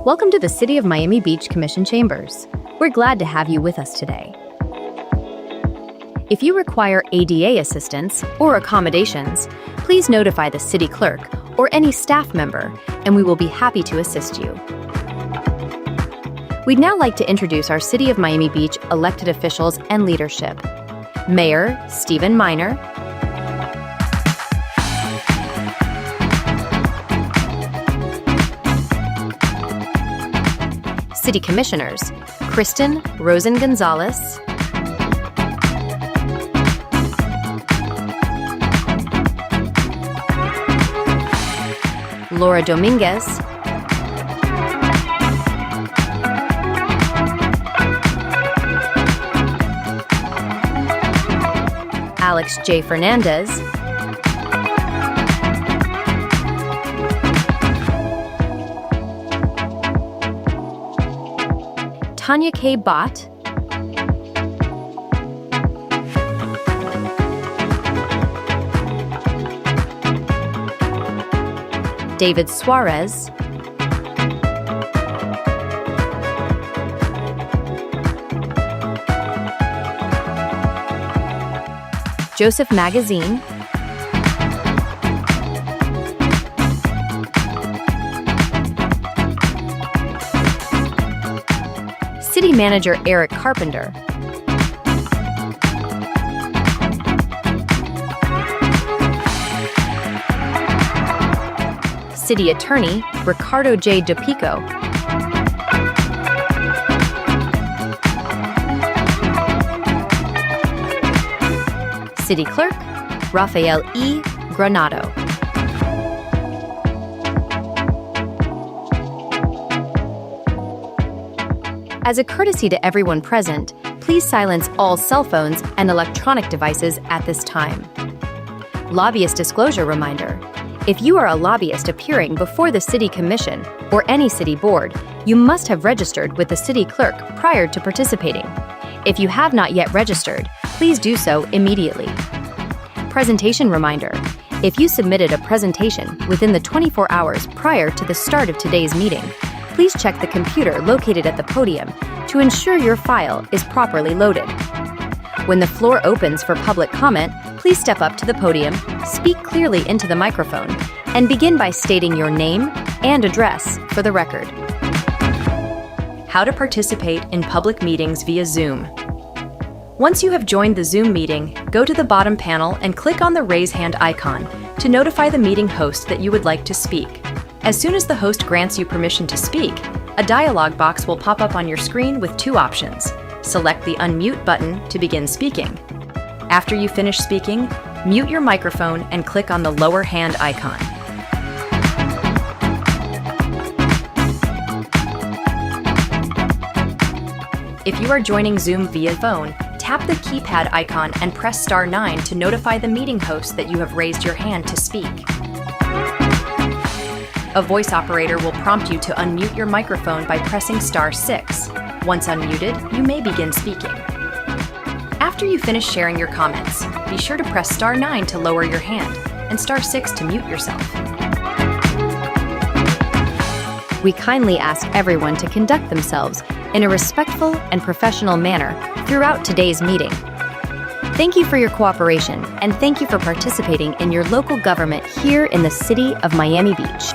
Welcome to the City of Miami Beach Commission Chambers. We're glad to have you with us today. If you require ADA assistance or accommodations, please notify the city clerk or any staff member, and we will be happy to assist you. We'd now like to introduce our City of Miami Beach elected officials and leadership. Mayor Stephen Miner, City Commissioners Kristen Rosen Gonzalez, Laura Dominguez, Alex J. Fernandez, Tanya K. Bott, David Suarez, Joseph Magazine, City Manager Eric Carpenter, City Attorney Ricardo J. DePico, City Clerk Rafael E. Granado. As a courtesy to everyone present, please silence all cell phones and electronic devices at this time. Lobbyist disclosure reminder. If you are a lobbyist appearing before the City Commission or any city board, you must have registered with the City Clerk prior to participating. If you have not yet registered, please do so immediately. Presentation reminder. If you submitted a presentation within the 24 hours prior to the start of today's meeting, please check the computer located at the podium to ensure your file is properly loaded. When the floor opens for public comment, please step up to the podium, speak clearly into the microphone, and begin by stating your name and address for the record. How to participate in public meetings via Zoom. Once you have joined the Zoom meeting, go to the bottom panel and click on the raise hand icon to notify the meeting host that you would like to speak. As soon as the host grants you permission to speak, a dialog box will pop up on your screen with two options. Select the unmute button to begin speaking. After you finish speaking, mute your microphone and click on the lower hand icon. If you are joining Zoom via phone, tap the keypad icon and press *9 to notify the meeting host that you have raised your hand to speak. A voice operator will prompt you to unmute your microphone by pressing *6. Once unmuted, you may begin speaking. After you finish sharing your comments, be sure to press *9 to lower your hand and *6 to mute yourself. We kindly ask everyone to conduct themselves in a respectful and professional manner throughout today's meeting. Thank you for your cooperation, and thank you for participating in your local government here in the City of Miami Beach.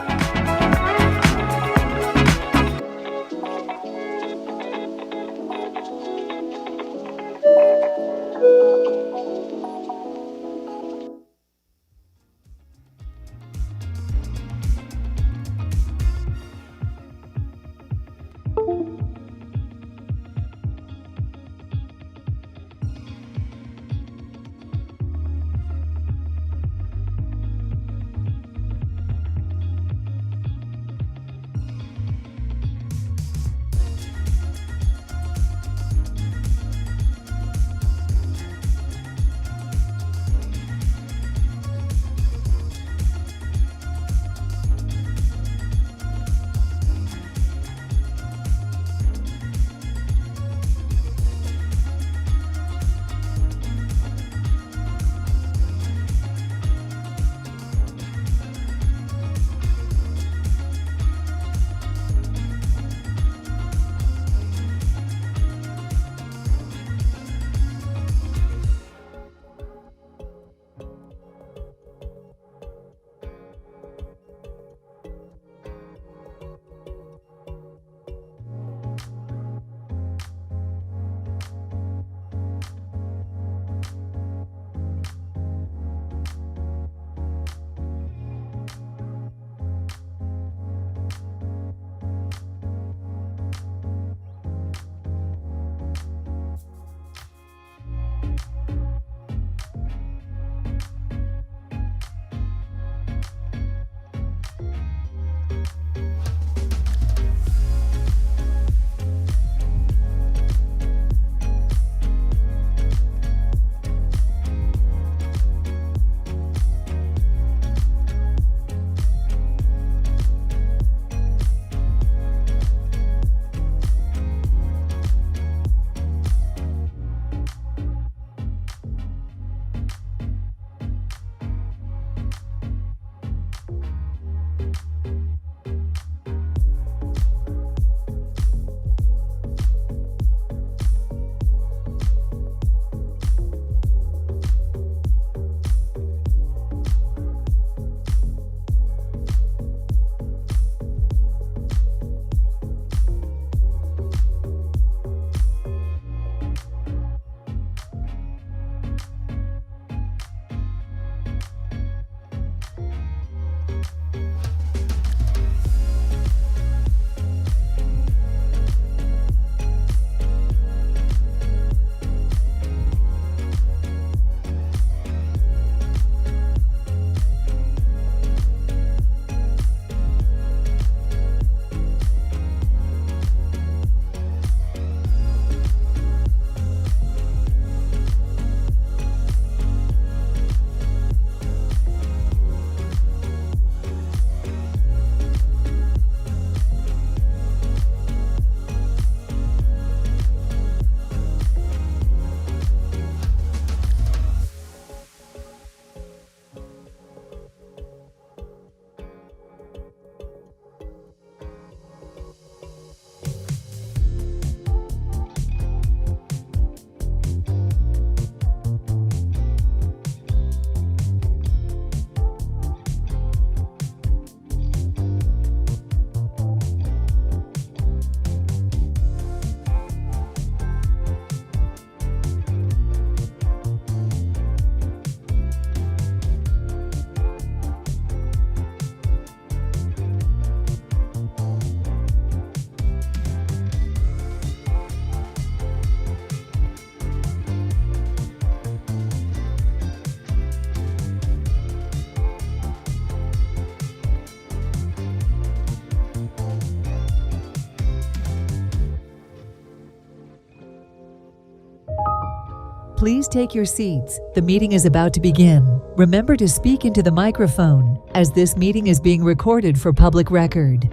Please take your seats. The meeting is about to begin. Remember to speak into the microphone, as this meeting is being recorded for public record.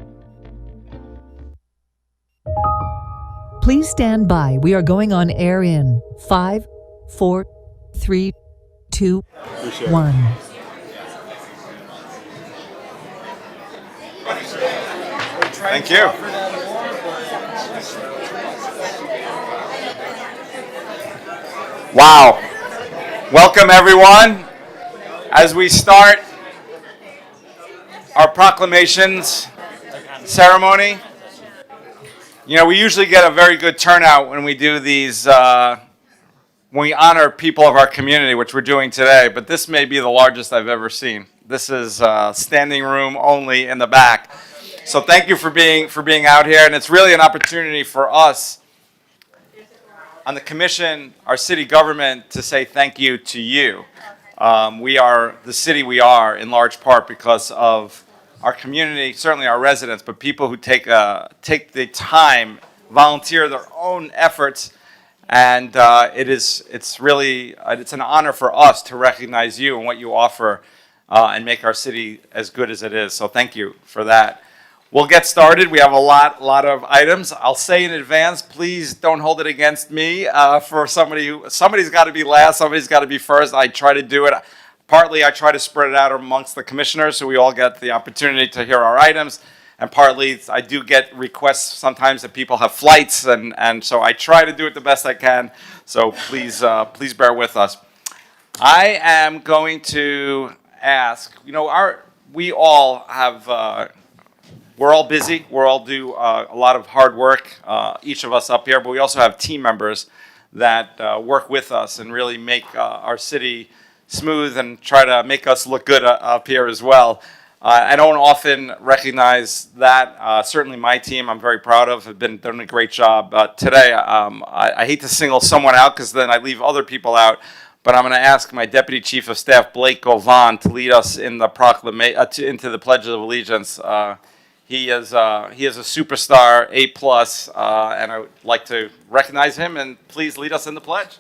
Please stand by. We are going on air in 5, 4, 3, 2, 1. Thank you. Wow. Welcome, everyone. As we start our proclamations ceremony, you know, we usually get a very good turnout when we do these, when we honor people of our community, which we're doing today, but this may be the largest I've ever seen. This is standing room only in the back. So thank you for being out here, and it's really an opportunity for us on the commission, our city government, to say thank you to you. We are the city we are in large part because of our community, certainly our residents, but people who take the time, volunteer their own efforts, and it's an honor for us to recognize you and what you offer and make our city as good as it is. So thank you for that. We'll get started. We have a lot of items. I'll say in advance, please don't hold it against me for somebody's got to be last, somebody's got to be first. I try to do it. Partly I try to spread it out amongst the commissioners so we all get the opportunity to hear our items. And partly I do get requests sometimes that people have flights, and so I try to do it the best I can. So please bear with us. I am going to ask, you know, we all have, we're all busy. We all do a lot of hard work, each of us up here, but we also have team members that work with us and really make our city smooth and try to make us look good up here as well. I don't often recognize that. Certainly my team, I'm very proud of, have been doing a great job. Today, I hate to single someone out because then I leave other people out, but I'm going to ask my Deputy Chief of Staff, Blake Govan, to lead us in the into the Pledge of Allegiance. He is a superstar, A+, and I would like to recognize him, and please lead us in the pledge.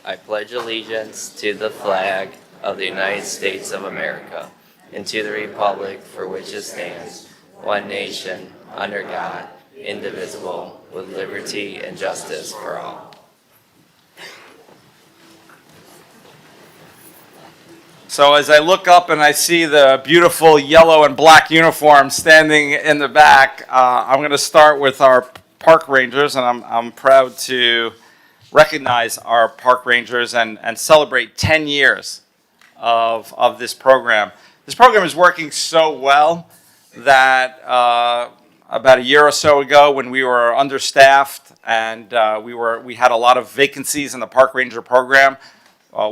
I pledge allegiance to the flag of the United States of America and to the republic for which it stands, one nation, under God, indivisible, with liberty and justice for all. So as I look up and I see the beautiful yellow and black uniform standing in the back, I'm going to start with our park rangers, and I'm proud to recognize our park rangers and celebrate 10 years of this program. This program is working so well that about a year or so ago, when we were understaffed and we had a lot of vacancies in the park ranger program,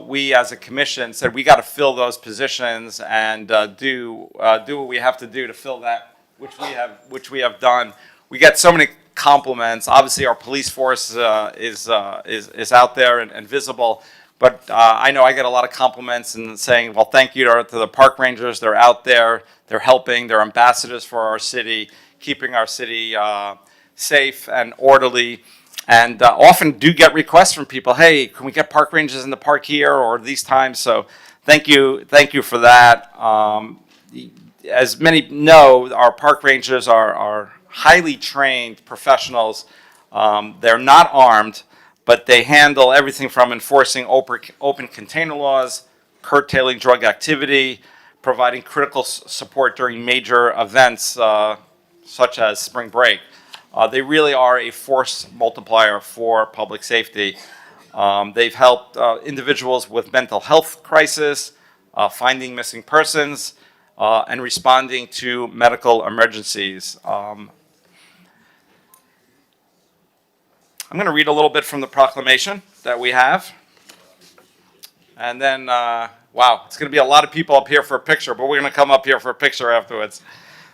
we as a commission said we got to fill those positions and do what we have to do to fill that, which we have done. We get so many compliments. Obviously, our police force is out there and visible, but I know I get a lot of compliments and saying, well, thank you to the park rangers. They're out there. They're helping. They're ambassadors for our city, keeping our city safe and orderly. And often do get requests from people, hey, can we get park rangers in the park here or these times? So thank you for that. As many know, our park rangers are highly trained professionals. They're not armed, but they handle everything from enforcing open container laws, curtailing drug activity, providing critical support during major events such as spring break. They really are a force multiplier for public safety. They've helped individuals with mental health crisis, finding missing persons, and responding to medical emergencies. I'm going to read a little bit from the proclamation that we have. And then, wow, it's going to be a lot of people up here for a picture, but we're going to come up here for a picture afterwards.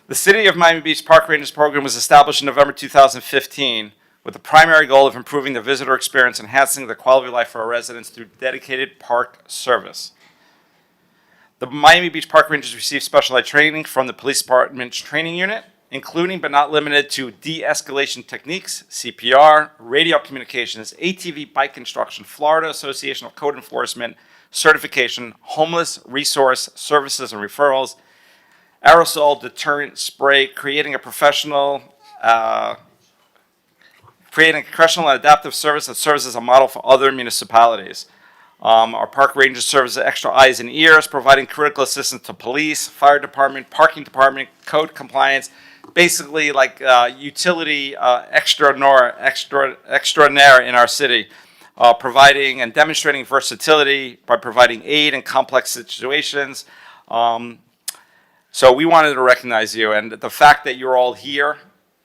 The City of Miami Beach Park Rangers program was established in November 2015 with the primary goal of improving the visitor experience, enhancing the quality of life for our residents through dedicated park service. The Miami Beach Park Rangers receive specialized training from the Police Department's training unit including but not limited to de-escalation techniques, CPR, radio communications, ATV bike instruction, Florida Association of Code Enforcement, certification, homeless resource services and referrals, aerosol deterrent spray, creating a professional and adaptive service that serves as a model for other municipalities. Our park rangers serve as extra eyes and ears, providing critical assistance to police, fire department, parking department, code compliance, basically like utility extraordinaire in our city, providing and demonstrating versatility by providing aid in complex situations. So we wanted to recognize you, and the fact that you're all here,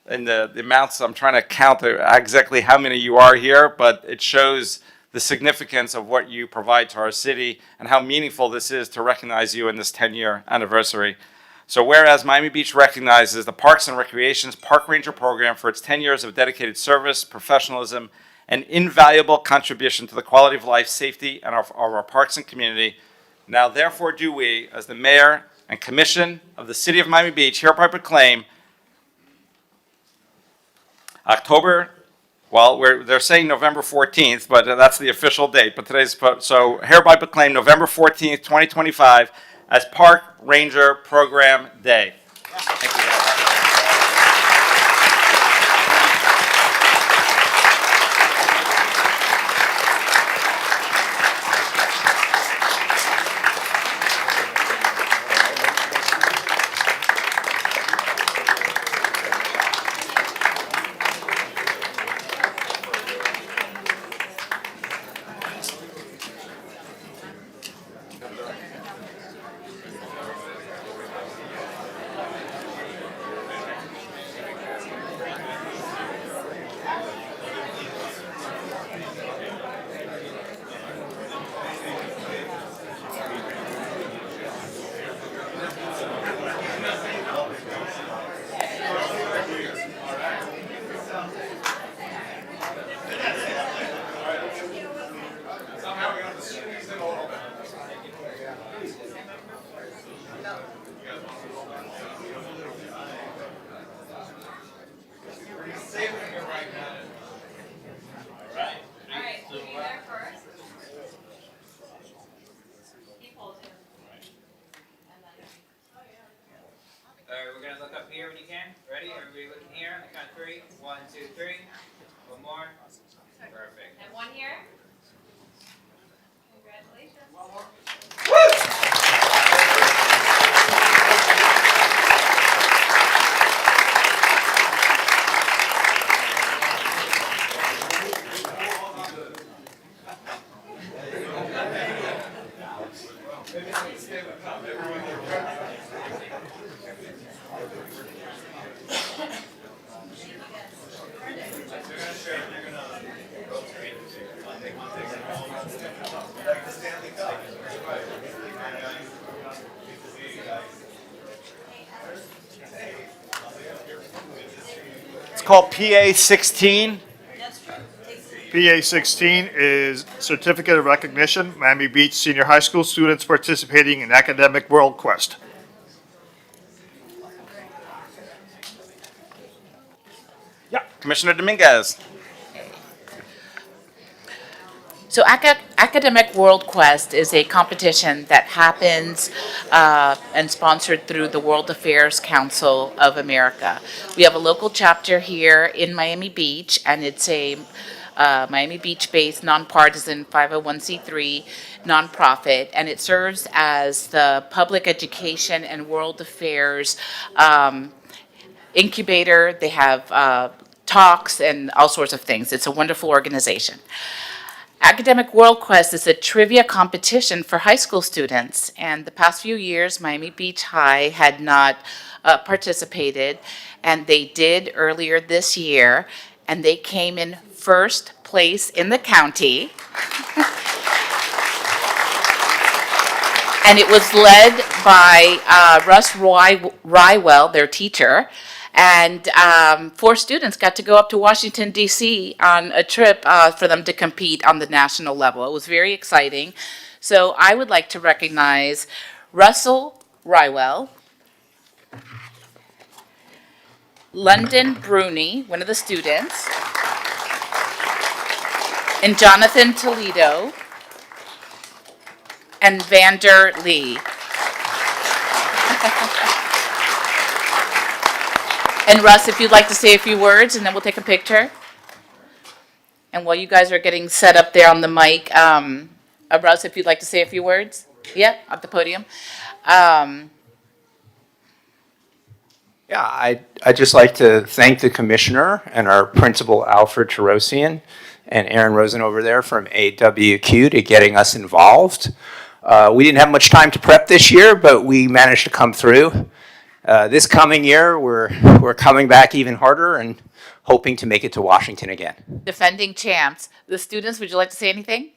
and the amounts, I'm trying to count exactly how many you are here, but it shows the significance of what you provide to our city and how meaningful this is to recognize you in this 10-year anniversary. So whereas Miami Beach recognizes the Parks and Recreation's Park Ranger program for its 10 years of dedicated service, professionalism, and invaluable contribution to the quality of life, safety, and of our parks and community, now therefore do we, as the Mayor and Commission of the City of Miami Beach, hereby proclaim they're saying November 14th, but that's the official date. But so hereby proclaim November 14th, 2025 as Park Ranger Program Day. Thank you. Here when you can. Ready? Everybody looking here on the count of 3. 1, 2, 3. One more. Perfect. And one here. Congratulations. One more. It's called PA 16. PA 16 is Certificate of Recognition, Miami Beach Senior High School students participating in Academic World Quest. Yeah, Commissioner Dominguez. So Academic World Quest is a competition that happens and sponsored through the World Affairs Council of America. We have a local chapter here in Miami Beach, and it's a Miami Beach-based nonpartisan 501c3 nonprofit, and it serves as the public education and world affairs incubator. They have talks and all sorts of things. It's a wonderful organization. Academic World Quest is a trivia competition for high school students, and the past few years, Miami Beach High had not participated, and they did earlier this year, and they came in first place in the county. And it was led by Russ Rywell, their teacher. And 4 students got to go up to Washington, D.C. on a trip for them to compete on the national level. It was very exciting. So I would like to recognize Russell Rywell, London Bruni, one of the students, and Jonathan Toledo, and Vander Lee. And Russ, if you'd like to say a few words, and then we'll take a picture. And while you guys are getting set up there on the mic, Russ, if you'd like to say a few words. Yeah, at the podium. Yeah, I'd just like to thank the commissioner and our principal, Alfred Terosian, and Aaron Rosen over there from AWQ to getting us involved. We didn't have much time to prep this year, but we managed to come through. This coming year, we're coming back even harder and hoping to make it to Washington again. Defending champs. The students, would you like to say anything?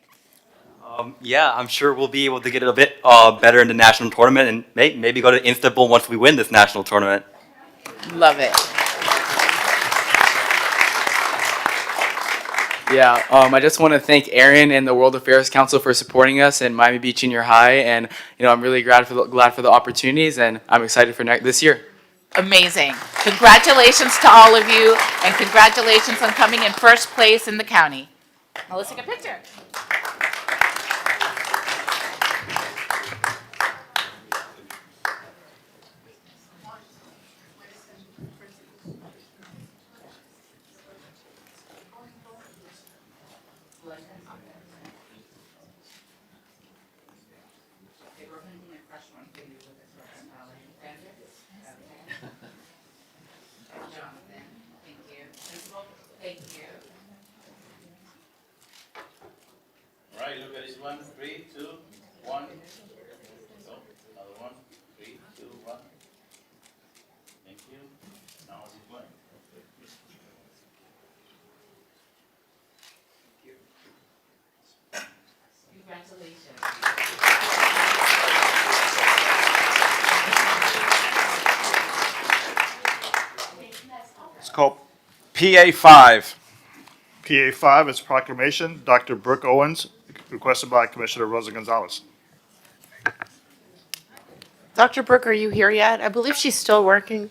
Yeah, I'm sure we'll be able to get it a bit better in the national tournament and maybe go to Istanbul once we win this national tournament. Love it. Yeah, I just want to thank Aaron and the World Affairs Council for supporting us in Miami Beach Junior High, and I'm really glad for the opportunities, and I'm excited for this year. Amazing. Congratulations to all of you, and congratulations on coming in first place in the county. Now let's take a picture. All right, look at this one. 3, 2, 1. So, another one. 3, 2, 1. Thank you. Now it's going. It's called PA5. PA5 is proclamation, Dr. Brooke Owens, requested by Commissioner Rosa Gonzalez. Dr. Brooke, are you here yet? I believe she's still working.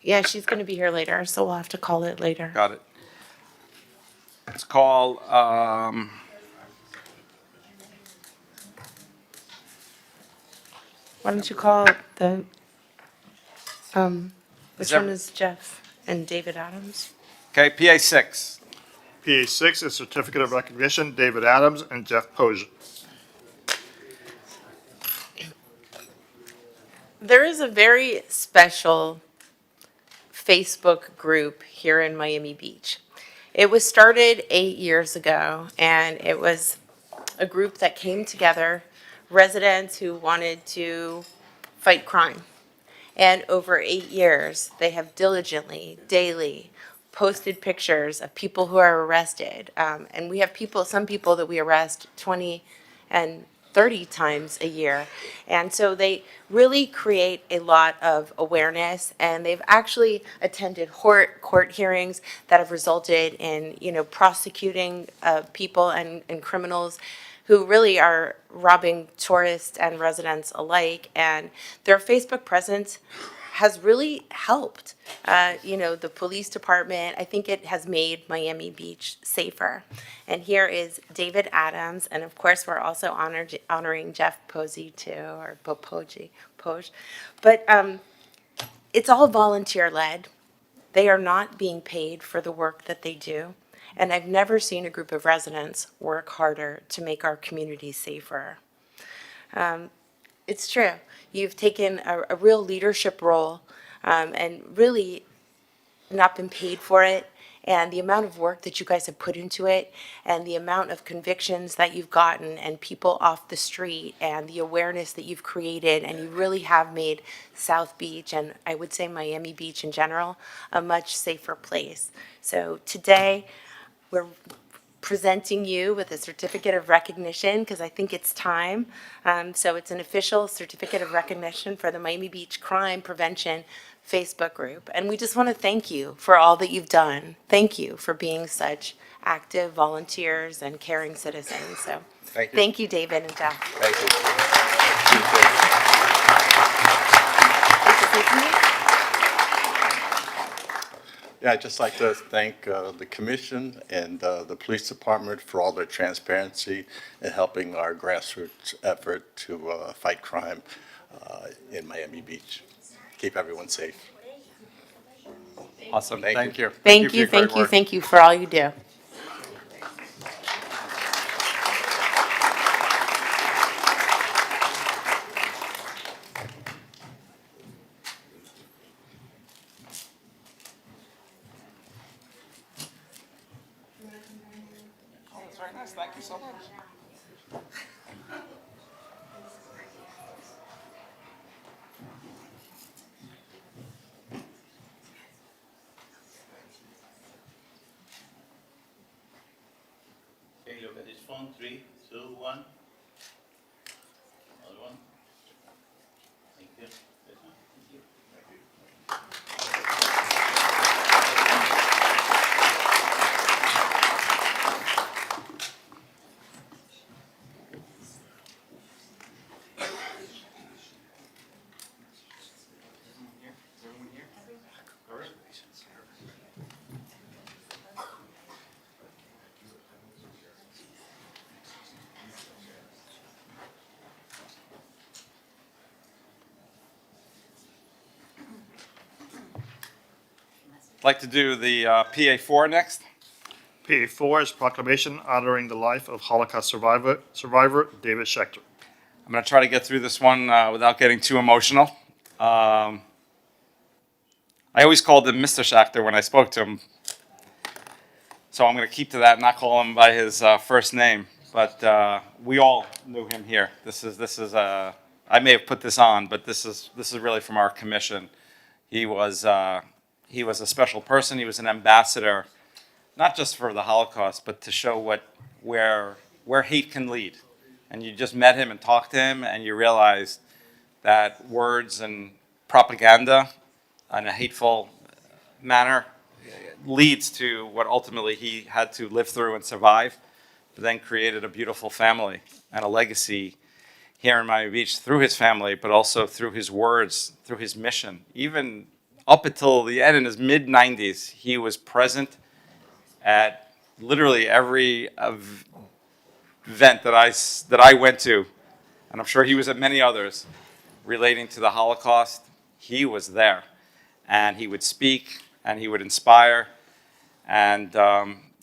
Yeah, she's going to be here later, so we'll have to call it later. Got it. It's called, Why don't you call the, which that- one is Jeff and David Adams? okay, PA6. PA6 is certificate of recognition, David Adams and Jeff Poge. There is a very special Facebook group here in Miami Beach. It was started 8 years ago, and it was a group that came together, residents who wanted to fight crime. And over 8 years, they have diligently, daily, posted pictures of people who are arrested. And we have some people that we arrest 20 and 30 times a year. And so they really create a lot of awareness, and they've actually attended court hearings that have resulted in, prosecuting people and criminals who really are robbing tourists and residents alike. And their Facebook presence has really helped, the police department. I think it has made Miami Beach safer. And here is David Adams, and of course, we're also honoring Jeff Posey too, or Poge. But it's all volunteer-led. They are not being paid for the work that they do. And I've never seen a group of residents work harder to make our community safer. It's true. You've taken a real leadership role and really not been paid for it. And the amount of work that you guys have put into it, and the amount of convictions that you've gotten, and people off the street, and the awareness that you've created, and you really have made South Beach, and I would say Miami Beach in general, a much safer place. So today, we're presenting you with a certificate of recognition, because I think it's time. So it's an official certificate of recognition for the Miami Beach Crime Prevention Facebook group. And we just want to thank you for all that you've done. Thank you for being such active volunteers and caring citizens. So thank you, David and Jeff. Thank you. Nice to see you. Yeah, I'd just like to thank the commission and the police department for all their transparency in helping our grassroots effort to fight crime in Miami Beach. Keep everyone safe. Awesome. Thank Thank you. you. Thank for you, your great thank you, work. thank you for all you do. That's very nice. Thank you so much. Okay, look at this phone. 3, 2, 1. Another one. Thank you. Yes, ma'am. I'd like to do the PA4 next. PA4 is proclamation honoring the life of Holocaust survivor David Schechter. I'm going to try to get through this one without getting too emotional. I always called him Mr. Schechter when I spoke to him. So I'm going to keep to that, not call him by his first name. But we all knew him here. This is I may have put this on, but this is really from our commission. He was a special person. He was an ambassador, not just for the Holocaust, but to show where hate can lead. And you just met him and talked to him, and you realized that words and propaganda in a hateful manner leads to what ultimately he had to live through and survive, but then created a beautiful family and a legacy here in Miami Beach through his family, but also through his words, through his mission. Even up until the end, in his mid-90s, he was present at literally every event that I went to, and I'm sure he was at many others, relating to the Holocaust. He was there, and he would speak, and he would inspire, and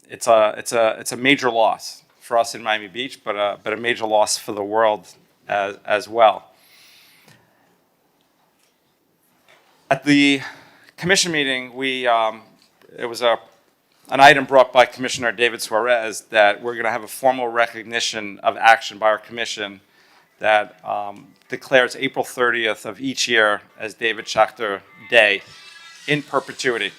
it's a major loss for us in Miami Beach, but a major loss for the world as well. At the commission meeting, it was an item brought by Commissioner David Suarez that we're going to have a formal recognition of action by our commission that declares April 30th of each year as David Schechter Day in perpetuity.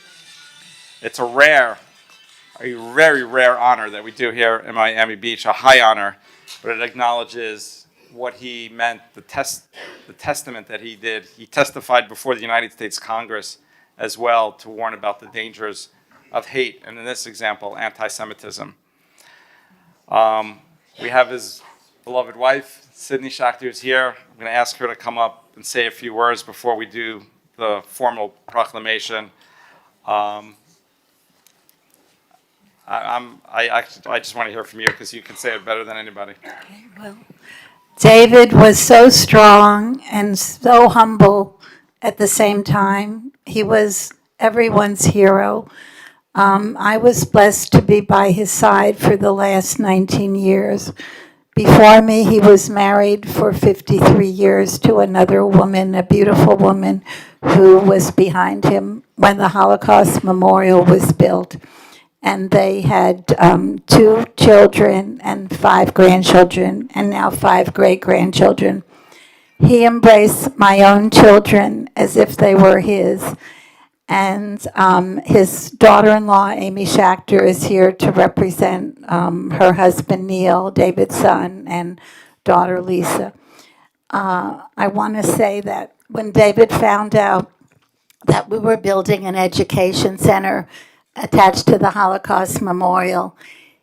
It's a very rare honor that we do here in Miami Beach, a high honor, but it acknowledges what he meant, the testament that he did. He testified before the United States Congress as well to warn about the dangers of hate, and in this example, anti-Semitism. We have his beloved wife, Sydney Schechter, who's here. I'm going to ask her to come up and say a few words before we do the formal proclamation. I just want to hear from you because you can say it better than anybody. Okay, well, David was so strong and so humble at the same time. He was everyone's hero. I was blessed to be by his side for the last 19 years. Before me, he was married for 53 years to another woman, a beautiful woman who was behind him when the Holocaust Memorial was built. And they had 2 children and 5 grandchildren, and now 5 great-grandchildren. He embraced my own children as if they were his. And his daughter-in-law, Amy Schechter, is here to represent her husband, Neil, David's son, and daughter, Lisa. I want to say that when David found out that we were building an education center attached to the Holocaust Memorial,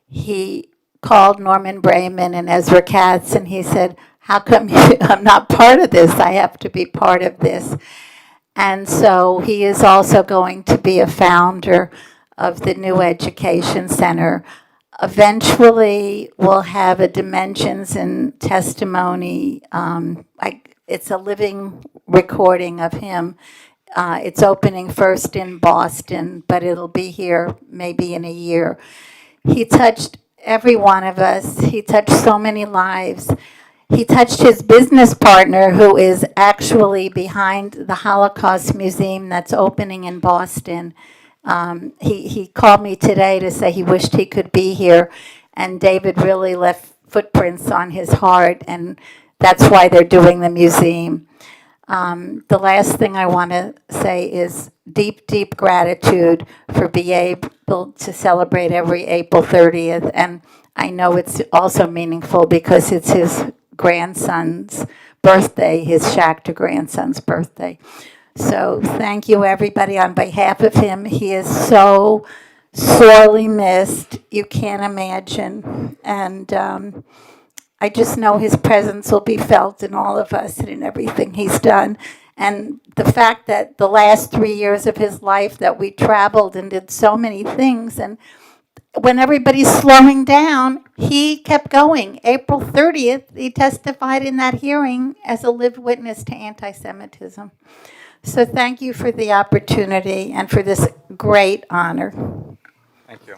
he called Norman Brayman and Ezra Katz, and he said, "How come I'm not part of this? I have to be part of this." And so he is also going to be a founder of the New Education Center. Eventually, we'll have a Dimensions and Testimony. It's a living recording of him. It's opening first in Boston, but it'll be here maybe in a year. He touched every one of us. He touched so many lives. He touched his business partner, who is actually behind the Holocaust Museum that's opening in Boston. He called me today to say he wished he could be here, and David really left footprints on his heart, and that's why they're doing the museum. The last thing I want to say is deep, deep gratitude for being able to celebrate every April 30th, and I know it's also meaningful because it's his grandson's birthday, his Schachter grandson's birthday. So thank you, everybody, on behalf of him. He is so sorely missed. You can't imagine. And I just know his presence will be felt in all of us and in everything he's done. And the fact that the last 3 years of his life that we traveled and did so many things, and when everybody's slowing down, he kept going. April 30th, he testified in that hearing as a lived witness to anti-Semitism. So thank you for the opportunity and for this great honor. Thank you.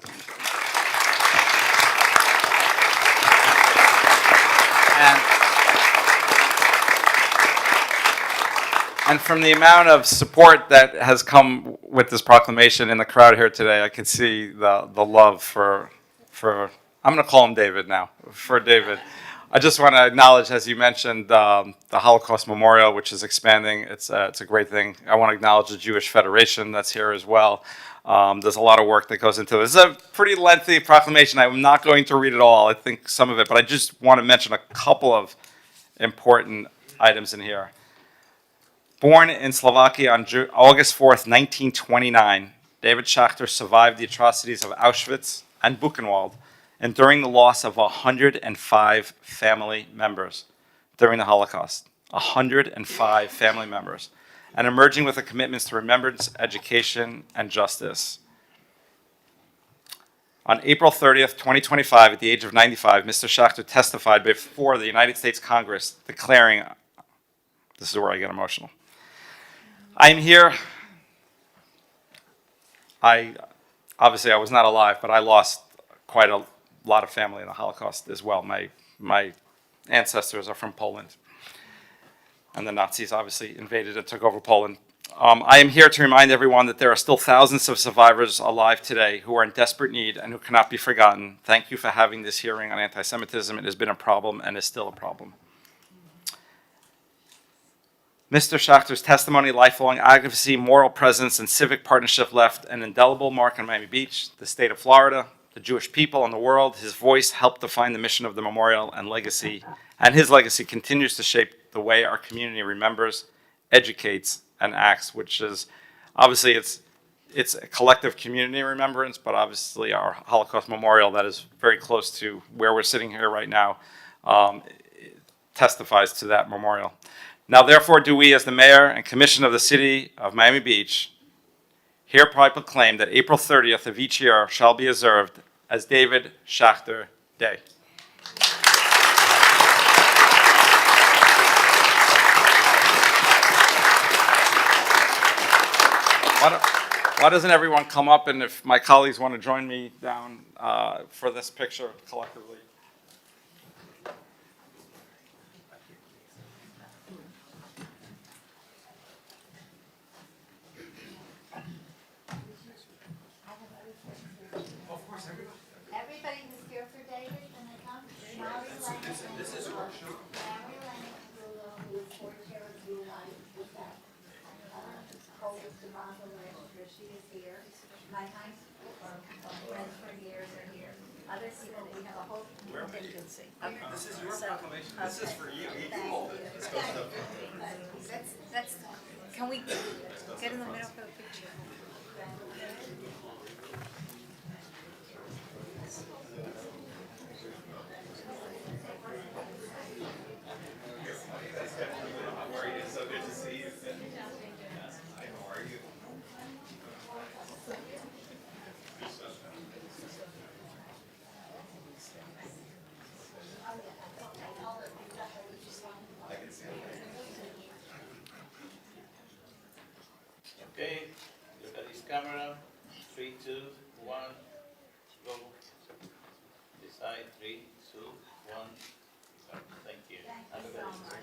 And from the amount of support that has come with this proclamation in the crowd here today, I could see the love for I'm going to call him David now, for David. I just want to acknowledge, as you mentioned, the Holocaust Memorial, which is expanding. It's a great thing. I want to acknowledge the Jewish Federation that's here as well. There's a lot of work that goes into it. This is a pretty lengthy proclamation. I'm not going to read it all. I think some of it, but I just want to mention a couple of important items in here. Born in Slovakia on August 4th, 1929, David Schachter survived the atrocities of Auschwitz and Buchenwald, enduring the loss of 105 family members during the Holocaust. 105 family members, and emerging with a commitment to remembrance, education, and justice. On April 30th, 2025, at the age of 95, Mr. Schachter testified before the United States Congress, declaring, this is where I get emotional, I am here. Obviously I was not alive, but I lost quite a lot of family in the Holocaust as well. My ancestors are from Poland, and the Nazis obviously invaded and took over Poland. I am here to remind everyone that there are still thousands of survivors alive today who are in desperate need and who cannot be forgotten. Thank you for having this hearing on anti-Semitism. It has been a problem and is still a problem. Mr. Schachter's testimony, lifelong advocacy, moral presence, and civic partnership left an indelible mark on Miami Beach, the state of Florida, the Jewish people, and the world. His voice helped define the mission of the memorial and legacy, and his legacy continues to shape the way our community remembers, educates, and acts, which is, obviously, it's a collective community remembrance, but obviously our Holocaust memorial that is very close to where we're sitting here right now testifies to that memorial. Now, therefore, do we, as the mayor and commission of the city of Miami Beach, hereby proclaim that April 30th of each year shall be observed as David Schachter Day. Why doesn't everyone come up, and if my colleagues want to join me down for this picture collectively. Everybody who's here for David, can they come? This is your show. Mary Lennox, who is board chair of Blue Light, with that Polish Devonta last year, she is here. My high school friends for years are here. Other people, we have a whole contingency. This is your proclamation. This is for you. Can we get in the middle for the picture? Okay, look at this camera. 3, 2, 1, go. This side, 3, 2, 1. Thank you. And look at this.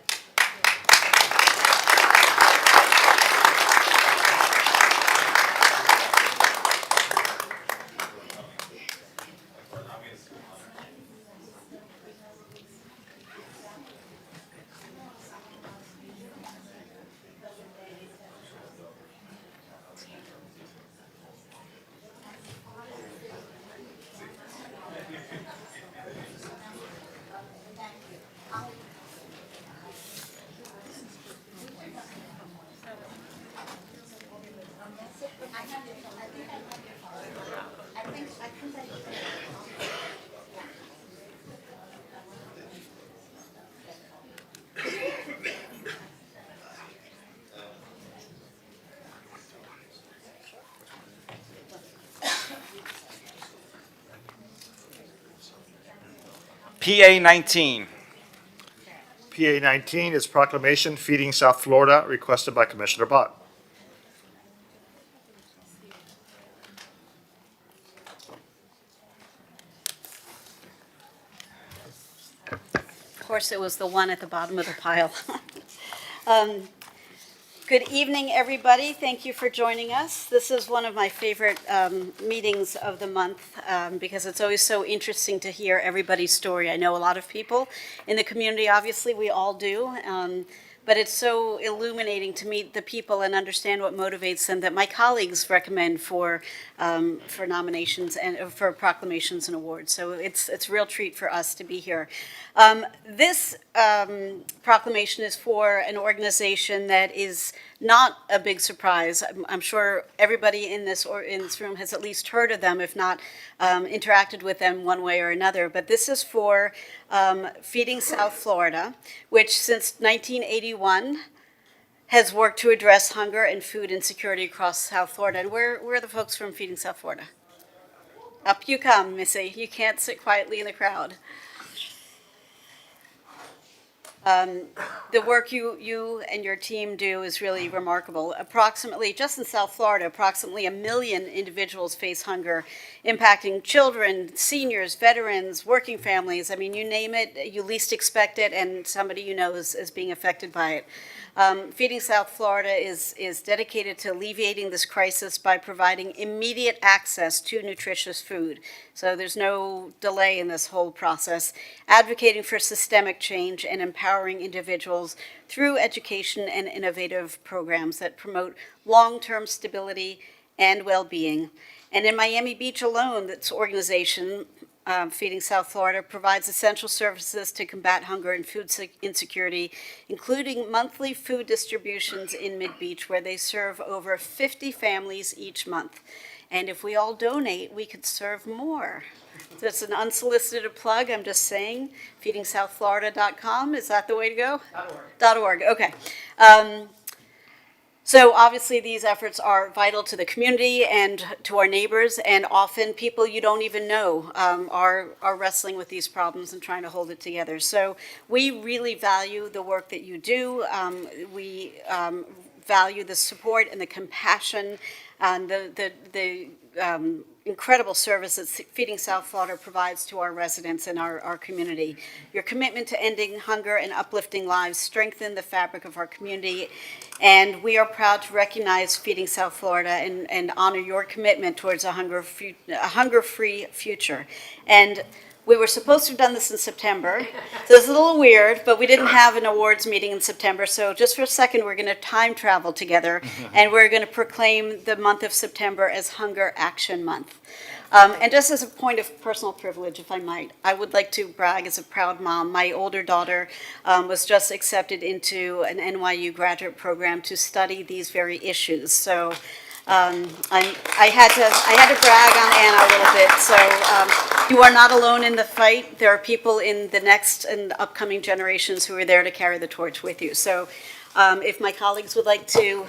PA 19. PA 19 is proclamation Feeding South Florida, requested by Commissioner Bott. Of course, it was the one at the bottom of the pile. Good evening, everybody. Thank you for joining us. This is one of my favorite meetings of the month because it's always so interesting to hear everybody's story. I know a lot of people in the community, obviously, we all do. But it's so illuminating to meet the people and understand what motivates them that my colleagues recommend for nominations and for proclamations and awards. So it's a real treat for us to be here. This proclamation is for an organization that is not a big surprise. I'm sure everybody in this room has at least heard of them, if not interacted with them one way or another. But this is for Feeding South Florida, which since 1981 has worked to address hunger and food insecurity across South Florida. And where are the folks from Feeding South Florida? Up you come, Missy. You can't sit quietly in the crowd. The work you and your team do is really remarkable. Approximately, just in South Florida, approximately 1 million individuals face hunger, impacting children, seniors, veterans, working families. I mean, you name it, you least expect it, and somebody you know is being affected by it. Feeding South Florida is dedicated to alleviating this crisis by providing immediate access to nutritious food. So there's no delay in this whole process, advocating for systemic change and empowering individuals through education and innovative programs that promote long-term stability and well-being. And in Miami Beach alone, this organization, Feeding South Florida, provides essential services to combat hunger and food insecurity, including monthly food distributions in Mid-Beach, where they serve over 50 families each month. And if we all donate, we could serve more. So it's an unsolicited plug, I'm just saying. FeedingSouthFlorida.com, is that the way to go? .org, okay. So obviously these efforts are vital to the community and to our neighbors, and often people you don't even know are wrestling with these problems and trying to hold it together. So we really value the work that you do. We value the support and the compassion and the incredible service that Feeding South Florida provides to our residents and our community. Your commitment to ending hunger and uplifting lives strengthen the fabric of our community, and we are proud to recognize Feeding South Florida and honor your commitment towards a hunger-free future. And we were supposed to have done this in September, so it's a little weird, but we didn't have an awards meeting in September, so just for a second, we're going to time travel together, and we're going to proclaim the month of September as Hunger Action Month. And just as a point of personal privilege, if I might, I would like to brag as a proud mom. My older daughter was just accepted into an NYU graduate program to study these very issues, so I had to brag on Anna a little bit. So you are not alone in the fight. There are people in the next and upcoming generations who are there to carry the torch with you. So if my colleagues would like to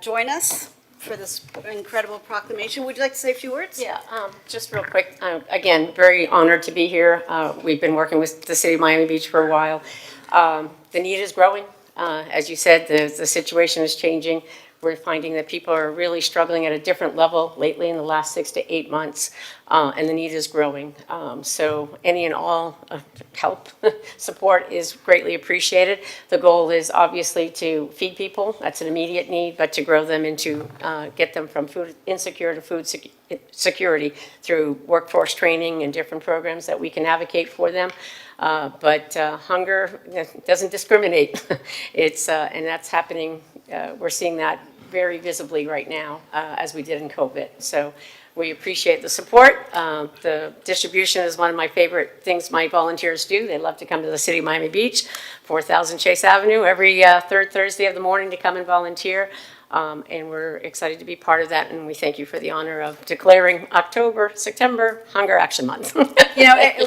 join us for this incredible proclamation, would you like to say a few words? Yeah, just real quick. Again, very honored to be here. We've been working with the city of Miami Beach for a while. The need is growing. As you said, the situation is changing. We're finding that people are really struggling at a different level lately in the last 6 to 8 months, and the need is growing. So any and all help, support is greatly appreciated. The goal is obviously to feed people. That's an immediate need, but to grow them into, get them from food insecure to food security through workforce training and different programs that we can advocate for them. But hunger doesn't discriminate. And that's happening. We're seeing that very visibly right now, as we did in COVID. So we appreciate the support. The distribution is one of my favorite things my volunteers do. They love to come to the city of Miami Beach, 4000 Chase Avenue, every third Thursday of the morning to come and volunteer. And we're excited to be part of that, and we thank you for the honor of declaring September Hunger Action Month.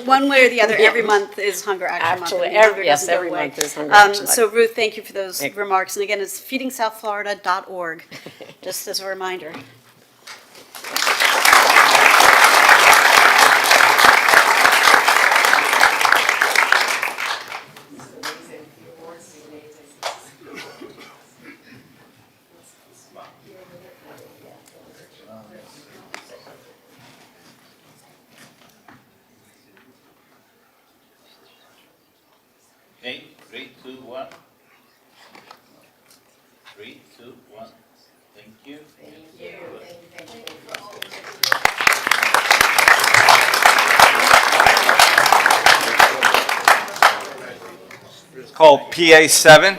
One way or the other, every month is Hunger Action Month. Actually, and hunger yes, doesn't go every away. month is Hunger Action Month. So Ruth, thank you for those remarks. And again, it's feedingsouthflorida.org, just as a reminder. Okay, 3, 2, 1. 3, 2, 1. Thank you. It's called PA7.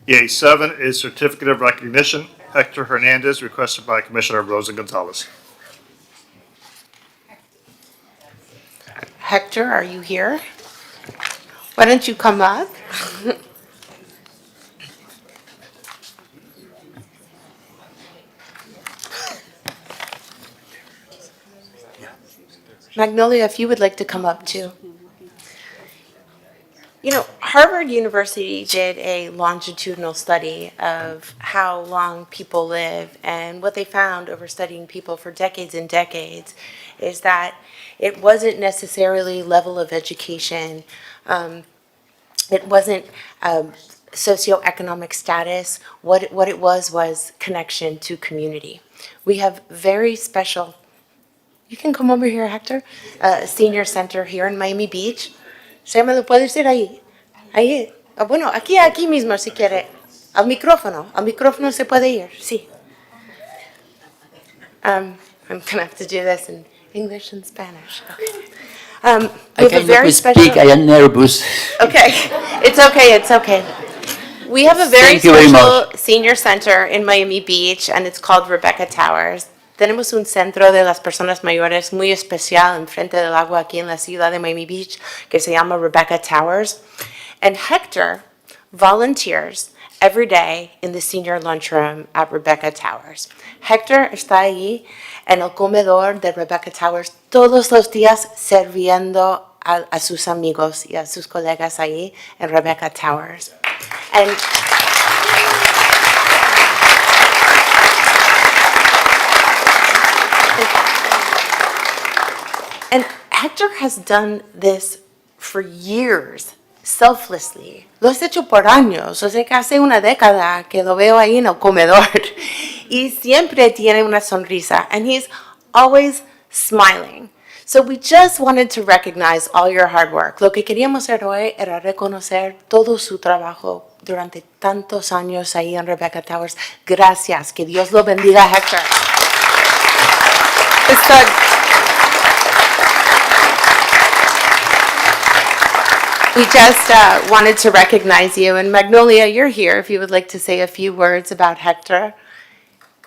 PA7 is Certificate of Recognition. Hector Hernandez, requested by Commissioner Rosa Gonzalez. Hector, are you here? Why don't you come up? Magnolia, if you would like to come up too. You know, Harvard University did a longitudinal study of how long people live, and what they found over studying people for decades and decades is that it wasn't necessarily level of education, it wasn't socioeconomic status. What it was connection to community. We have very special, you can come over here, Hector, senior center here in Miami Beach. Se me lo puede decir ahí. Ahí. Bueno, aquí mismo si quiere. Al micrófono se puede ir, sí. I'm gonna have to do this in English and Spanish. Okay. We have a very special. I am nervous. Okay, it's okay. We have a very special senior center in Miami Beach, and it's called Rebecca Towers. Tenemos un centro de las personas mayores muy especial enfrente del agua aquí en la ciudad de Miami Beach que se llama Rebecca Towers. And Hector volunteers every day in the senior lunchroom at Rebecca Towers. Hector está ahí en el comedor de Rebecca Towers todos los días sirviendo a sus amigos y a sus colegas ahí en Rebecca Towers. And Hector has done this for years, selflessly. Lo has hecho por años, o sea que hace una década que lo veo ahí en el comedor. Y siempre tiene una sonrisa, and he's always smiling. So we just wanted to recognize all your hard work. Lo que queríamos hacer hoy era reconocer todo su trabajo durante tantos años ahí en Rebecca Towers. Gracias, que Dios lo bendiga, Hector. We just wanted to recognize you. And Magnolia, you're here if you would like to say a few words about Hector.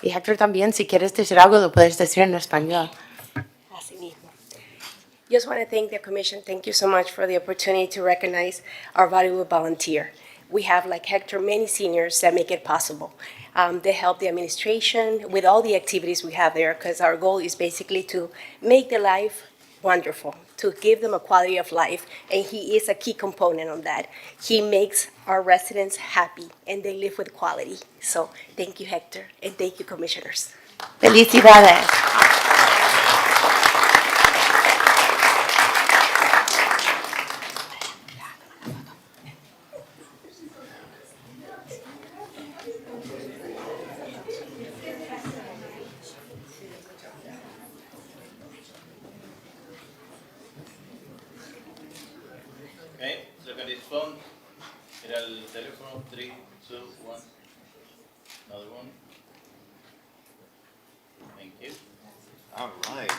Y Hector también, si quieres decir algo, lo puedes decir en español. Así mismo. Just want to thank the commission. Thank you so much for the opportunity to recognize our valuable volunteer. We have, like Hector, many seniors that make it possible. They help the administration with all the activities we have there, because our goal is basically to make the life wonderful, to give them a quality of life, and he is a key component on that. He makes our residents happy, and they live with quality. So thank you, Hector, and thank you, commissioners. Felicidades. 2, 1. Another one. Thank you. All right.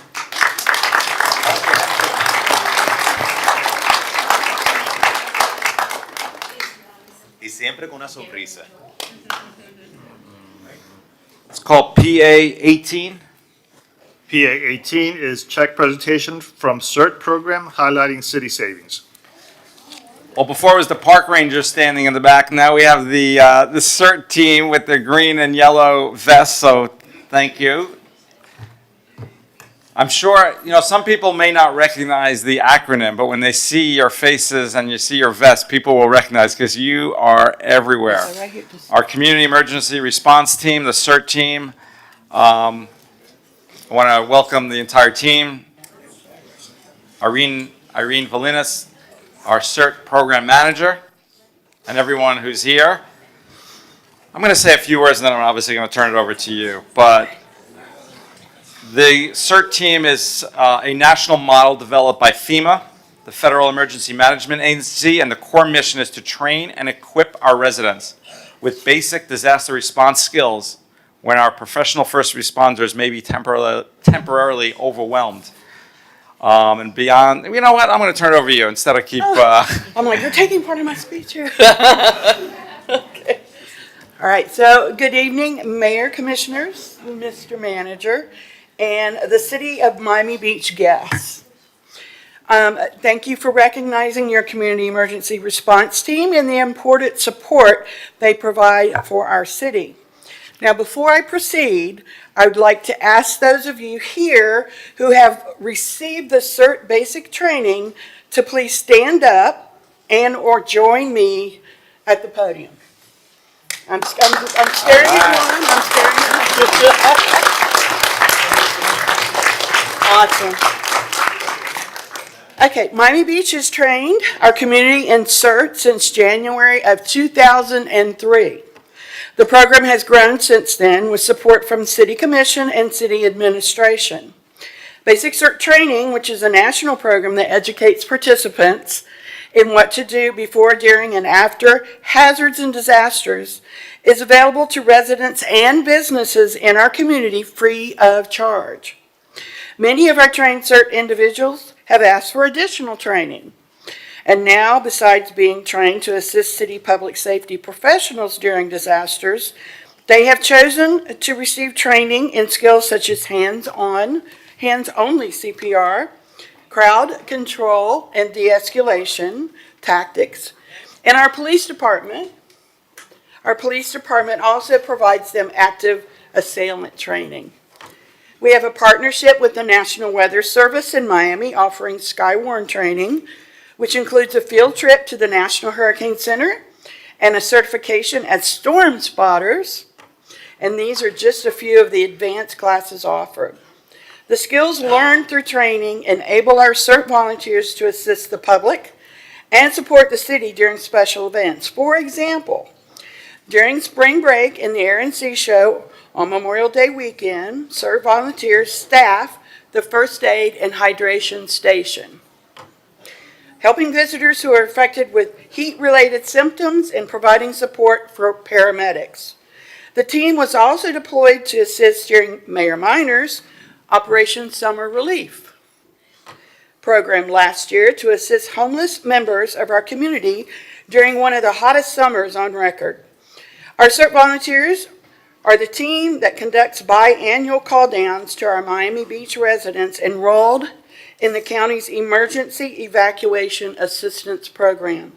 Y siempre con una sonrisa. It's called PA 18. PA 18 is check presentation from CERT program highlighting city savings. Well, before it was the park rangers standing in the back. Now we have the CERT team with their green and yellow vests. So thank you. I'm sure, some people may not recognize the acronym, but when they see your faces and you see your vest, people will recognize because you are everywhere. Our community emergency response team, the CERT team. I want to welcome the entire team. Irene Valinas, our CERT program manager, and everyone who's here. I'm going to say a few words and then I'm obviously going to turn it over to you. But the CERT team is a national model developed by FEMA, the Federal Emergency Management Agency, and the core mission is to train and equip our residents with basic disaster response skills when our professional first responders may be temporarily overwhelmed. And beyond, you know what, I'm going to turn it over to you instead of keep... I'm like, you're taking part of my speech here. Okay. All right, so good evening, Mayor, Commissioners, Mr. Manager, and the City of Miami Beach guests. Thank you for recognizing your community emergency response team and the important support they provide for our city. Now, before I proceed, I would like to ask those of you here who have received the CERT basic training to please stand up and or join me at the podium. I'm staring at one. I'm staring at one. Awesome. Okay, Miami Beach has trained our community in CERT since January of 2003. The program has grown since then with support from City Commission and City Administration. Basic CERT training, which is a national program that educates participants in what to do before, during, and after hazards and disasters, is available to residents and businesses in our community free of charge. Many of our trained CERT individuals have asked for additional training. And now, besides being trained to assist city public safety professionals during disasters, they have chosen to receive training in skills such as hands-only CPR, crowd control and de-escalation tactics. And our police department also provides them active assailant training. We have a partnership with the National Weather Service in Miami offering Skywarn training, which includes a field trip to the National Hurricane Center and a certification as storm spotters. And these are just a few of the advanced classes offered. The skills learned through training enable our CERT volunteers to assist the public and support the city during special events. For example, during spring break in the Air and Sea Show on Memorial Day weekend, CERT volunteers staff the first aid and hydration station, helping visitors who are affected with heat-related symptoms and providing support for paramedics. The team was also deployed to assist during Mayor Minor's Operation Summer Relief program last year to assist homeless members of our community during one of the hottest summers on record. Our CERT volunteers are the team that conducts biannual call-downs to our Miami Beach residents enrolled in the county's Emergency Evacuation Assistance Program.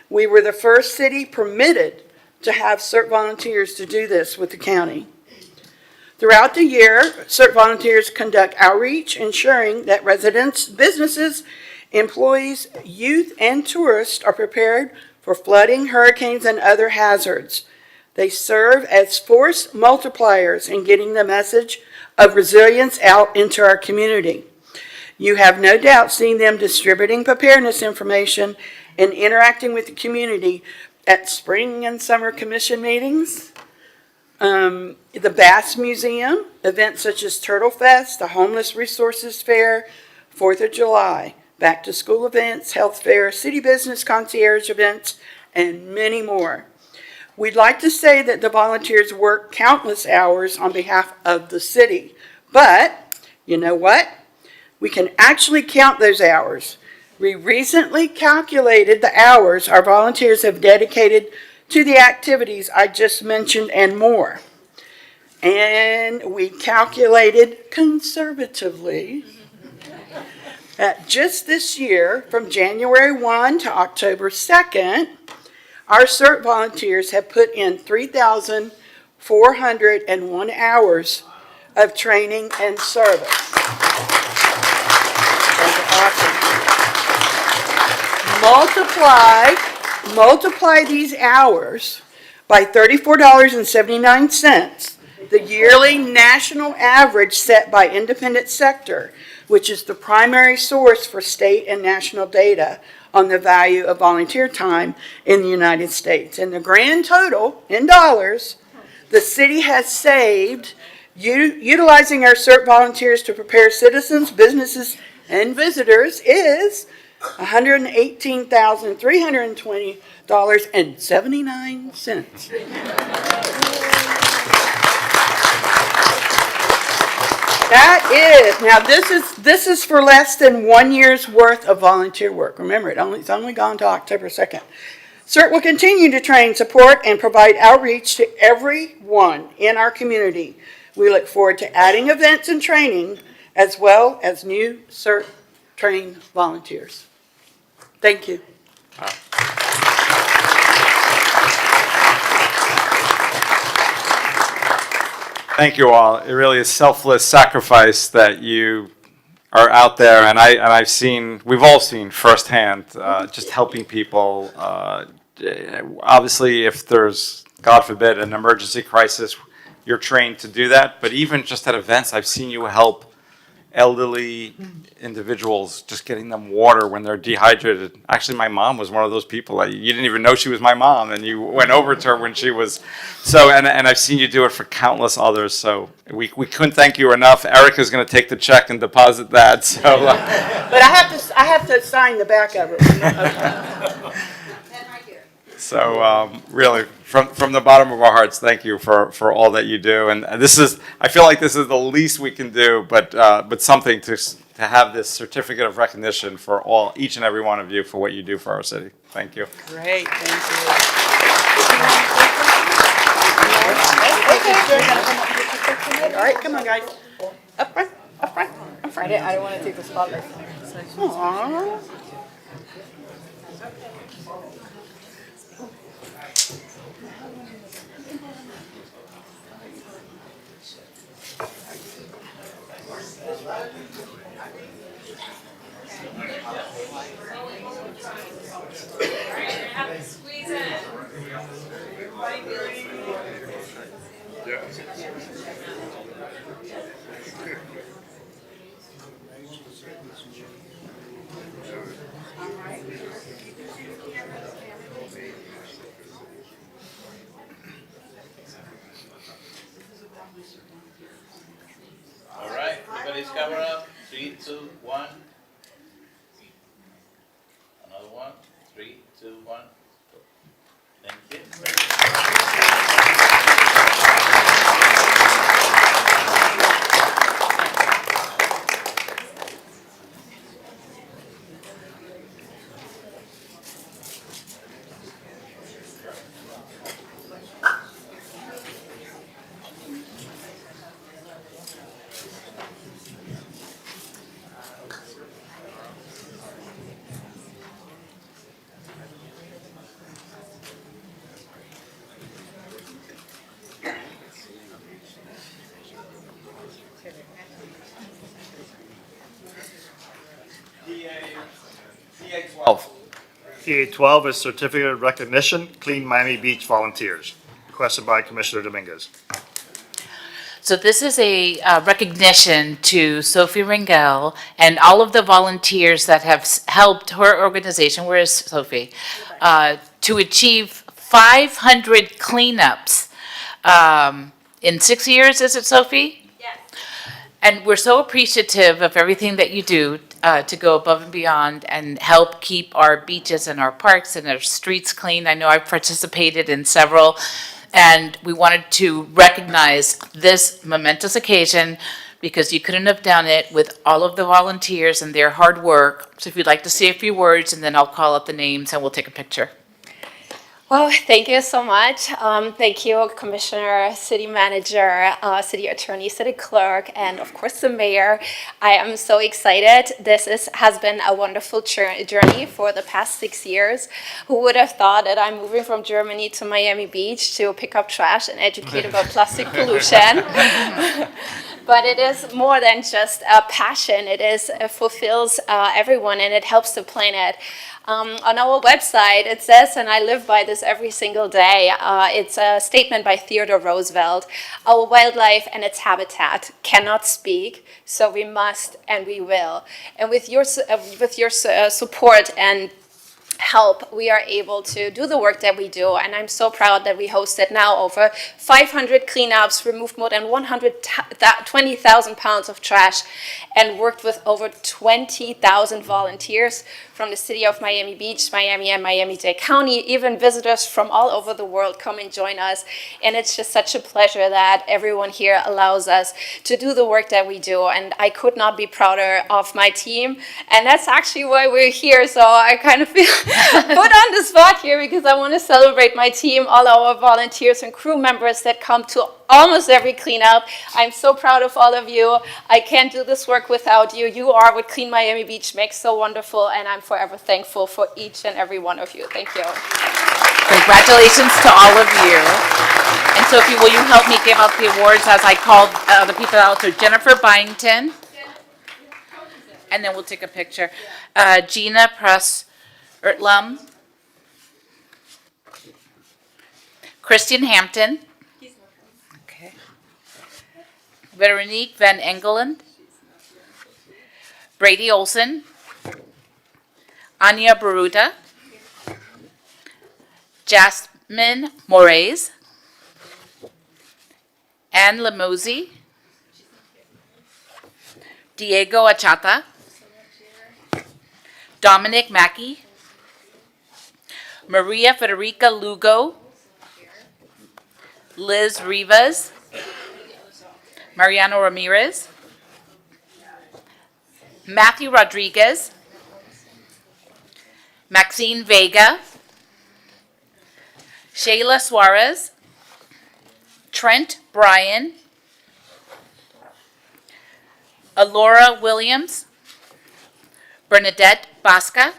We were the first city permitted to have CERT volunteers to do this with the county. Throughout the year, CERT volunteers conduct outreach, ensuring that residents, businesses, employees, youth, and tourists are prepared for flooding, hurricanes, and other hazards. They serve as force multipliers in getting the message of resilience out into our community. You have no doubt seen them distributing preparedness information and interacting with the community at spring and summer commission meetings, the Bass Museum, events such as Turtle Fest, the Homeless Resources Fair, 4th of July, back to school events, health fair, city business concierge events, and many more. We'd like to say that the volunteers work countless hours on behalf of the city, but you know what? We can actually count those hours. We recently calculated the hours our volunteers have dedicated to the activities I just mentioned and more. And we calculated conservatively that just this year, from January 1 to October 2nd, our CERT volunteers have put in 3,401 hours of training and service. That's awesome. Multiply these hours by $34.79, the yearly national average set by independent sector, which is the primary source for state and national data on the value of volunteer time in the United States. And the grand total, in dollars, the city has saved, utilizing our CERT volunteers to prepare citizens, businesses, and visitors, is $118,320.79. That is, now this is for less than 1 year's worth of volunteer work. Remember, it's only gone to October 2nd. CERT will continue to train, support, and provide outreach to everyone in our community. We look forward to adding events and training, as well as new CERT trained volunteers. Thank you. Thank you all. It really is selfless sacrifice that you are out there, and I've seen, we've all seen firsthand, just helping people. Obviously, if there's, God forbid, an emergency crisis, you're trained to do that. But even just at events, I've seen you help elderly individuals, just getting them water when they're dehydrated. Actually, my mom was one of those people. You didn't even know she was my mom, and you went over to her when she was. So, and I've seen you do it for countless others. So we couldn't thank you enough. Erica's going to take the check and deposit that. So, but I have to sign the back of it. Okay. So really, from the bottom of our hearts, thank you for all that you do. And this is, I feel like this is the least we can do, but something to have this certificate of recognition for each and every one of you for what you do for our city. Thank you. Great, thank you. All right, come on, guys. Up front, up front, up front. I don't want to take the spotlight. Aww. All right, everybody's covered up. 3, 2, 1. Another one. 3, 2, 1. Thank you. TA-12 is Certificate of Recognition, Clean Miami Beach Volunteers, requested by Commissioner Dominguez. So this is a recognition to Sophie Ringel and all of the volunteers that have helped her organization, where is Sophie, to achieve 500 cleanups in 6 years, is it, Sophie? Yes. And we're so appreciative of everything that you do. to go above and beyond and help keep our beaches and our parks and our streets clean. I know I've participated in several, and we wanted to recognize this momentous occasion because you couldn't have done it with all of the volunteers and their hard work. So if you'd like to say a few words, and then I'll call up the names and we'll take a picture. Well, thank you so much. Thank you, Commissioner, City Manager, City Attorney, City Clerk, and of course the Mayor. I am so excited. This has been a wonderful journey for the past 6 years. Who would have thought that I'm moving from Germany to Miami Beach to pick up trash and educate about plastic pollution? But it is more than just a passion. It fulfills everyone, and it helps the planet. On our website, it says, and I live by this every single day, it's a statement by Theodore Roosevelt: our wildlife and its habitat cannot speak, so we must and we will. And with your support and help, we are able to do the work that we do, and I'm so proud that we hosted now over 500 cleanups, removed more than 120,000 pounds of trash, and worked with over 20,000 volunteers from the city of Miami Beach, Miami, and Miami-Dade County. Even visitors from all over the world come and join us, and it's just such a pleasure that everyone here allows us to do the work that we do, and I could not be prouder of my team, and that's actually why we're here. So I kind of feel put on the spot here because I want to celebrate my team, all our volunteers and crew members that come to almost every cleanup. I'm so proud of all of you. I can't do this work without you. You are what Clean Miami Beach makes so wonderful, and I'm forever thankful for each and every one of you. Thank you. Congratulations to all of you. And Sophie, will you help me give out the awards as I called the people out? So Jennifer Byington. And then we'll take a picture. Gina Press-Ertlum. Christian Hampton. Okay. Veronique Van Engelen. Brady Olson. Anya Baruta. Jasmine Moraes. Anne Limousi. Diego Achata. Dominic Mackey. Maria Federica Lugo. Liz Rivas. Mariano Ramirez. Matthew Rodriguez. Maxine Vega. Shayla Suarez. Trent Bryan. Alora Williams. Bernadette Basca.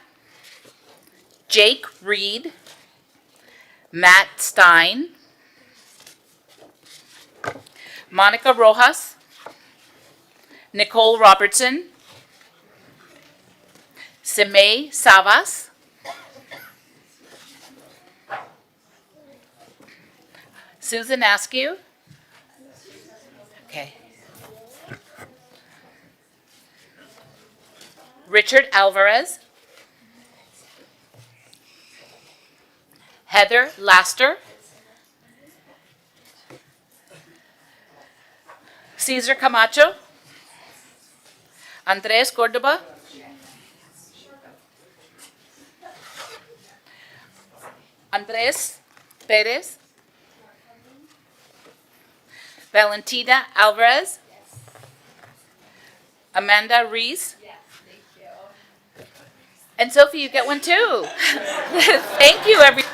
Jake Reed. Matt Stein. Monica Rojas. Nicole Robertson. Simei Savas. Susan Askew. Okay. Richard Alvarez. Heather Laster. Cesar Camacho. Andres Cordoba. Andres Perez. Valentina Alvarez. Amanda Reese. And Sophie, you get one too. Thank you, everybody.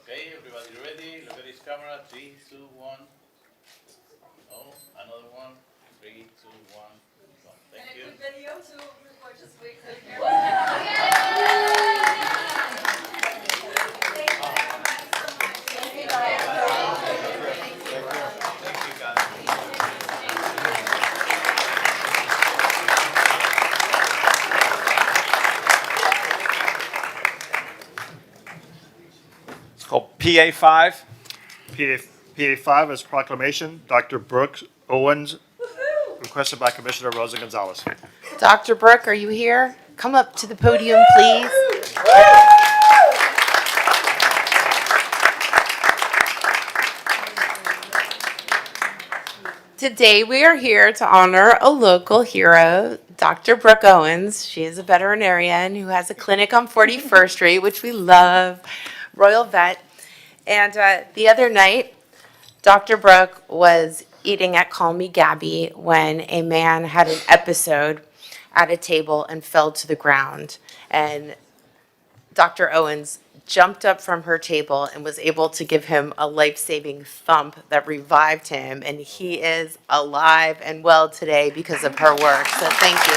Okay, everybody ready? Look at this camera. 3, 2, 1. Oh, another one. 3, 2, 1. Thank you. Video too before just wait. PA 5. PA 5 is proclamation, Dr. Brooke Owens, requested by Commissioner Rosa Gonzalez. Dr. Brooke, are you here? Come up to the podium, please. Today we are here to honor a local hero, Dr. Brooke Owens. She is a veterinarian who has a clinic on 41st Street, which we love, Royal Vet. And the other night, Dr. Brooke was eating at Call Me Gabby when a man had an episode at a table and fell to the ground. And Dr. Owens jumped up from her table and was able to give him a life-saving thump that revived him. And he is alive and well today because of her work. So thank you.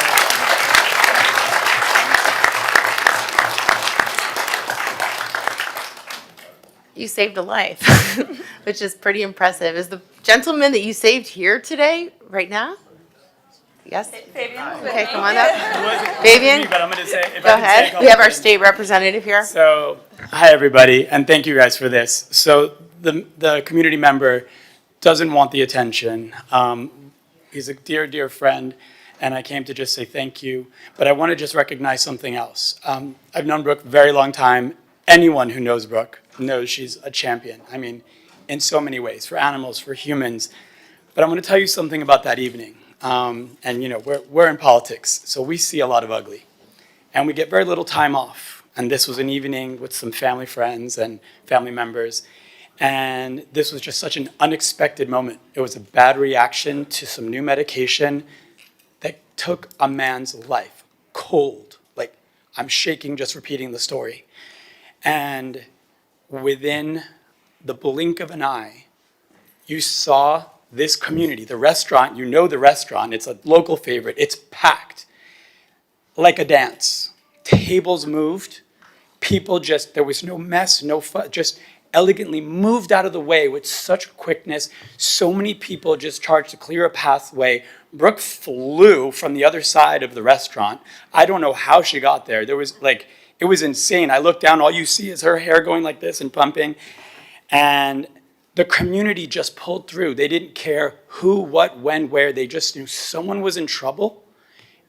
You saved a life, which is pretty impressive. Is the gentleman that you saved here today, right now? Yes? Fabian. Okay, come on up. Fabian, But I'm going to say, if go I can say a ahead. couple We have our things. state representative here. So, hi everybody, and thank you guys for this. So the community member doesn't want the attention. He's a dear, dear friend, and I came to just say thank you. But I want to just recognize something else. I've known Brooke a very long time. Anyone who knows Brooke knows she's a champion. I mean, in so many ways, for animals, for humans. But I'm going to tell you something about that evening. And you know, we're in politics, so we see a lot of ugly. And we get very little time off. And this was an evening with some family friends and family members. And this was just such an unexpected moment. It was a bad reaction to some new medication that took a man's life cold. Like, I'm shaking just repeating the story. And within the blink of an eye, you saw this community, the restaurant, you know the restaurant, it's a local favorite, it's packed like a dance. Tables moved, people just, there was no mess, no fuss, just elegantly moved out of the way with such quickness. So many people just charged to clear a pathway. Brooke flew from the other side of the restaurant. I don't know how she got there. There was like, it was insane. I looked down, all you see is her hair going like this and pumping. And the community just pulled through. They didn't care who, what, when, where. They just knew someone was in trouble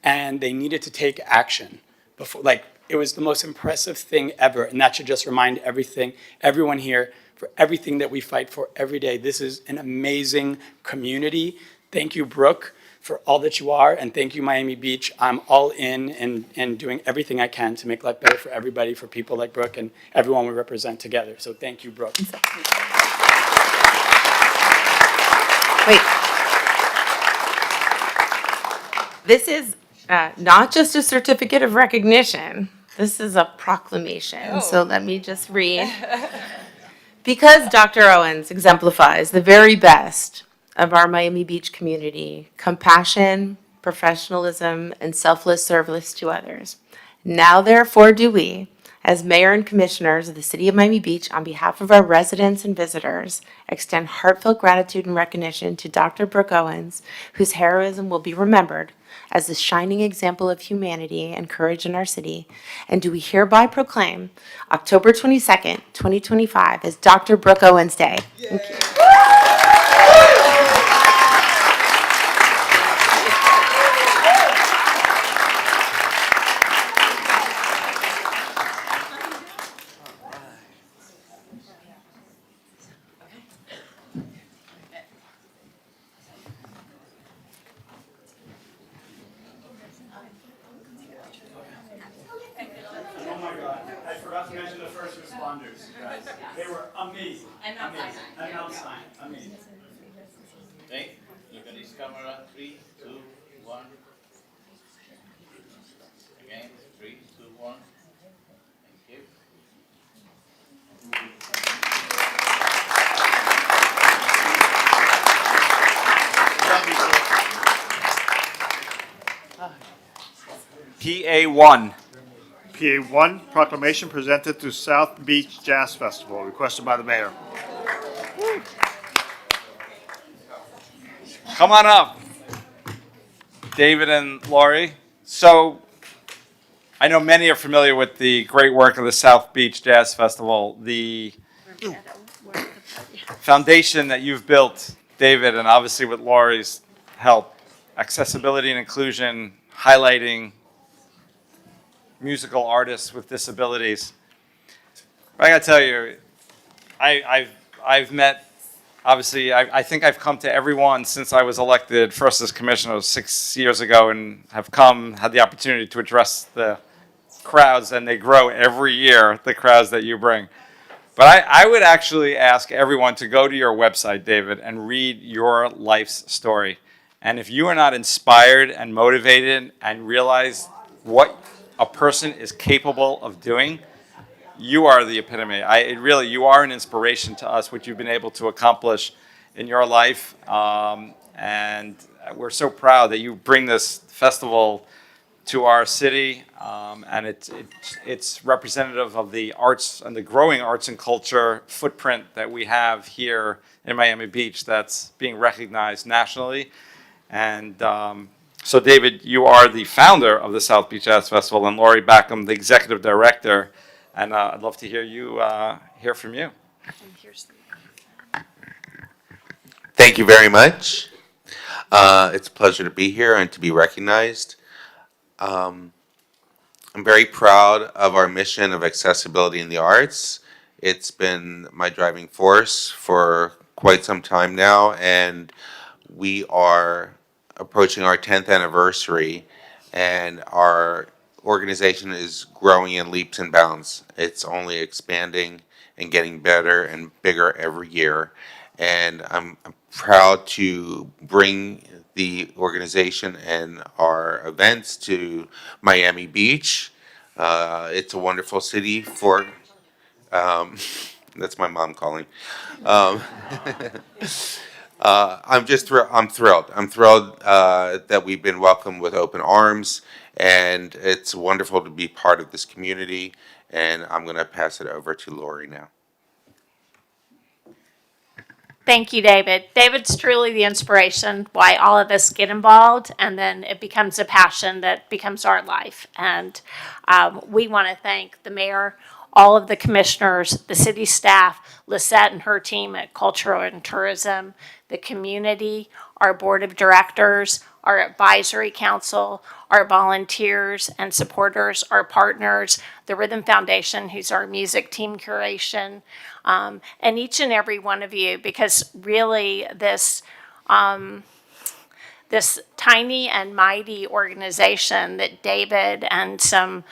and they needed to take action. Before, like, it was the most impressive thing ever. And that should just remind everyone here, for everything that we fight for every day. This is an amazing community. Thank you, Brooke, for all that you are. And thank you, Miami Beach. I'm all in and doing everything I can to make life better for everybody, for people like Brooke and everyone we represent together. So thank you, Brooke. Wait. This is not just a certificate of recognition. This is a proclamation. So let me just read. Because Dr. Owens exemplifies the very best of our Miami Beach community, compassion, professionalism, and selfless service to others. Now, therefore, do we, as mayor and commissioners of the city of Miami Beach, on behalf of our residents and visitors, extend heartfelt gratitude and recognition to Dr. Brooke Owens, whose heroism will be remembered as a shining example of humanity and courage in our city. And do we hereby proclaim October 22nd, 2025 as Dr. Brooke Owens Day. Thank you. Oh my God, I forgot to mention the first responders, guys. They were amazing. And Mount Sinai, amazing. Okay, look at this camera, 3, 2, 1. Again, 3, 2, 1. Thank you. PA1. PA1, proclamation presented to South Beach Jazz Festival, requested by the mayor. Come on up, David and Laurie. So, I know many are familiar with the great work of the South Beach Jazz Festival. The foundation that you've built, David, and obviously with Laurie's help, accessibility and inclusion, highlighting musical artists with disabilities. But I gotta tell you, I've met, obviously, I think I've come to everyone since I was elected first as commissioner 6 years ago, and have had the opportunity to address the crowds, and they grow every year, the crowds that you bring. But I would actually ask everyone to go to your website, David, and read your life's story. And if you are not inspired and motivated and realize what a person is capable of doing, you are the epitome. You are an inspiration to us, what you've been able to accomplish in your life. And we're so proud that you bring this festival to our city, and it's representative of the arts and the growing arts and culture footprint that we have here in Miami Beach that's being recognized nationally. And so, David, you are the founder of the South Beach Jazz Festival, and Laurie Backham, the executive director. And I'd love to hear from you. Thank you very much. It's a pleasure to be here and to be recognized. I'm very proud of our mission of accessibility in the arts. It's been my driving force for quite some time now, and we are approaching our 10th anniversary, and our organization is growing in leaps and bounds. It's only expanding and getting better and bigger every year. And I'm proud to bring the organization and our events to Miami Beach. It's a wonderful city for, that's my mom calling. I'm thrilled. I'm thrilled that we've been welcomed with open arms, and it's wonderful to be part of this community. And I'm going to pass it over to Laurie now. Thank you, David. David's truly the inspiration why all of us get involved, and then it becomes a passion that becomes our life. And we want to thank the mayor, all of the commissioners, the city staff, Lisette and her team at Cultural and Tourism, the community, our board of directors, our advisory council, our volunteers and supporters, our partners, the Rhythm Foundation, who's our music team curation, and each and every one of you, because really this tiny and mighty organization that David and some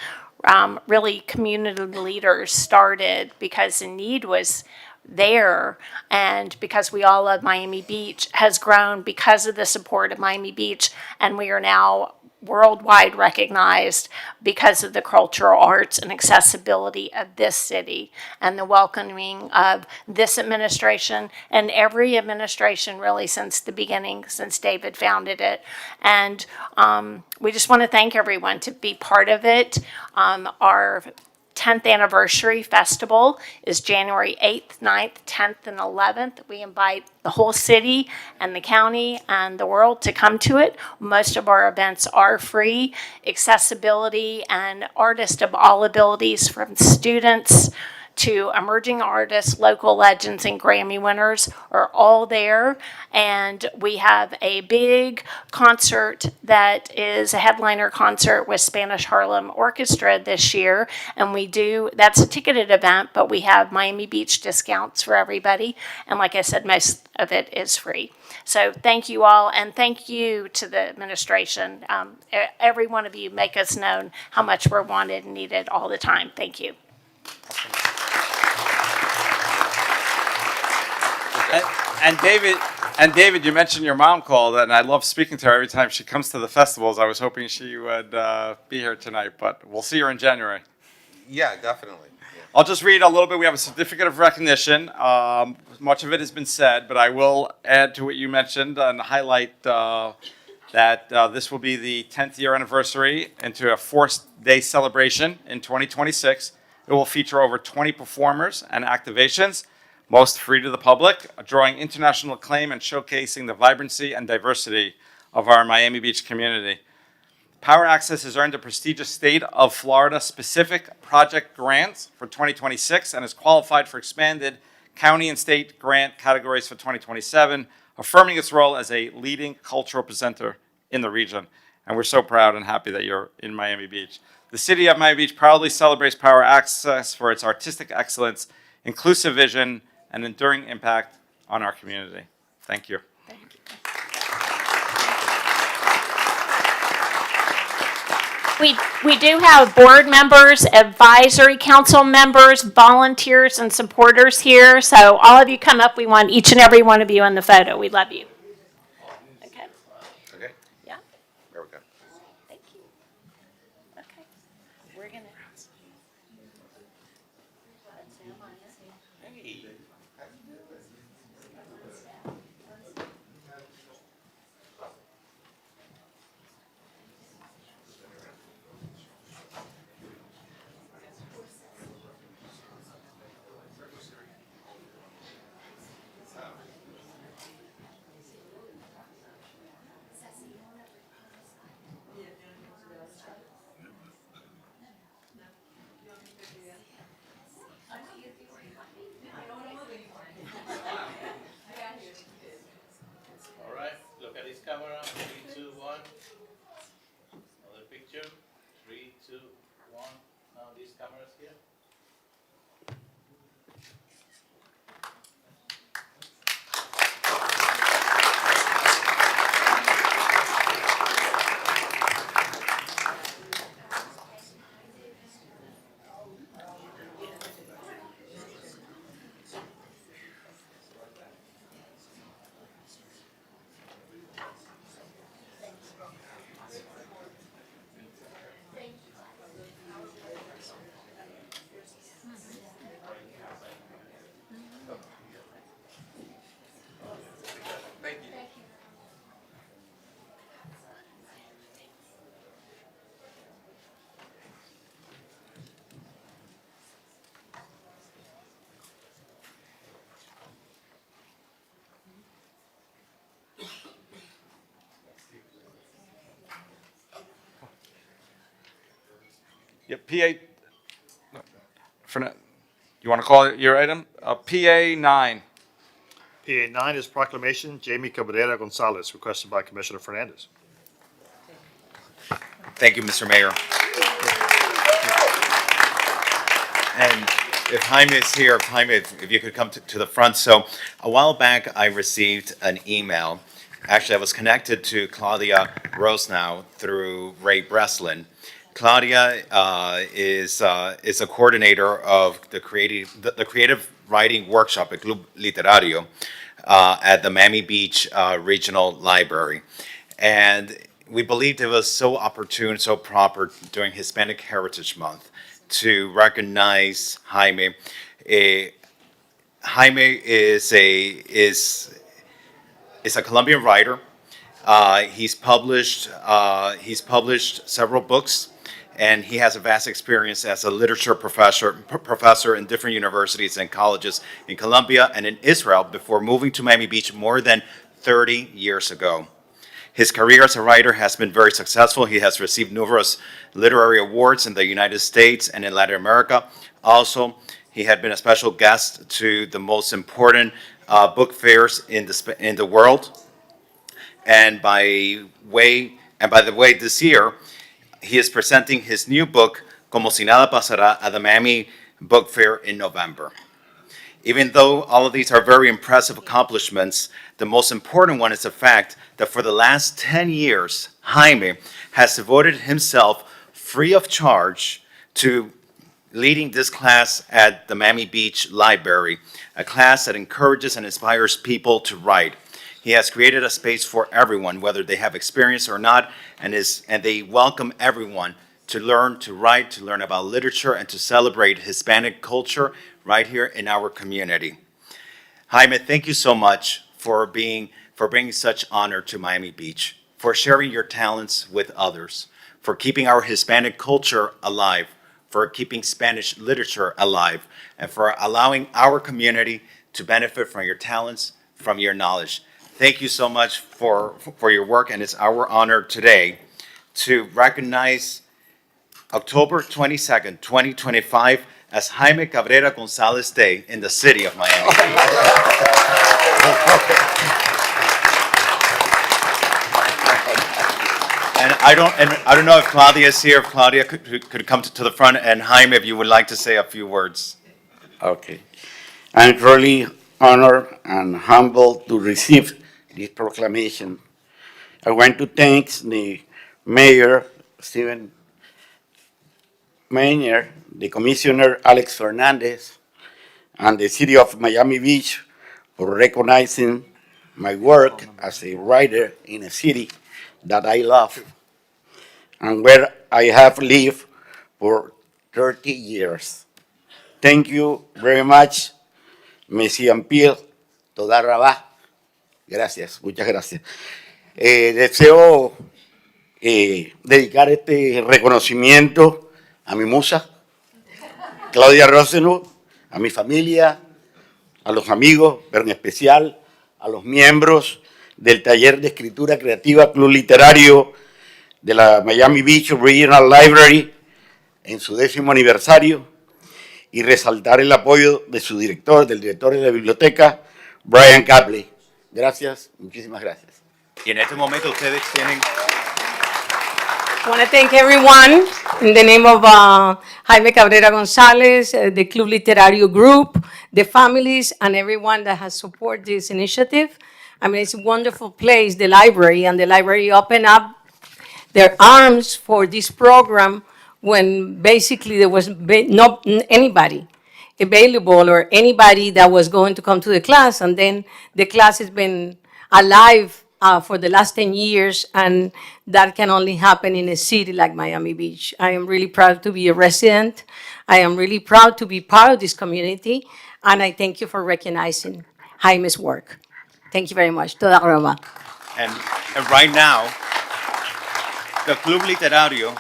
really community leaders started because the need was there, and because we all love Miami Beach, has grown because of the support of Miami Beach, and we are now worldwide recognized because of the cultural arts and accessibility of this city and the welcoming of this administration and every administration really since the beginning, since David founded it. And we just want to thank everyone to be part of it. Our 10th anniversary festival is January 8th, 9th, 10th, and 11th. We invite the whole city and the county and the world to come to it. Most of our events are free. Accessibility and artists of all abilities, from students to emerging artists, local legends, and Grammy winners are all there. And we have a big concert that is a headliner concert with Spanish Harlem Orchestra this year. And that's a ticketed event, but we have Miami Beach discounts for everybody. And like I said, most of it is free. So thank you all, and thank you to the administration. Every one of you make us known how much we're wanted and needed all the time. Thank you. And David, you mentioned your mom called, and I love speaking to her every time she comes to the festivals. I was hoping she would be here tonight, but we'll see her in January. Yeah, definitely. Yeah. I'll just read a little bit. We have a certificate of recognition. Much of it has been said, but I will add to what you mentioned and highlight that this will be the 10th year anniversary into a 4-day celebration in 2026. It will feature over 20 performers and activations, most free to the public, drawing international acclaim and showcasing the vibrancy and diversity of our Miami Beach community. Power Access has earned a prestigious State of Florida specific project grants for 2026 and is qualified for expanded county and state grant categories for 2027, affirming its role as a leading cultural presenter in the region. And we're so proud and happy that you're in Miami Beach. The city of Miami Beach proudly celebrates Power Access for its artistic excellence, inclusive vision, and enduring impact on our community. Thank you. We do have board members, advisory council members, volunteers, and supporters here. So all of you come up. We want each and every one of you in the photo. We love you. Okay. Okay. Yeah. There we go. Thank you. Okay. We're gonna. All right, look at this camera. 3, 2, 1. Another picture. 3, 2, 1. Now these cameras here. Yep, you want to call it your item? PA 9. PA 9 is proclamation Jamie Cabrera Gonzalez, requested by Commissioner Fernandez. Thank you, Mr. Mayor. And if Jaime is here, Jaime, if you could come to the front. So a while back, I received an email. Actually, I was connected to Claudia Rosenow through Ray Breslin. Claudia is a coordinator of the creative writing workshop at Club Literario at the Miami Beach Regional Library. And we believed it was so opportune, so proper during Hispanic Heritage Month to recognize Jaime. Jaime is a Colombian writer. He's published several books, and he has a vast experience as a literature professor in different universities and colleges in Colombia and in Israel before moving to Miami Beach more than 30 years ago. His career as a writer has been very successful. He has received numerous literary awards in the United States and in Latin America. Also, he had been a special guest to the most important book fairs in the world. And by the way, this year, he is presenting his new book, Como si nada pasará, at the Miami Book Fair in November. Even though all of these are very impressive accomplishments, the most important one is the fact that for the last 10 years, Jaime has devoted himself free of charge to leading this class at the Miami Beach Library, a class that encourages and inspires people to write. He has created a space for everyone, whether they have experience or not, and they welcome everyone to learn to write, to learn about literature, and to celebrate Hispanic culture right here in our community. Jaime, thank you so much for bringing such honor to Miami Beach, for sharing your talents with others, for keeping our Hispanic culture alive, for keeping Spanish literature alive, and for allowing our community to benefit from your talents, from your knowledge. Thank you so much for your work, and it's our honor today to recognize October 22nd, 2025 as Jaime Cabrera Gonzalez Day in the city of Miami. And I don't know if Claudia is here. If Claudia could come to the front, and Jaime, if you would like to say a few words. Okay. I'm really honored and humbled to receive this proclamation. I want to thank the Mayor, Stephen Maynard, the Commissioner, Alex Fernandez, and the City of Miami Beach for recognizing my work as a writer in a city that I love and where I have lived for 30 years. Thank you very much, Messi Ampil, Toda Rabá. Gracias, muchas gracias. Deseo dedicar este reconocimiento a mi musa, Claudia Rosenau, a mi familia, a los amigos, pero en especial a los miembros del Taller de Escritura Creativa Club Literario de la Miami Beach Regional Library en su 10º aniversario y resaltar el apoyo de su director, del director de la biblioteca, Brian Capley. Gracias, muchísimas gracias. Y en este momento ustedes tienen. I want to thank everyone in the name of Jaime Cabrera Gonzalez, the Club Literario Group, the families, and everyone that has supported this initiative. I mean, it's a wonderful place, the library, and the library opened up their arms for this program when basically there was not anybody available or anybody that was going to come to the class. And then the class has been alive for the last 10 years, and that can only happen in a city like Miami Beach. I am really proud to be a resident. I am really proud to be part of this community, and I thank you for recognizing Jaime's work. Thank you very much. Toda Roma. And right now, the Club Literario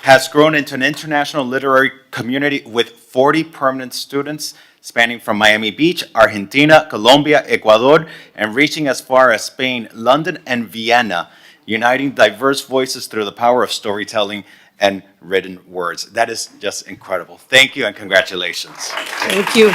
has grown into an international literary community with 40 permanent students spanning from Miami Beach, Argentina, Colombia, Ecuador, and reaching as far as Spain, London, and Vienna, uniting diverse voices through the power of storytelling and written words. That is just incredible. Thank you and congratulations. Thank you.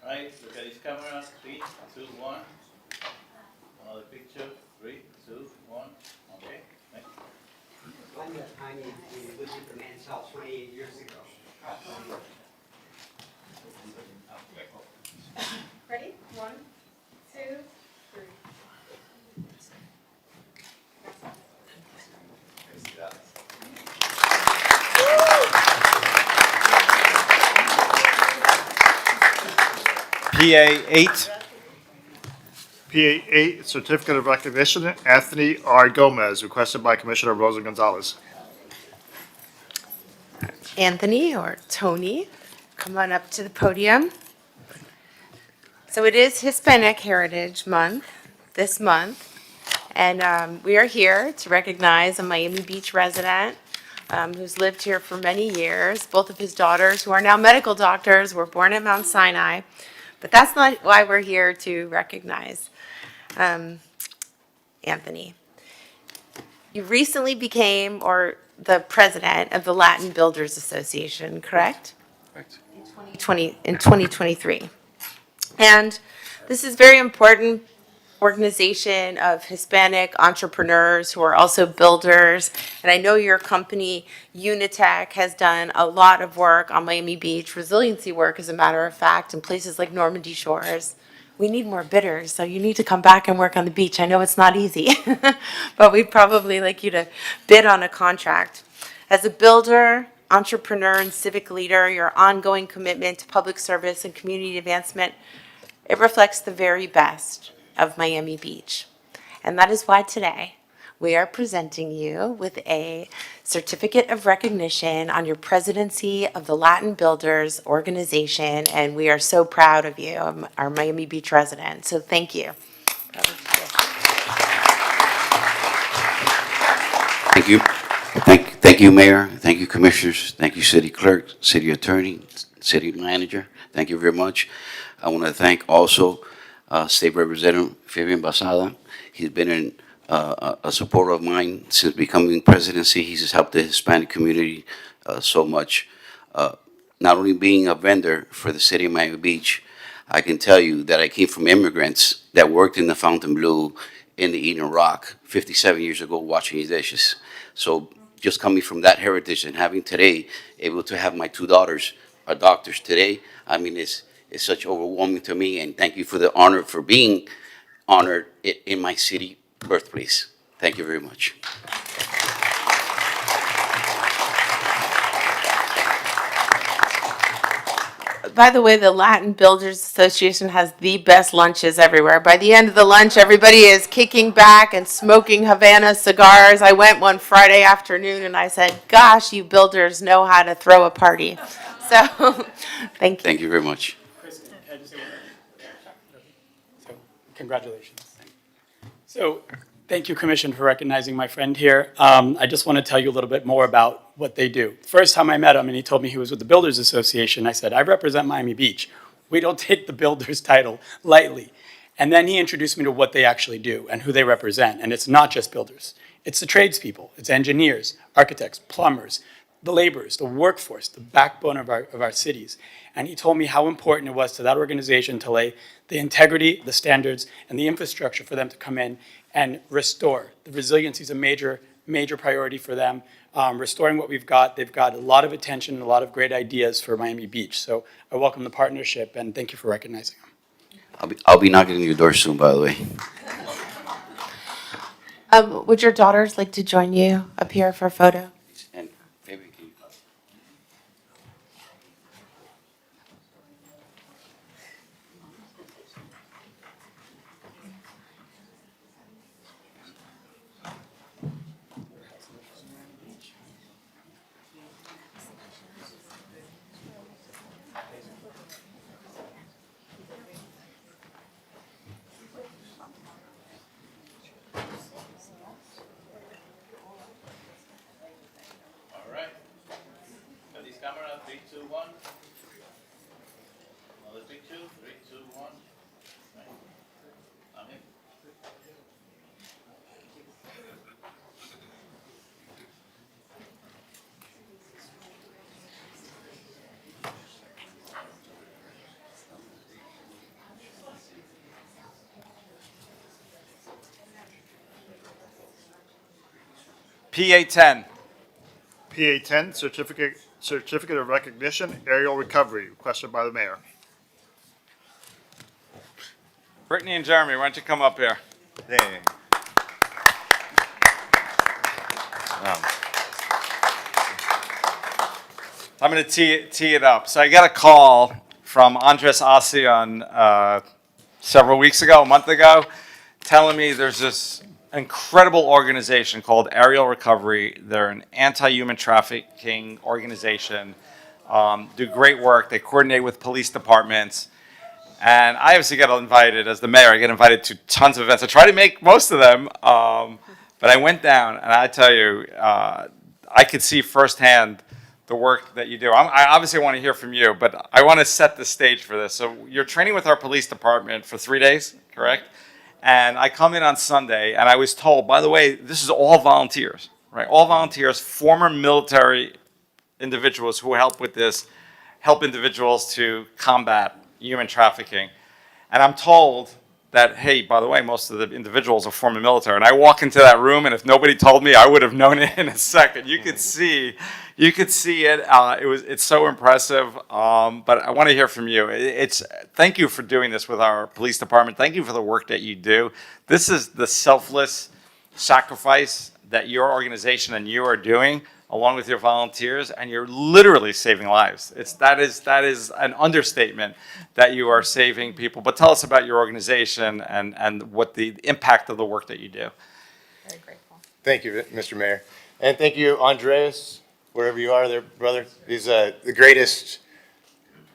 All right, look at this camera. 3, 2, 1. Another picture. 3, 2, 1. Okay. Next. I met Jaime when he lived at the man's house 28 years ago. Ready? 1, 2, 3. PA 8. PA 8, Certificate of Recognition, Anthony R. Gomez, requested by Commissioner Rosa Gonzalez. Anthony or Tony, come on up to the podium. So it is Hispanic Heritage Month this month, and we are here to recognize a Miami Beach resident who's lived here for many years. Both of his daughters, who are now medical doctors, were born at Mount Sinai, but that's not why we're here to recognize Anthony. You recently became the president of the Latin Builders Association, correct? Correct. In 2023. And this is very important organization of Hispanic entrepreneurs who are also builders. And I know your company, Unitech, has done a lot of work on Miami Beach, resiliency work, as a matter of fact, in places like Normandy Shores. We need more bidders, so you need to come back and work on the beach. I know it's not easy, but we'd probably like you to bid on a contract. As a builder, entrepreneur, and civic leader, your ongoing commitment to public service and community advancement, it reflects the very best of Miami Beach. And that is why today we are presenting you with a certificate of recognition on your presidency of the Latin Builders organization, and we are so proud of you, our Miami Beach resident. So thank you. Thank you. Thank you, Mayor. Thank you, Commissioners. Thank you, City Clerk, City Attorney, City Manager. Thank you very much. I want to thank also State Representative Fabian Basada. He's been a supporter of mine since becoming presidency. He's helped the Hispanic community so much. Not only being a vendor for the city of Miami Beach, I can tell you that I came from immigrants that worked in the Fontainebleau in the Eden Rock 57 years ago washing his dishes. So just coming from that heritage and having today, able to have my two daughters are doctors today, I mean, it's such overwhelming to me, and thank you for the honor, for being honored in my city birthplace. Thank you very much. By the way, the Latin Builders Association has the best lunches everywhere. By the end of the lunch, everybody is kicking back and smoking Havana cigars. I went one Friday afternoon and I said, gosh, you builders know how to throw a party. So, thank you. Thank you very much. Kristen, can I just say one thing? So, congratulations. So, thank you, Commission, for recognizing my friend here. I just want to tell you a little bit more about what they do. First time I met him and he told me he was with the Builders Association, I said, I represent Miami Beach. We don't take the builders title lightly. And then he introduced me to what they actually do and who they represent. And it's not just builders. It's the tradespeople. It's engineers, architects, plumbers, the laborers, the workforce, the backbone of our cities. And he told me how important it was to that organization to lay the integrity, the standards, and the infrastructure for them to come in and restore. The resiliency is a major priority for them. Restoring what we've got, they've got a lot of attention and a lot of great ideas for Miami Beach. So I welcome the partnership and thank you for recognizing them. I'll be knocking on your door soon, by the way. Would your daughters like to join you up here for a photo? And maybe can you- All right. This camera, 3, 2, 1. Another picture, 3, 2, 1. Right. Amen. PA10. PA10, certificate of recognition, aerial recovery, requested by the mayor. Brittany and Jeremy, why don't you come up here? Hey. I'm going to tee it up. So I got a call from Andres Asian several weeks ago, a month ago, telling me there's this incredible organization called Aerial Recovery. They're an anti-human trafficking organization, do great work. They coordinate with police departments. And I obviously get invited, as the mayor, I get invited to tons of events. I try to make most of them, but I went down, and I tell you, I could see firsthand the work that you do. I obviously want to hear from you, but I want to set the stage for this. So you're training with our police department for 3 days, correct? And I come in on Sunday, and I was told, by the way, this is all volunteers, right? All volunteers, former military individuals who help with this, help individuals to combat human trafficking. And I'm told that, hey, by the way, most of the individuals are former military. And I walk into that room, and if nobody told me, I would have known it in a second. You could see it. It's so impressive. But I want to hear from you. Thank you for doing this with our police department. Thank you for the work that you do. This is the selfless sacrifice that your organization and you are doing, along with your volunteers, and you're literally saving lives. That is an understatement that you are saving people. But tell us about your organization and what the impact of the work that you do. Very grateful. Thank you, Mr. Mayor. And thank you, Andreas, wherever you are there, brother. He's the greatest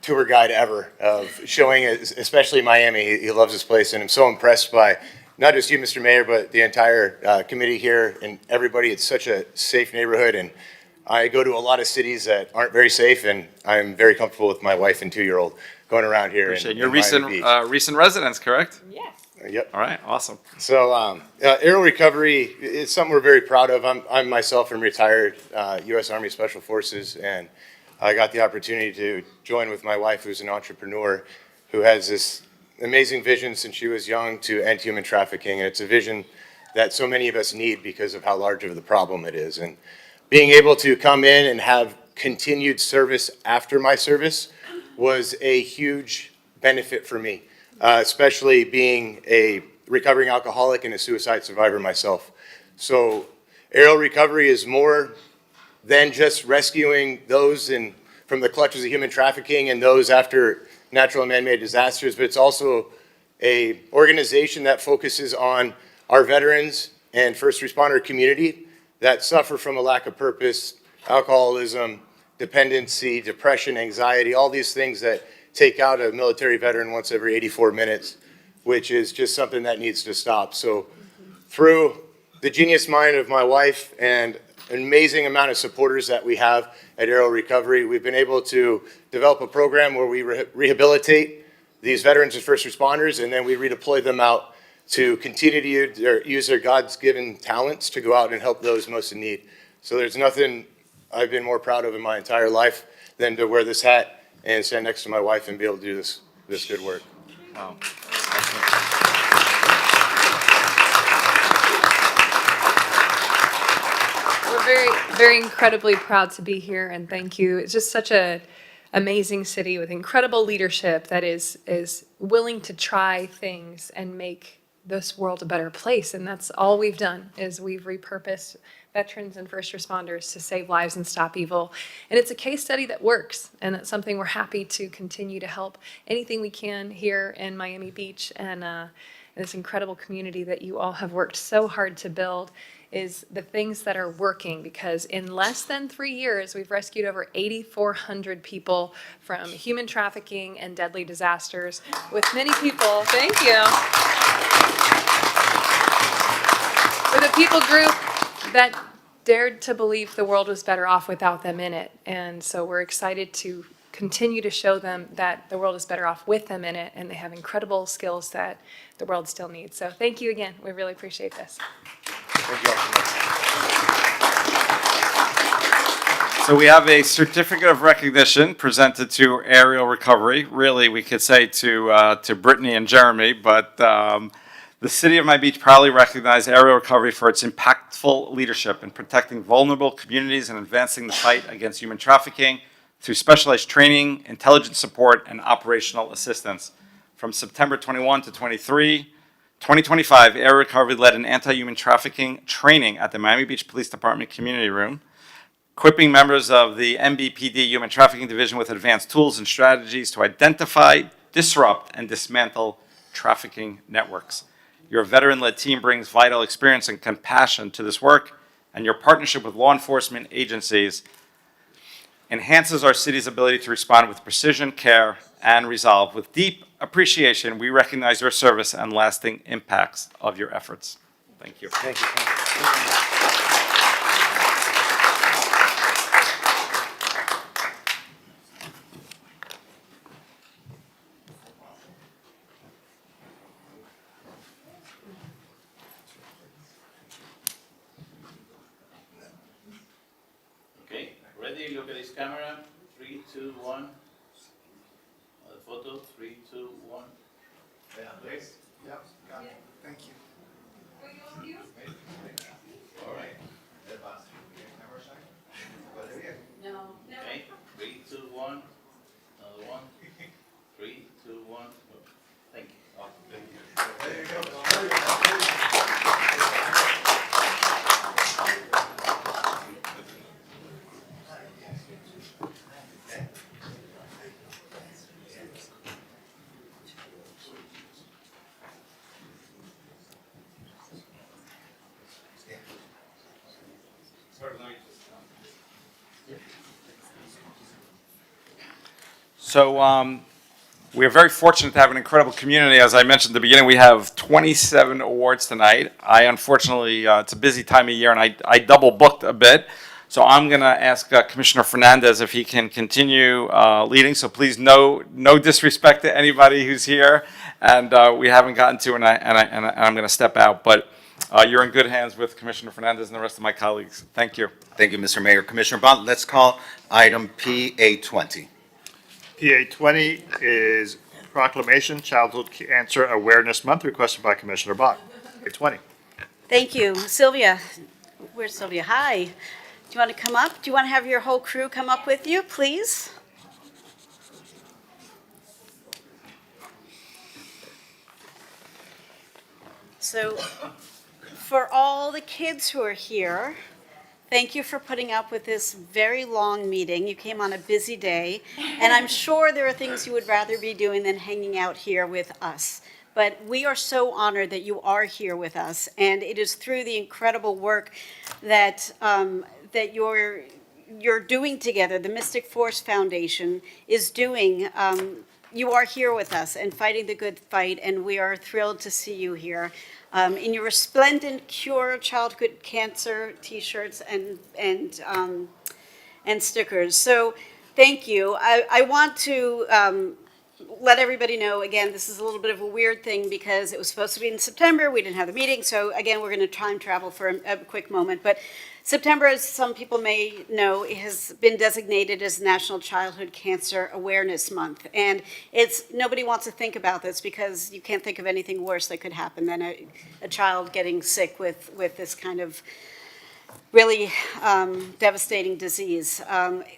tour guide ever of showing, especially Miami. He loves this place, and I'm so impressed by not just you, Mr. Mayor, but the entire committee here and everybody. It's such a safe neighborhood, and I go to a lot of cities that aren't very safe, and I'm very comfortable with my wife and 2-year-old going around here. Appreciate in your Miami Beach. recent residence, correct? Yep. All right, awesome. So aerial recovery is something we're very proud of. I'm myself am retired U.S. Army Special Forces, and I got the opportunity to join with my wife, who's an entrepreneur, who has this amazing vision since she was young to end human trafficking. And it's a vision that so many of us need because of how large of the problem it is. And being able to come in and have continued service after my service was a huge benefit for me. Especially being a recovering alcoholic and a suicide survivor myself. So aerial recovery is more than just rescuing those from the clutches of human trafficking and those after natural and man-made disasters, but it's also an organization that focuses on our veterans and first responder community that suffer from a lack of purpose, alcoholism, dependency, depression, anxiety, all these things that take out a military veteran once every 84 minutes, which is just something that needs to stop. So through the genius mind of my wife and an amazing amount of supporters that we have at Aerial Recovery, we've been able to develop a program where we rehabilitate these veterans and first responders, and then we redeploy them out to continue to use their God's-given talents to go out and help those most in need. So there's nothing I've been more proud of in my entire life than to wear this hat and stand next to my wife and be able to do this good work. Wow. We're very incredibly proud to be here, and thank you. It's just such a amazing city with incredible leadership that is willing to try things and make this world a better place. And that's all we've done, is we've repurposed veterans and first responders to save lives and stop evil. And it's a case study that works, and that's something we're happy to continue to help anything we can here in Miami Beach and this incredible community that you all have worked so hard to build. Is the things that are working, because in less than 3 years, we've rescued over 8,400 people from human trafficking and deadly disasters, with many people, thank you, with a people group that dared to believe the world was better off without them in it. And so we're excited to continue to show them that the world is better off with them in it, and they have incredible skills that the world still needs. So thank you again. We really appreciate this. So we have a certificate of recognition presented to Aerial Recovery. Really, we could say to Brittany and Jeremy, but the City of Miami Beach proudly recognizes Aerial Recovery for its impactful leadership in protecting vulnerable communities and advancing the fight against human trafficking through specialized training, intelligence support, and operational assistance. From September 21 to 2025, Aerial Recovery led an anti-human trafficking training at the Miami Beach Police Department Community Room, equipping members of the MBPD Human Trafficking Division with advanced tools and strategies to identify, disrupt, and dismantle trafficking networks. Your veteran-led team brings vital experience and compassion to this work, and your partnership with law enforcement agencies enhances our city's ability to respond with precision, care, and resolve. With deep appreciation, we recognize your service and lasting impacts of your efforts. Thank you. Thank you. Okay, ready? Look at this camera. 3, 2, 1. The photo. 3, 2, 1. Yeah, please. Yep, got it. Thank you. All right. No. Okay, 3, 2, 1. Another one. 3, 2, 1. Thank you. Thank you. There you go. So we are very fortunate to have an incredible community. As I mentioned at the beginning, we have 27 awards tonight. I unfortunately, it's a busy time of year, and I double booked a bit. So I'm going to ask Commissioner Fernandez if he can continue leading. So please, no disrespect to anybody who's here, and we haven't gotten to, and I'm going to step out. But you're in good hands with Commissioner Fernandez and the rest of my colleagues. Thank you. Thank you, Mr. Mayor. Commissioner Bond, let's call item PA20. PA 20 is Proclamation Childhood Cancer Awareness Month, requested by Commissioner Bott. PA 20. Thank you. Sylvia, where's Sylvia? Hi. Do you want to come up? Do you want to have your whole crew come up with you, please? So, for all the kids who are here, thank you for putting up with this very long meeting. You came on a busy day, and I'm sure there are things you would rather be doing than hanging out here with us. But we are so honored that you are here with us, and it is through the incredible work that that you're doing together. The Mystic Force Foundation is doing. You are here with us and fighting the good fight, and we are thrilled to see you here. In your resplendent Cure Childhood Cancer T-shirts and stickers. So, thank you. I want to let everybody know, again, this is a little bit of a weird thing because it was supposed to be in September. We didn't have the meeting. So, again, we're going to time travel for a quick moment. But September, as some people may know, has been designated as National Childhood Cancer Awareness Month. And nobody wants to think about this because you can't think of anything worse that could happen than a child getting sick with this kind of really devastating disease.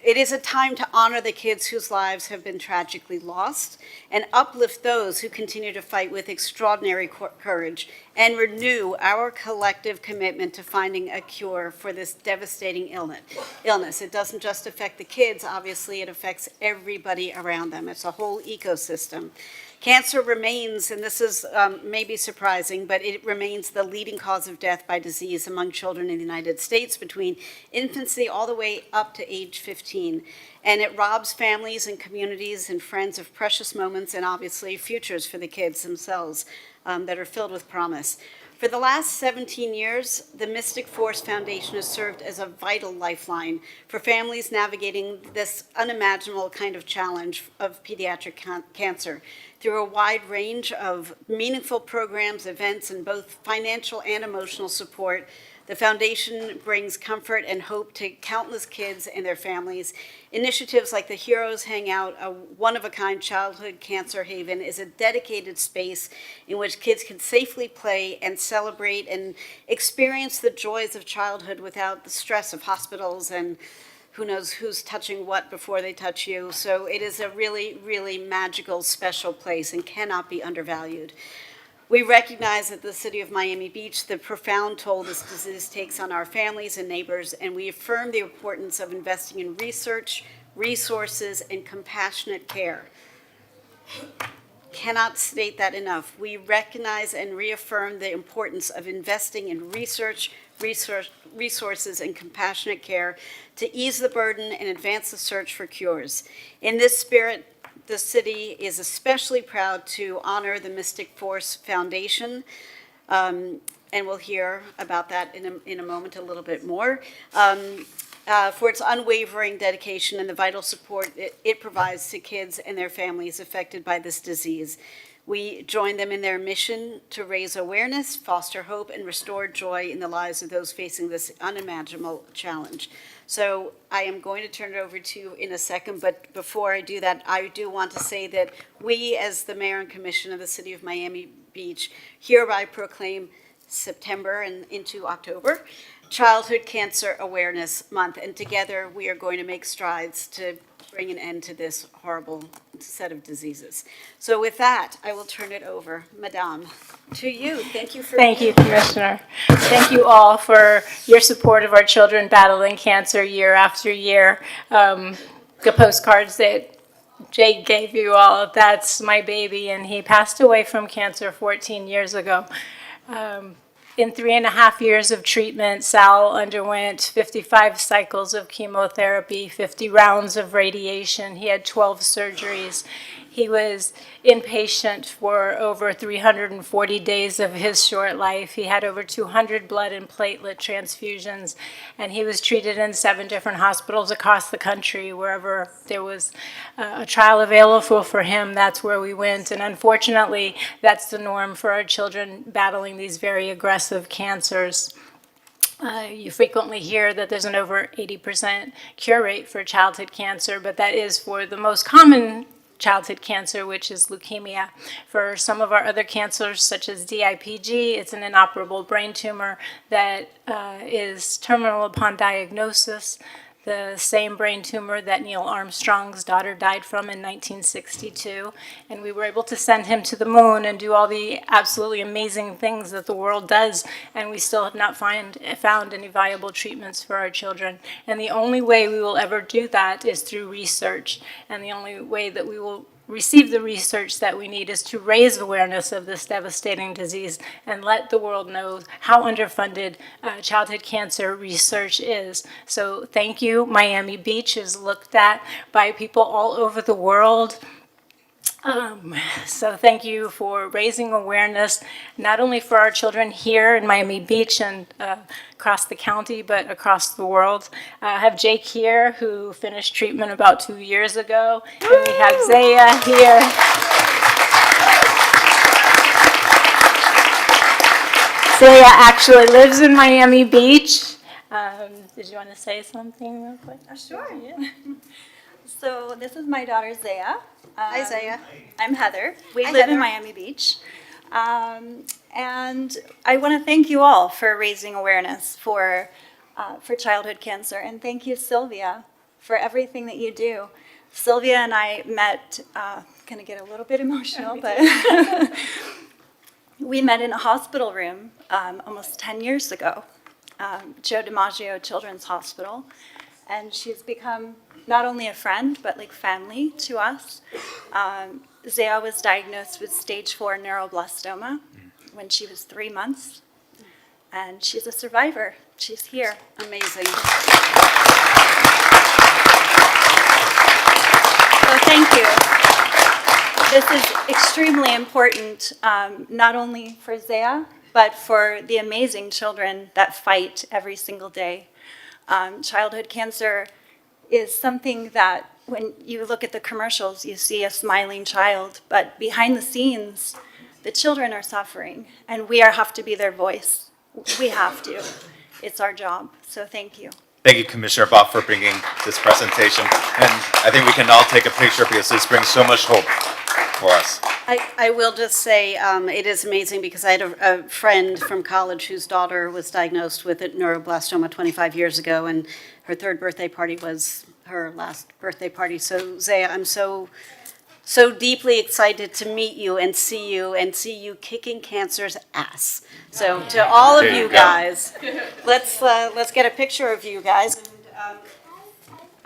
It is a time to honor the kids whose lives have been tragically lost and uplift those who continue to fight with extraordinary courage and renew our collective commitment to finding a cure for this devastating illness. It doesn't just affect the kids, obviously, it affects everybody around them. It's a whole ecosystem. Cancer remains, and this is maybe surprising, but it remains the leading cause of death by disease among children in the United States between infancy all the way up to age 15. And it robs families and communities and friends of precious moments and obviously futures for the kids themselves that are filled with promise. For the last 17 years, the Mystic Force Foundation has served as a vital lifeline for families navigating this unimaginable kind of challenge of pediatric cancer. Through a wide range of meaningful programs, events, and both financial and emotional support, the foundation brings comfort and hope to countless kids and their families. Initiatives like the Heroes Hangout, a one-of-a-kind childhood cancer haven, is a dedicated space in which kids can safely play and celebrate and experience the joys of childhood without the stress of hospitals and who knows who's touching what before they touch you. So it is a really, really magical, special place and cannot be undervalued. We recognize at the City of Miami Beach the profound toll this disease takes on our families and neighbors, and we affirm the importance of investing in research, resources, and compassionate care. Cannot state that enough. We recognize and reaffirm the importance of investing in research, resources, and compassionate care to ease the burden and advance the search for cures. In this spirit, the city is especially proud to honor the Mystic Force Foundation, and we'll hear about that in a moment a little bit more, for its unwavering dedication and the vital support it provides to kids and their families affected by this disease. We join them in their mission to raise awareness, foster hope, and restore joy in the lives of those facing this unimaginable challenge. So I am going to turn it over to you in a second, but before I do that, I do want to say that we, as the Mayor and Commission of the City of Miami Beach, hereby proclaim September and into October Childhood Cancer Awareness Month, and together we are going to make strides to bring an end to this horrible set of diseases. So with that, I will turn it over, Madame, to you. Thank you for Thank you, Commissioner. Thank you all for your support of our children battling cancer year after year. The postcards that Jake gave you all, that's my baby, and he passed away from cancer 14 years ago. In 3.5 years of treatment, Sal underwent 55 cycles of chemotherapy, 50 rounds of radiation. He had 12 surgeries. He was inpatient for over 340 days of his short life. He had over 200 blood and platelet transfusions, and he was treated in 7 different hospitals across the country. Wherever there was a trial available for him, that's where we went. And unfortunately, that's the norm for our children battling these very aggressive cancers. You frequently hear that there's an over 80% cure rate for childhood cancer, but that is for the most common childhood cancer, which is leukemia. For some of our other cancers, such as DIPG, it's an inoperable brain tumor that is terminal upon diagnosis. The same brain tumor that Neil Armstrong's daughter died from in 1962. And we were able to send him to the moon and do all the absolutely amazing things that the world does, and we still have not found any viable treatments for our children. And the only way we will ever do that is through research. And the only way that we will receive the research that we need is to raise awareness of this devastating disease and let the world know how underfunded childhood cancer research is. So thank you. Miami Beach is looked at by people all over the world. So thank you for raising awareness, not only for our children here in Miami Beach and across the county, but across the world. I have Jake here, who finished treatment about 2 years ago, and we have Zaya here. Zaya actually lives in Miami Beach. Did you want to say something real quick? Sure. Yeah. So this is my daughter Zaya. Hi, Zaya. I'm Heather. We Hi, live Heather. in Miami Beach. And I want to thank you all for raising awareness for childhood cancer. And thank you, Sylvia, for everything that you do. Sylvia and I met, going to get a little bit emotional, but we met in a hospital room almost 10 years ago, Joe DiMaggio Children's Hospital. And she's become not only a friend, but like family to us. Zaya was diagnosed with stage 4 neuroblastoma when she was 3 months. And she's a survivor. She's here. Amazing. So thank you. This is extremely important, not only for Zaya, but for the amazing children that fight every single day. Childhood cancer is something that when you look at the commercials, you see a smiling child, but behind the scenes, the children are suffering, and we have to be their voice. We have to. It's our job. So thank you. Thank you, Commissioner Bob, for bringing this presentation. And I think we can all take a picture because this brings so much hope for us. I will just say it is amazing because I had a friend from college whose daughter was diagnosed with a neuroblastoma 25 years ago, and her 3rd birthday party was her last birthday party. So Zaya, I'm so deeply excited to meet you and see you kicking cancer's ass. So to all of There you you go. guys, let's get a picture of you guys.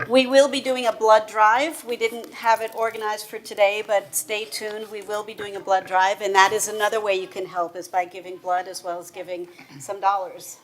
We will be doing a blood drive. We didn't have it organized for today, but stay tuned. We will be doing a blood drive, and that is another way you can help, is by giving blood as well as giving some dollars.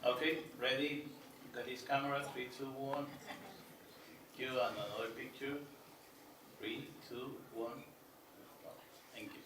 Okay, ready? Got his camera, 3, 2, 1. Cue another picture. 3, 2, 1. Thank you.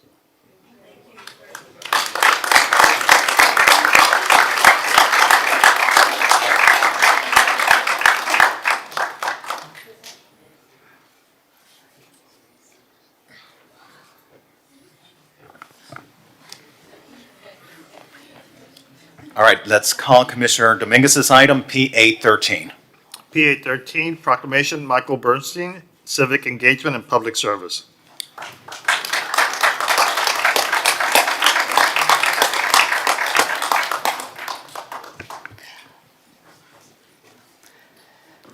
All right, let's call Commissioner Dominguez's item, PA13. PA 13, Proclamation Michael Bernstein, Civic Engagement and Public Service.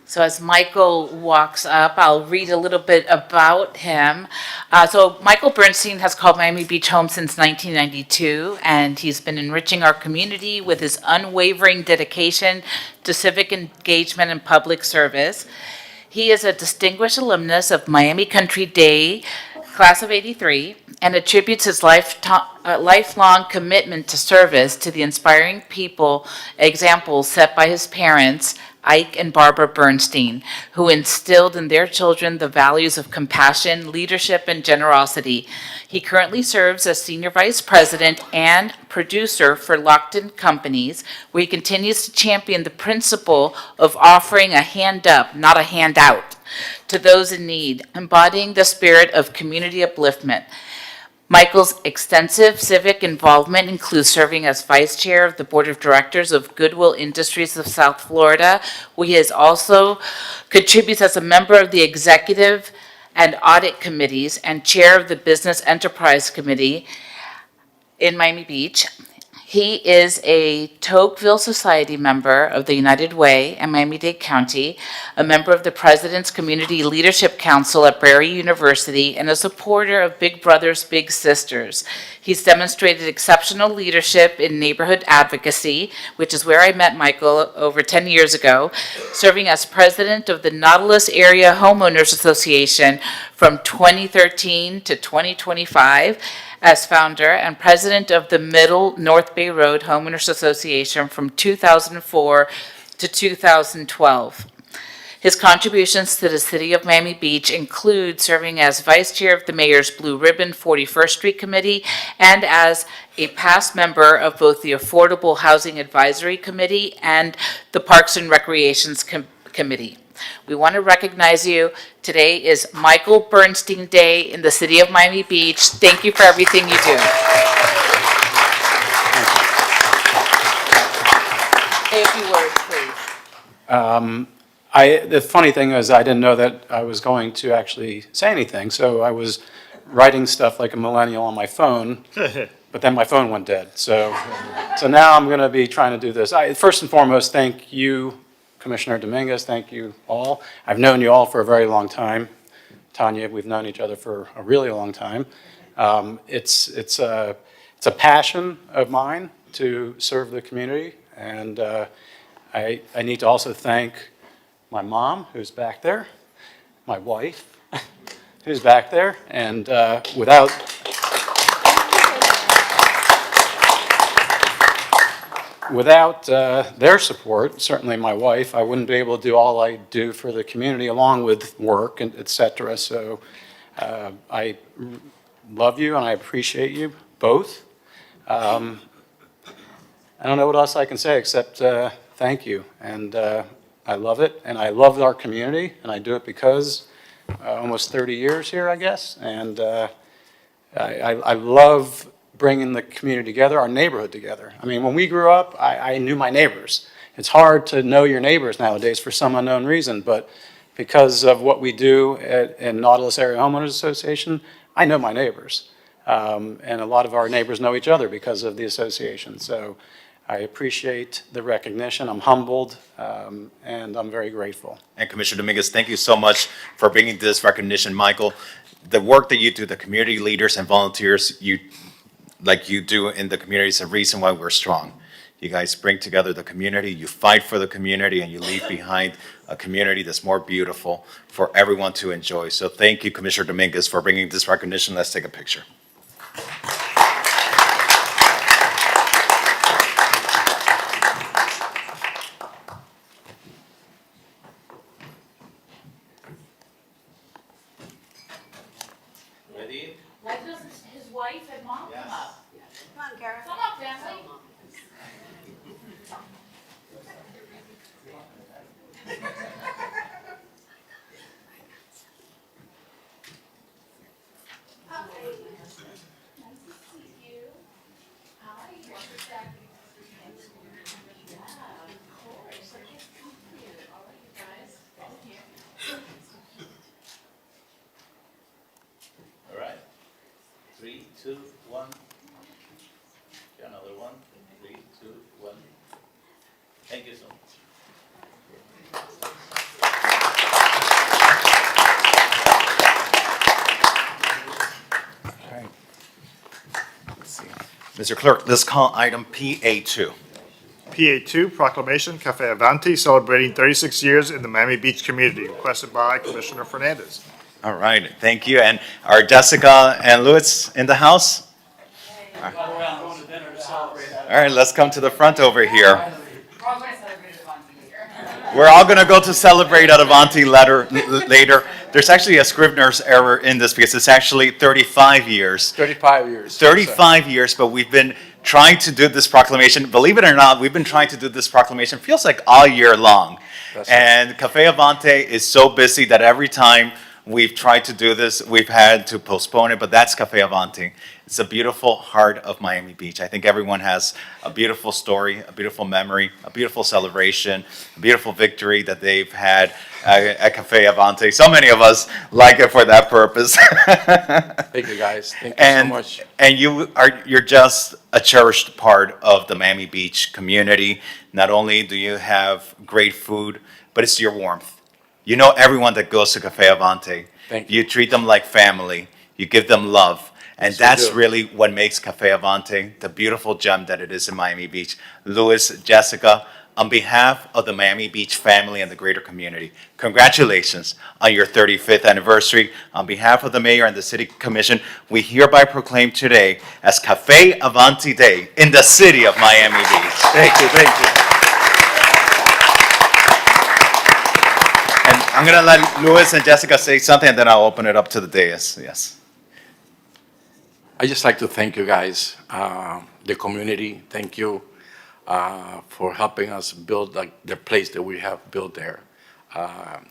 So as Michael walks up, I'll read a little bit about him. So Michael Bernstein has called Miami Beach home since 1992, and he's been enriching our community with his unwavering dedication to civic engagement and public service. He is a distinguished alumnus of Miami Country Day, class of '83, and attributes his lifelong commitment to service to the inspiring examples set by his parents, Ike and Barbara Bernstein, who instilled in their children the values of compassion, leadership, and generosity. He currently serves as Senior Vice President and producer for Lockton Companies, where he continues to champion the principle of offering a hand up, not a handout, to those in need, embodying the spirit of community upliftment. Michael's extensive civic involvement includes serving as vice chair of the board of directors of Goodwill Industries of South Florida, where he has also contributes as a member of the executive and audit committees and chair of the business enterprise committee in Miami Beach. He is a Tocqueville Society member of the United Way and Miami-Dade County, a member of the President's Community Leadership Council at Brary University, and a supporter of Big Brothers Big Sisters. He's demonstrated exceptional leadership in neighborhood advocacy, which is where I met Michael over 10 years ago, serving as president of the Nautilus Area Homeowners Association from 2013 to 2025, as founder and president of the Middle North Bay Road Homeowners Association from 2004 to 2012. His contributions to the city of Miami Beach include serving as vice chair of the mayor's Blue Ribbon 41st Street Committee and as a past member of both the Affordable Housing Advisory Committee and the Parks and Recreations Committee. We want to recognize you. Today is Michael Bernstein Day in the city of Miami Beach. Thank you for everything you do. Say a few words, please. The funny thing is I didn't know that I was going to actually say anything, so I was writing stuff like a millennial on my phone, but then my phone went dead. So now I'm going to be trying to do this. First and foremost, thank you, Commissioner Dominguez, thank you all. I've known you all for a very long time. Tanya, we've known each other for a really long time. It's a passion of mine to serve the community, and I need to also thank my mom, who's back there, my wife, who's back there, and without their support, certainly my wife, I wouldn't be able to do all I do for the community along with work and et cetera. So I love you and I appreciate you both. I don't know what else I can say except thank you. And I love it, and I love our community, and I do it because almost 30 years here, I guess. And I love bringing the community together, our neighborhood together. I mean, when we grew up, I knew my neighbors. It's hard to know your neighbors nowadays for some unknown reason, but because of what we do in Nautilus Area Homeowners Association, I know my neighbors. And a lot of our neighbors know each other because of the association. So I appreciate the recognition. I'm humbled, and I'm very grateful. And Commissioner Dominguez, thank you so much for bringing this recognition, Michael. The work that you do, the community leaders and volunteers, like you do in the community is the reason why we're strong. You guys bring together the community, you fight for the community, and you leave behind a community that's more beautiful for everyone to enjoy. So thank you, Commissioner Dominguez, for bringing this recognition. Let's take a picture. Ready? Why doesn't his wife and mom come up? Come on, Kara. Come up, family. Yeah, of course. I can't see you. All right, you guys. 2, 1. Another one. 3, 2, 1. Thank you so much. Mr. Clerk, let's call item PA2. PA2, Proclamation Cafe Avanti celebrating 36 years in the Miami Beach community, requested by Commissioner Fernandez. All right, thank you. And are Jessica and Louis in the house? All right, let's come to the front over here. We're all going to go to celebrate at Avanti later. There's actually a Scrivener's error in this because it's actually 35 years. 35 years. 35 years, but we've been trying to do this proclamation. Believe it or not, we've been trying to do this proclamation, feels like all year long. And Cafe Avanti is so busy that every time we've tried to do this, we've had to postpone it, but that's Cafe Avanti. It's a beautiful heart of Miami Beach. I think everyone has a beautiful story, a beautiful memory, a beautiful celebration, a beautiful victory that they've had at Cafe Avanti. So many of us like it for that purpose. Thank you, guys. Thank you so much. And you're just a cherished part of the Miami Beach community. Not only do you have great food, but it's your warmth. You know everyone that goes to Cafe Avanti. Thank you. You treat them like family. You give them love. And Yes, we that's do. really what makes Cafe Avanti the beautiful gem that it is in Miami Beach. Louis, Jessica, on behalf of the Miami Beach family and the greater community, congratulations on your 35th anniversary. On behalf of the mayor and the city commission, we hereby proclaim today as Cafe Avanti Day in the city of Miami Beach. Thank you, thank you. And I'm going to let Louis and Jessica say something, and then I'll open it up to the dais. Yes. I just like to thank you guys, the community. Thank you for helping us build the place that we have built there.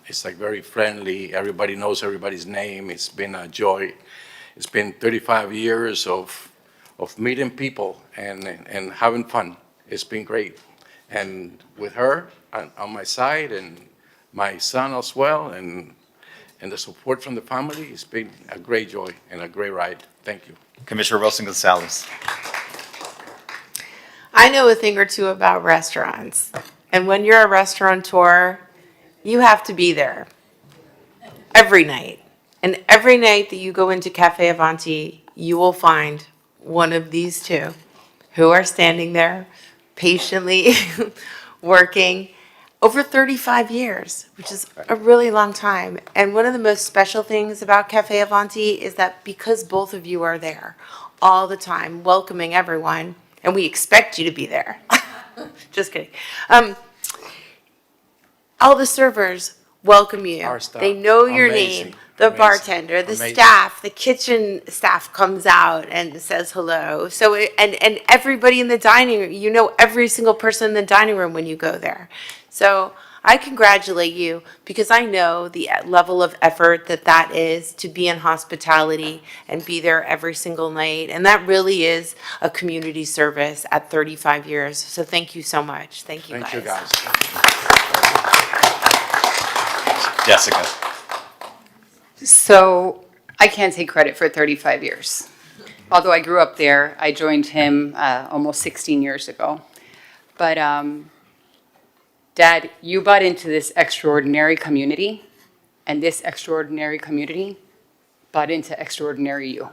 It's like very friendly. Everybody knows everybody's name. It's been a joy. It's been 35 years of meeting people and having fun. It's been great. And with her on my side and my son as well, and the support from the family, it's been a great joy and a great ride. Thank you. Commissioner Wilson Gonzalez. I know a thing or two about restaurants. And when you're a restaurateur, you have to be there every night. And every night that you go into Cafe Avanti, you will find one of these two who are standing there patiently working over 35 years, which is a really long time. And one of the most special things about Cafe Avanti is that because both of you are there all the time, welcoming everyone, and we expect you to be there. Just kidding. All the servers welcome you. Our staff, They know your amazing, name. The amazing, bartender, the amazing. staff, the kitchen staff comes out and says hello. So, and everybody in the dining room, you know every single person in the dining room when you go there. So I congratulate you because I know the level of effort that is to be in hospitality and be there every single night. And that really is a community service at 35 years. So thank you so much. Thank you, Thank you, guys. Jessica. So I can't take credit for 35 years. Although I grew up there, I joined him almost 16 years ago. But Dad, you bought into this extraordinary community, and this extraordinary community bought into extraordinary you.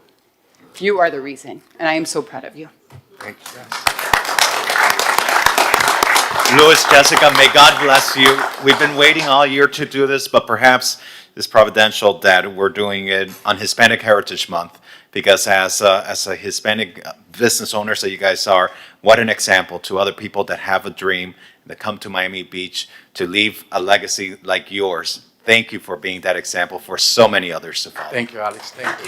You are the reason, and I am so proud of you. Thank you, guys. Louis, Jessica, may God bless you. We've been waiting all year to do this, but perhaps it's providential that we're doing it on Hispanic Heritage Month, because as a Hispanic business owners that you guys are, what an example to other people that have a dream, that come to Miami Beach to leave a legacy like yours. Thank you for being that example for so many others to follow. Thank you, Alex. Thank you.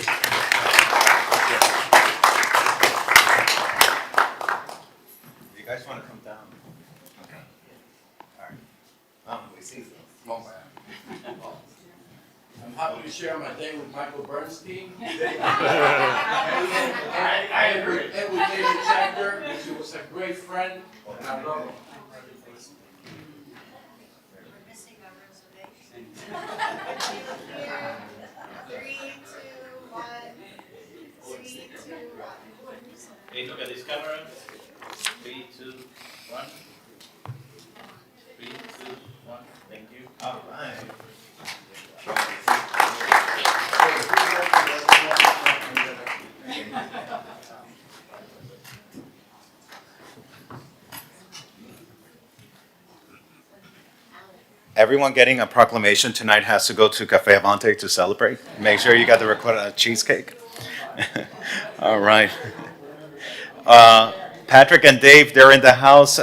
You guys want to come down? Okay. All right. We see I'm happy to share my day with Michael Bernstein. I agree. And with David Chandler, he was a great friend, and I love him. Three, two, one. 3, 2, 1. Hey, look at this camera. 3, 2, 1. 3, 2, 1. Thank you. All right. Everyone getting a proclamation tonight has to go to Cafe Avante to celebrate. Make sure you got the ricotta cheesecake. All right. Patrick and Dave, they're in the house.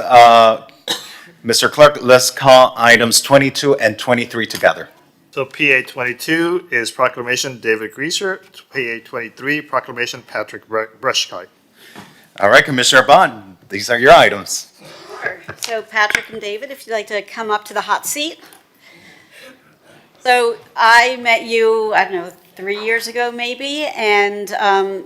Mr. Clerk, let's call items 22 and 23 together. So PA 22 is proclamation David Greaser. PA 23, proclamation Patrick Brushkite. All right, Commissioner Bond, these are your items. So Patrick and David, if you'd like to come up to the hot seat. So I met you, I don't know, 3 years ago maybe, and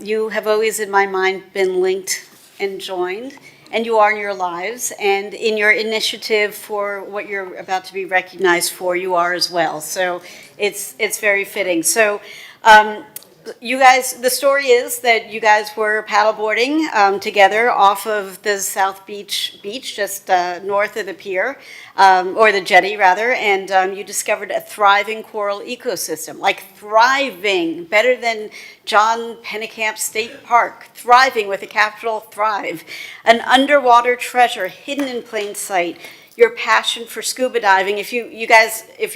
you have always in my mind been linked and joined, and you are in your lives, and in your initiative for what you're about to be recognized for, you are as well. So it's very fitting. So you guys, the story is that you guys were paddleboarding together off of the South Beach just north of the pier, or the jetty rather, and you discovered a thriving coral ecosystem, like thriving, better than John Pennekamp State Park, thriving with a capital Thrive, an underwater treasure hidden in plain sight. Your passion for scuba diving. If you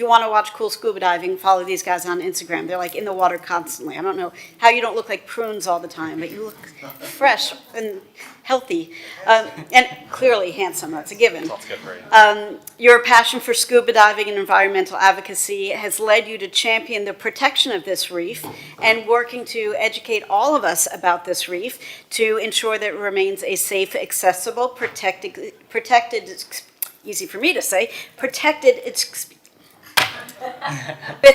want to watch cool scuba diving, follow these guys on Instagram. They're like in the water constantly. I don't know how you don't look like prunes all the time, but you look fresh and healthy, and clearly handsome. That's a given. That's good for you. Your passion for scuba diving and environmental advocacy has led you to champion the protection of this reef and working to educate all of us about this reef to ensure that it remains a safe, accessible, protected easy for me to say, protected fifth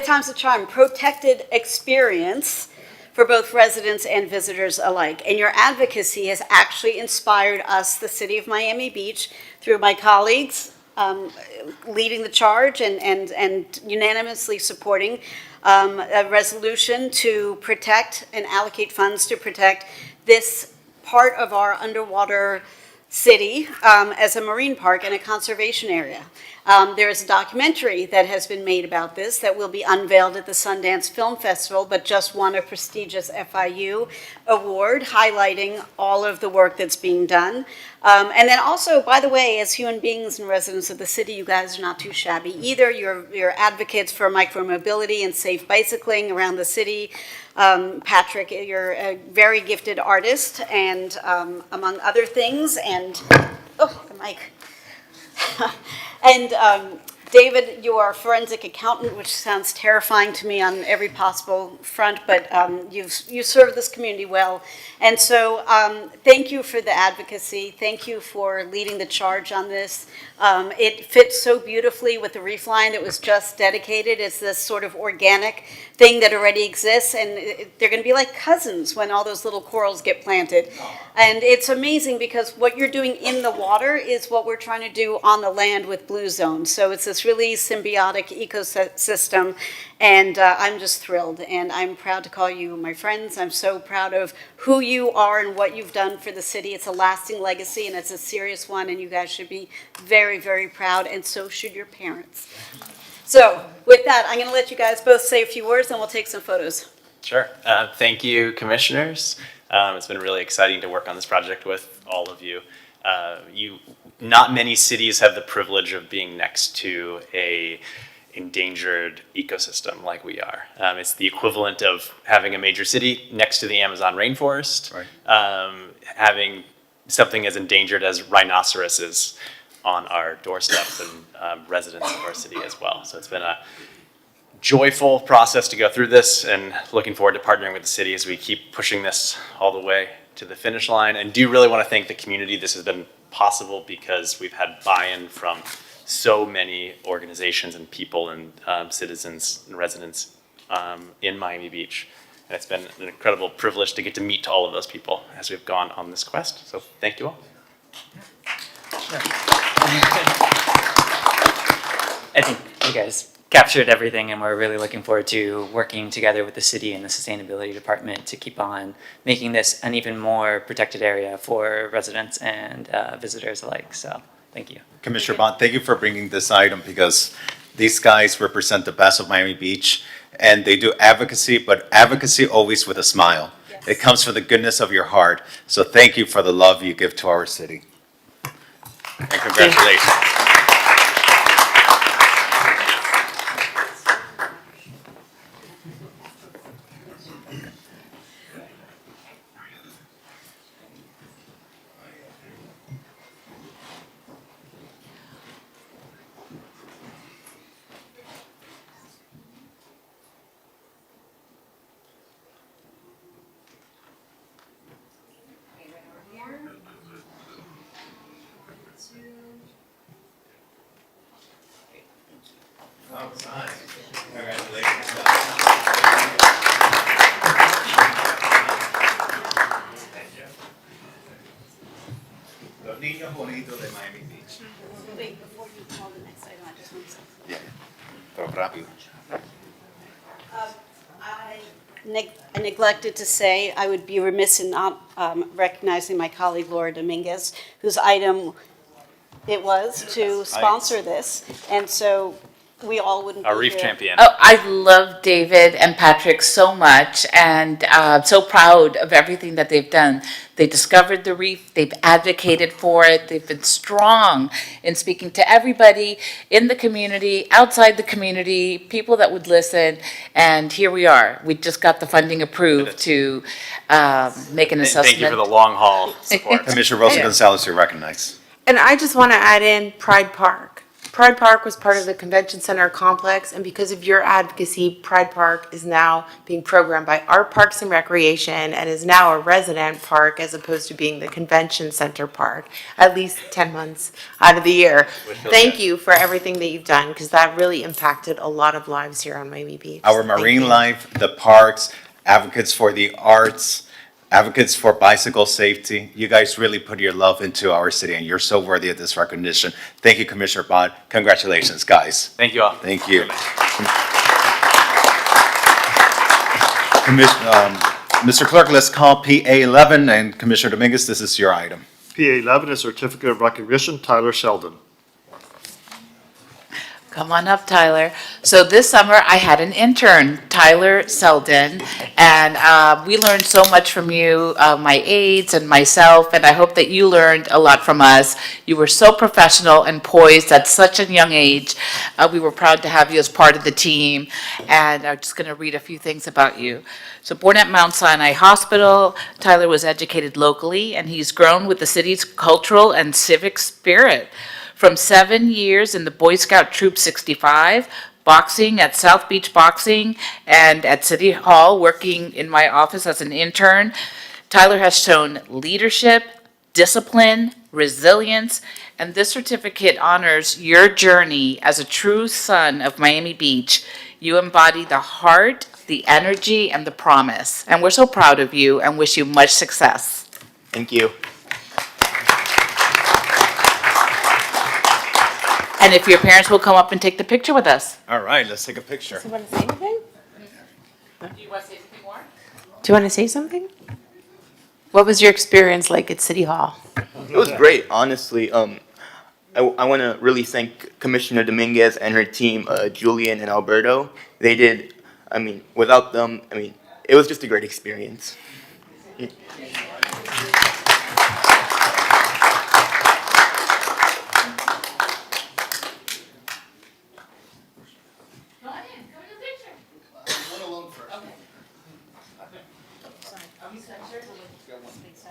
time's a charm, protected experience for both residents and visitors alike. And your advocacy has actually inspired us, the city of Miami Beach, through my colleagues leading the charge and unanimously supporting a resolution to protect and allocate funds to protect this part of our underwater city as a marine park and a conservation area. There is a documentary that has been made about this that will be unveiled at the Sundance Film Festival, but just won a prestigious FIU award highlighting all of the work that's being done. And then also, by the way, as human beings and residents of the city, you guys are not too shabby either. You're advocates for micromobility and safe bicycling around the city. Patrick, you're a very gifted artist, and among other things, and, oh, the mic. And David, you are a forensic accountant, which sounds terrifying to me on every possible front, but you serve this community well. And so thank you for the advocacy. Thank you for leading the charge on this. It fits so beautifully with the reef line that was just dedicated. It's this sort of organic thing that already exists, and they're going to be like cousins when all those little corals get planted. And it's amazing because what you're doing in the water is what we're trying to do on the land with Blue Zone. So it's this really symbiotic ecosystem, and I'm just thrilled, and I'm proud to call you my friends. I'm so proud of who you are and what you've done for the city. It's a lasting legacy, and it's a serious one, and you guys should be very, very proud, and so should your parents. So with that, I'm going to let you guys both say a few words, and we'll take some photos. Sure. Thank you, commissioners. It's been really exciting to work on this project with all of you. Not many cities have the privilege of being next to a endangered ecosystem like we are. It's the equivalent of having a major city next to the Amazon rainforest, right. Having something as endangered as rhinoceroses on our doorsteps and residents of our city as well. So it's been a joyful process to go through this, and looking forward to partnering with the city as we keep pushing this all the way to the finish line. And do really want to thank the community. This has been possible because we've had buy-in from so many organizations and people and citizens and residents in Miami Beach. And it's been an incredible privilege to get to meet all of those people as we've gone on this quest. So thank you all. I think you guys captured everything, and we're really looking forward to working together with the city and the sustainability department to keep on making this an even more protected area for residents and visitors alike. So thank you. Commissioner Bond, thank you for bringing this item because these guys represent the best of Miami Beach and they do advocacy, but advocacy always with a smile. It comes from the goodness of your heart. So thank you for the love you give to our city. And congratulations. Los niños bonitos de Miami Beach. Wait, before you call the next item, I just want to say. Yeah, pero rápido. I neglected to say, I would be remiss in not recognizing my colleague Laura Dominguez, whose item it was to sponsor this, and so we all wouldn't be Our here. reef champion. Oh, I love David and Patrick so much, and so proud of everything that they've done. They discovered the reef, they've advocated for it, they've been strong in speaking to everybody in the community, outside the community, people that would listen, and here we are. We just got the funding approved to make an assessment. Thank you for the long haul support. Commissioner Rosa Gonzalez, you're recognized. And I just want to add in Pride Park. Pride Park was part of the Convention Center complex, and because of your advocacy, Pride Park is now being programmed by our Parks and Recreation and is now a resident park as opposed to being the Convention Center park, at least 10 months out of the year. Thank you for everything that you've done, because that really impacted a lot of lives here on Miami Beach. Our Thank marine you. life, the parks, advocates for the arts, advocates for bicycle safety. You guys really put your love into our city and you're so worthy of this recognition. Thank you, Commissioner Bond. Congratulations, guys. Thank you all. Thank you. Mr. Clerk, let's call PA 11 and Commissioner Dominguez, this is your item. PA 11 is Certificate of Recognition, Tyler Sheldon. Come on up, Tyler. So this summer, I had an intern, Tyler Selden, and we learned so much from you, my aides and myself, and I hope that you learned a lot from us. You were so professional and poised at such a young age. We were proud to have you as part of the team, and I'm just going to read a few things about you. So born at Mount Sinai Hospital, Tyler was educated locally, and he's grown with the city's cultural and civic spirit. From 7 years in the Boy Scout Troop 65, boxing at South Beach Boxing, and at City Hall, working in my office as an intern, Tyler has shown leadership, discipline, resilience, and this certificate honors your journey as a true son of Miami Beach. You embody the heart, the energy, and the promise. And we're so proud of you and wish you much success. Thank you. And if your parents will come up and take the picture with us. All right, let's take a picture. Do you want to say anything? Do you want to say something more? Do you want to say something? What was your experience like at City Hall? It was great, honestly. I want to really thank Commissioner Dominguez and her team, Julian and Alberto. They did, without them, it was just a great experience.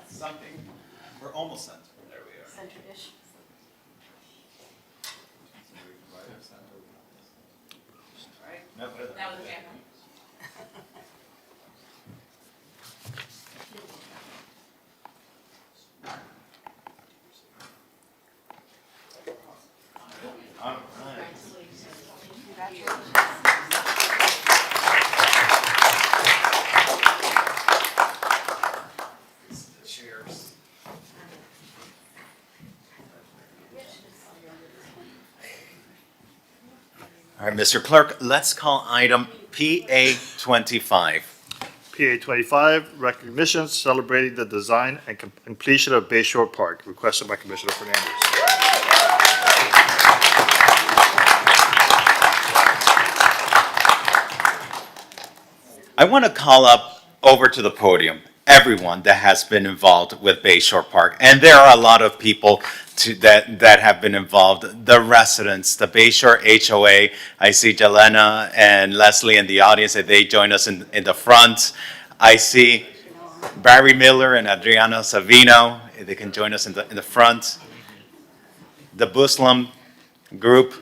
Something. We're almost sent. There we are. Center-ish. All right, Mr. Clerk, let's call item PA 25. PA 25, recognition celebrating the design and completion of Bayshore Park, requested by Commissioner Fernandez. I want to call up over to the podium everyone that has been involved with Bayshore Park. And there are a lot of people that have been involved. The residents, the Bayshore HOA. I see Jelena and Leslie in the audience, and they join us in the front. I see Barry Miller and Adriana Savino. They can join us in the front. The Buslam group.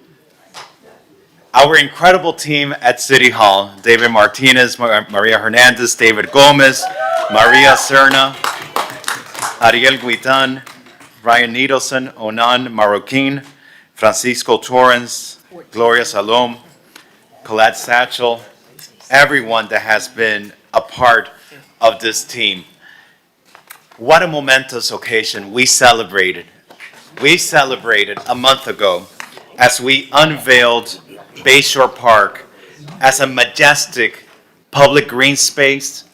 Our incredible team at City Hall, David Martinez, Maria Hernandez, David Gomez, Maria Serna, Ariel Guitan, Ryan Needleson, Onan Marroquin, Francisco Torrens, Gloria Salom, Colette Satchel, everyone that has been a part of this team. What a momentous occasion we celebrated. We celebrated a month ago as we unveiled Bayshore Park as a majestic public green space,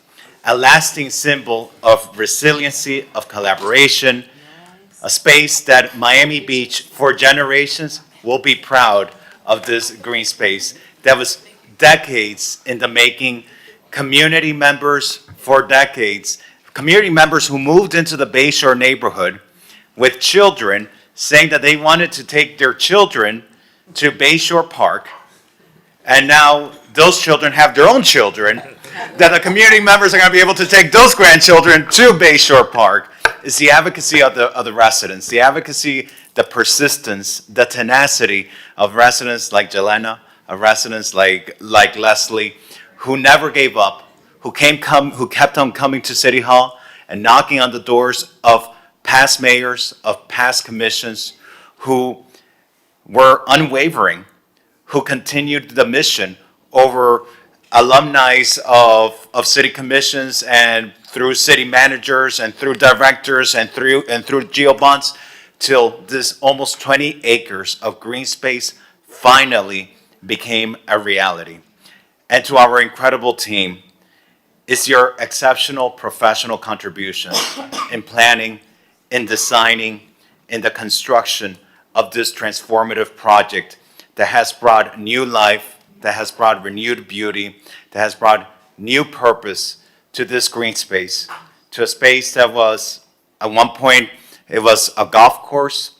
a lasting symbol of resiliency, of collaboration, a space that Miami Beach for generations will be proud of. This green space that was decades in the making. Community members for decades, community members who moved into the Bayshore neighborhood with children saying that they wanted to take their children to Bayshore Park, and now those children have their own children, that the community members are going to be able to take those grandchildren to Bayshore Park. Is the advocacy of the residents, the advocacy, the persistence, the tenacity of residents like Jelena, of residents like Leslie, who never gave up, who kept on coming to City Hall and knocking on the doors of past mayors, of past commissions, who were unwavering, who continued the mission over alumni of city commissions and through city managers and through directors and through GeoBonds, till this almost 20 acres of green space finally became a reality. And to our incredible team, is your exceptional professional contribution in planning, in designing, in the construction of this transformative project that has brought new life, that has brought renewed beauty, that has brought new purpose to this green space, to a space that was, at one point, it was a golf course,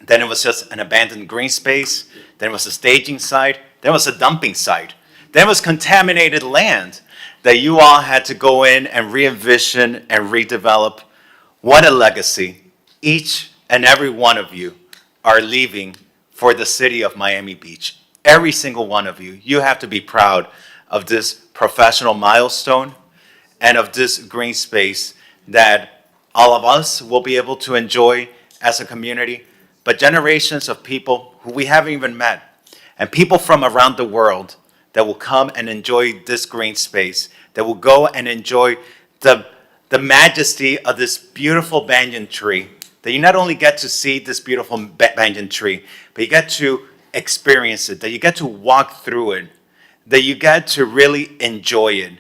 then it was just an abandoned green space, then it was a staging site, then it was a dumping site, then it was contaminated land that you all had to go in and re-envision and redevelop. What a legacy each and every one of you are leaving for the city of Miami Beach. Every single one of you. You have to be proud of this professional milestone and of this green space that all of us will be able to enjoy as a community, but generations of people who we haven't even met, and people from around the world that will come and enjoy this green space, that will go and enjoy the majesty of this beautiful banyan tree, that you not only get to see this beautiful banyan tree, but you get to experience it, that you get to walk through it, that you get to really enjoy it,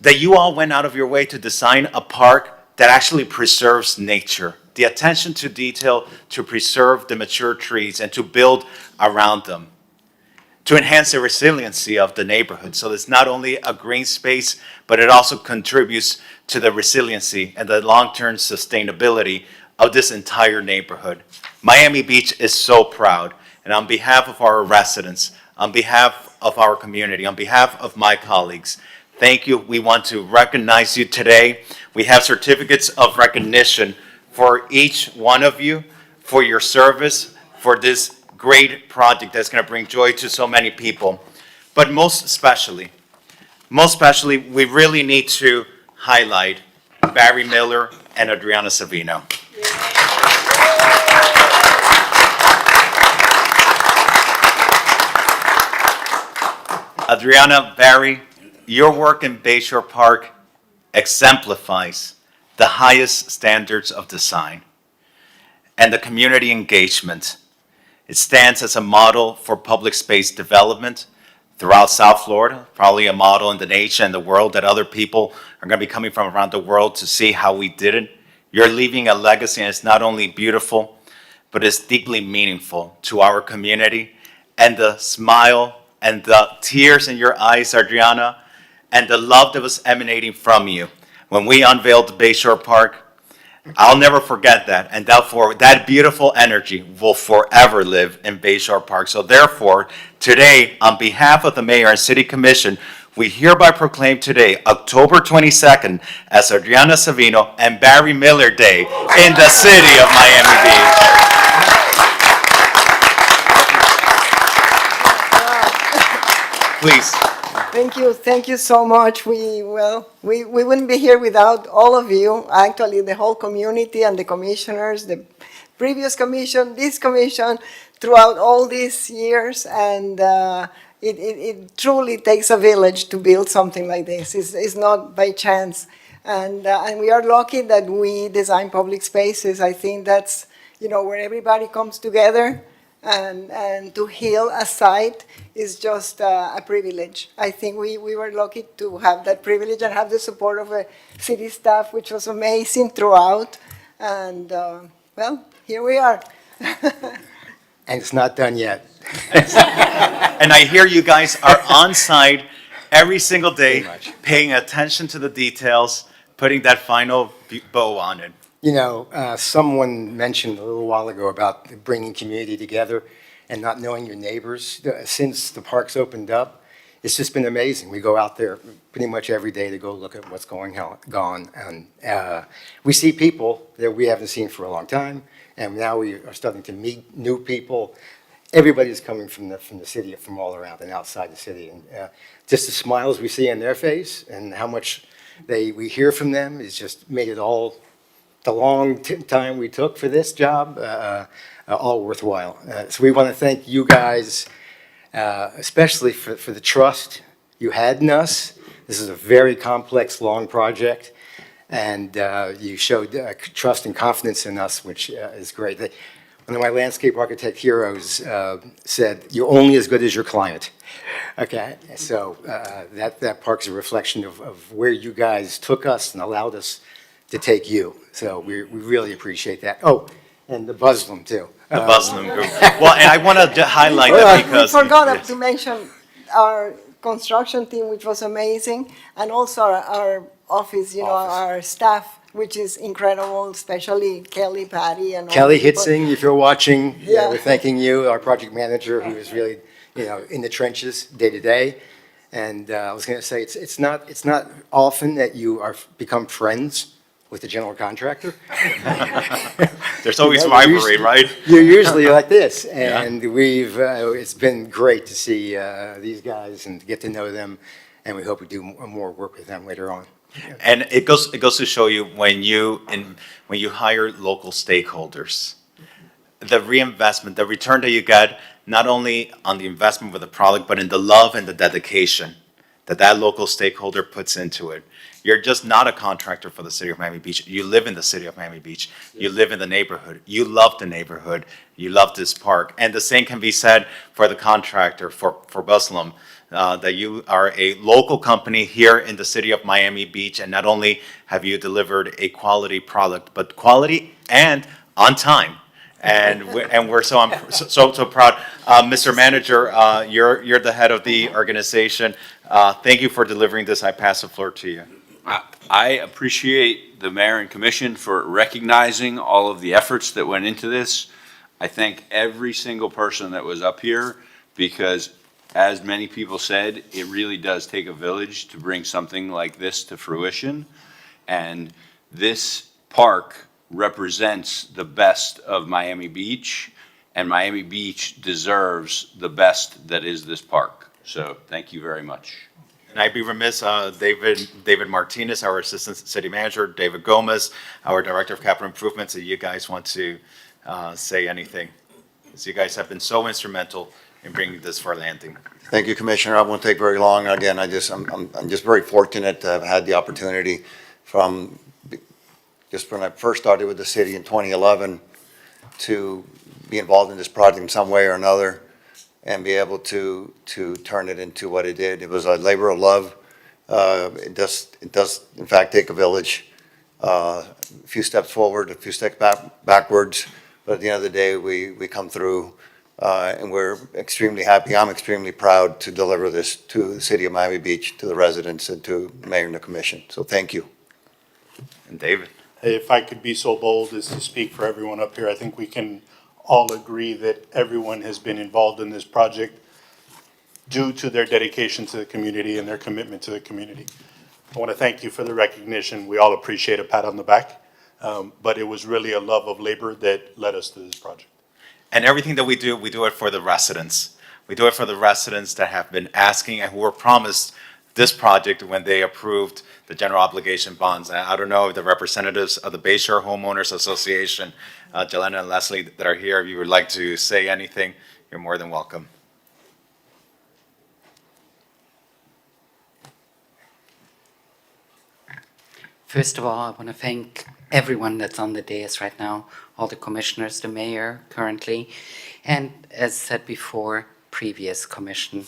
that you all went out of your way to design a park that actually preserves nature, the attention to detail to preserve the mature trees and to build around them, to enhance the resiliency of the neighborhood. So it's not only a green space, but it also contributes to the resiliency and the long-term sustainability of this entire neighborhood. Miami Beach is so proud. And on behalf of our residents, on behalf of our community, on behalf of my colleagues, thank you. We want to recognize you today. We have certificates of recognition for each one of you for your service, for this great project that's going to bring joy to so many people. But most especially, we really need to highlight Barry Miller and Adriana Savino. Adriana, Barry, your work in Bayshore Park exemplifies the highest standards of design and the community engagement It stands as a model for public space development throughout South Florida, probably a model in the nation and the world that other people are going to be coming from around the world to see how we did it. You're leaving a legacy, and it's not only beautiful, but it's deeply meaningful to our community. And the smile and the tears in your eyes, Adriana, and the love that was emanating from you when we unveiled the Bayshore Park, I'll never forget that. And therefore, that beautiful energy will forever live in Bayshore Park. So therefore, today, on behalf of the Mayor and City Commission, we hereby proclaim today, October 22nd, as Adriana Savino and Barry Miller Day in the city of Miami Beach. Please. Thank you so much. We wouldn't be here without all of you, actually the whole community and the commissioners, the previous commission, this commission, throughout all these years, and it truly takes a village to build something like this. It's not by chance, and we are lucky that we design public spaces. I think that's, where everybody comes together, and to heal a site is just a privilege. I think we were lucky to have that privilege and have the support of a city staff, which was amazing throughout. And, here we are. And it's not done yet. And I hear you guys are on site every single day, paying attention to the details, putting that final bow on it. Someone mentioned a little while ago about bringing community together and not knowing your neighbors. Since the park's opened up, it's just been amazing. We go out there pretty much every day to go look at what's going on. And we see people that we haven't seen for a long time. And now we are starting to meet new people. Everybody's coming from the city, from all around and outside the city. And just the smiles we see on their face and how much we hear from them is just made it all, the long time we took for this job, all worthwhile. So we want to thank you guys, especially for the trust you had in us. This is a very complex, long project, and you showed trust and confidence in us, which is great. One of my landscape architect heroes said, "You're only as good as your client." Okay, so that park is a reflection of where you guys took us and allowed us to take you. So we really appreciate that. Oh, and the Buslam too. The Buslam group. Well, and I want to highlight that because... We forgot to mention our construction team, which was amazing, and also our office, our staff, which is incredible, especially Kelly, Patty, and all Kelly the people. Hitzing, if you're watching, Yeah. we're thanking you, our project manager, who is really, in the trenches day to day. And I was going to say, it's not often that you become friends with the general contractor. There's always rivalry, right? You're usually like this, and it's been great to see these guys and to get to know them, and we hope we do more work with them later on. And it goes to show you when you hire local stakeholders, the reinvestment, the return that you get, not only on the investment with the product, but in the love and the dedication that local stakeholder puts into it. You're just not a contractor for the city of Miami Beach. You live in the city of Miami Beach. You live in the neighborhood. You love the neighborhood. You love this park. And the same can be said for the contractor, for Buslam, that you are a local company here in the city of Miami Beach. And not only have you delivered a quality product, but quality and on time. And we're so proud. Mr. Manager, you're the head of the organization. Thank you for delivering this. I pass the floor to you. I appreciate the mayor and commission for recognizing all of the efforts that went into this. I thank every single person that was up here because, as many people said, it really does take a village to bring something like this to fruition. And this park represents the best of Miami Beach, and Miami Beach deserves the best that is this park. So thank you very much. And I'd be remiss, David Martinez, our Assistant City Manager, David Gomez, our Director of Capital Improvements, if you guys want to say anything. Because you guys have been so instrumental in bringing this for landing. Thank you, Commissioner. I won't take very long. Again, I'm just very fortunate to have had the opportunity just when I first started with the city in 2011 to be involved in this project in some way or another and be able to turn it into what it did. It was a labor of love. It does in fact take a village. A few steps forward, a few steps backwards, but at the end of the day, we come through, and we're extremely happy. I'm extremely proud to deliver this to the city of Miami Beach, to the residents, and to the mayor and the commission. So thank you. And David? If I could be so bold as to speak for everyone up here, I think we can all agree that everyone has been involved in this project due to their dedication to the community and their commitment to the community. I want to thank you for the recognition. We all appreciate a pat on the back, but it was really a love of labor that led us to this project. And everything that we do it for the residents. We do it for the residents that have been asking and who were promised this project when they approved the general obligation bonds. And I don't know if the representatives of the Bayshore Homeowners Association, Jelena and Leslie that are here, if you would like to say anything, you're more than welcome. First of all, I want to thank everyone that's on the dais right now, all the commissioners, the mayor currently, and as said before, previous commission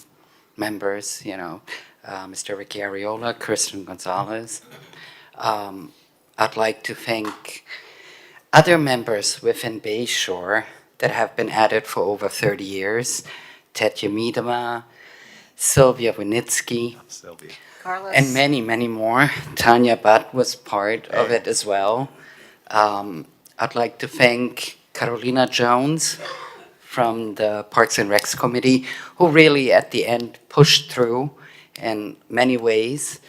members, Mr. Ricky Ariola, Kristen Gonzalez. I'd like to thank other members within Bayshore that have been at it for over 30 years, Tetya Miedema, Sylvia Winitsky, Carlos. and many, many more. Tanya Butt was part of it as well. I'd like to thank Carolina Jones from the Parks and Recs Committee, who really at the end pushed through in many ways.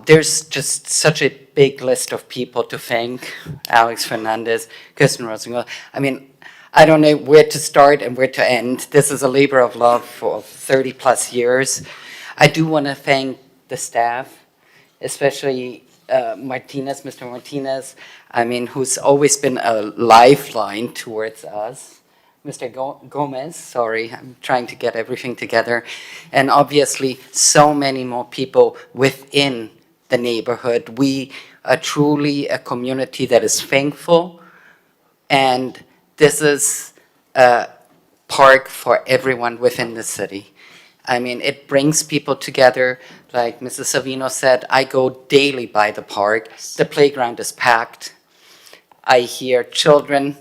There's just such a big list of people to thank. Alex Fernandez, Kirsten Rosenwald. I mean, I don't know where to start and where to end. This is a labor of love for 30 plus years. I do want to thank the staff, especially Martinez, Mr. Martinez, who's always been a lifeline towards us. Mr. Gomez, sorry, I'm trying to get everything together. And obviously, so many more people within the neighborhood. We are truly a community that is thankful, and this is a park for everyone within the city. It brings people together. Like Mrs. Savino said, I go daily by the park. The playground is packed. I hear children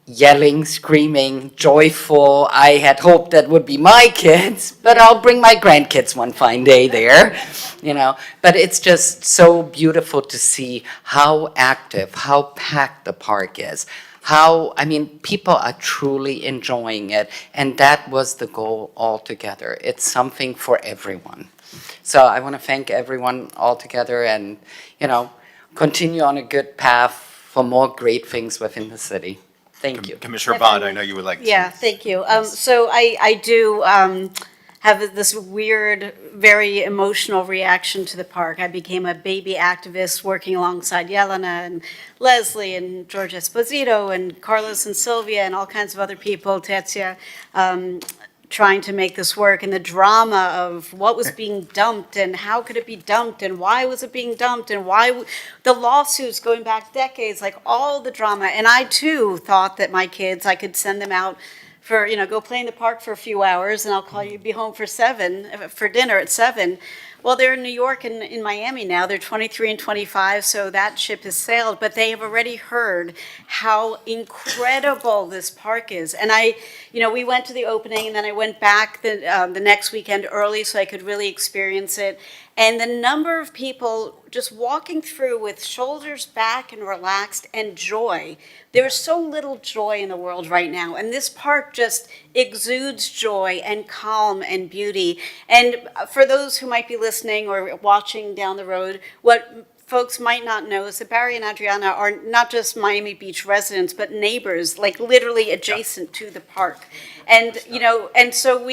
yelling, screaming, joyful. I had hoped that would be my kids, but I'll bring my grandkids one fine day there, But it's just so beautiful to see how active, how packed the park is. People are truly enjoying it, and that was the goal altogether. It's something for everyone. So I want to thank everyone altogether and, continue on a good path for more great things within the city. Thank you. Commissioner Bond, I know you would like to. Yeah, thank you. So I do have this weird, very emotional reaction to the park. I became a baby activist working alongside Jelena and Leslie and George Esposito and Carlos and Sylvia and all kinds of other people, Tetya, trying to make this work, and the drama of what was being dumped and how could it be dumped and why was it being dumped and why the lawsuits going back decades, like all the drama. And I too thought that my kids, I could send them out for, go play in the park for a few hours and I'll call you, be home for dinner at 7. Well, they're in New York and in Miami now. They're 23 and 25, so that ship has sailed. But they have already heard how incredible this park is. And we went to the opening, and then I went back the next weekend early so I could really experience it. And the number of people just walking through with shoulders back and relaxed and joy. There's so little joy in the world right now. And this park just exudes joy and calm and beauty. And for those who might be listening or watching down the road, what folks might not know is that Barry and Adriana are not just Miami Beach residents, but neighbors, like literally adjacent to the park. And, and so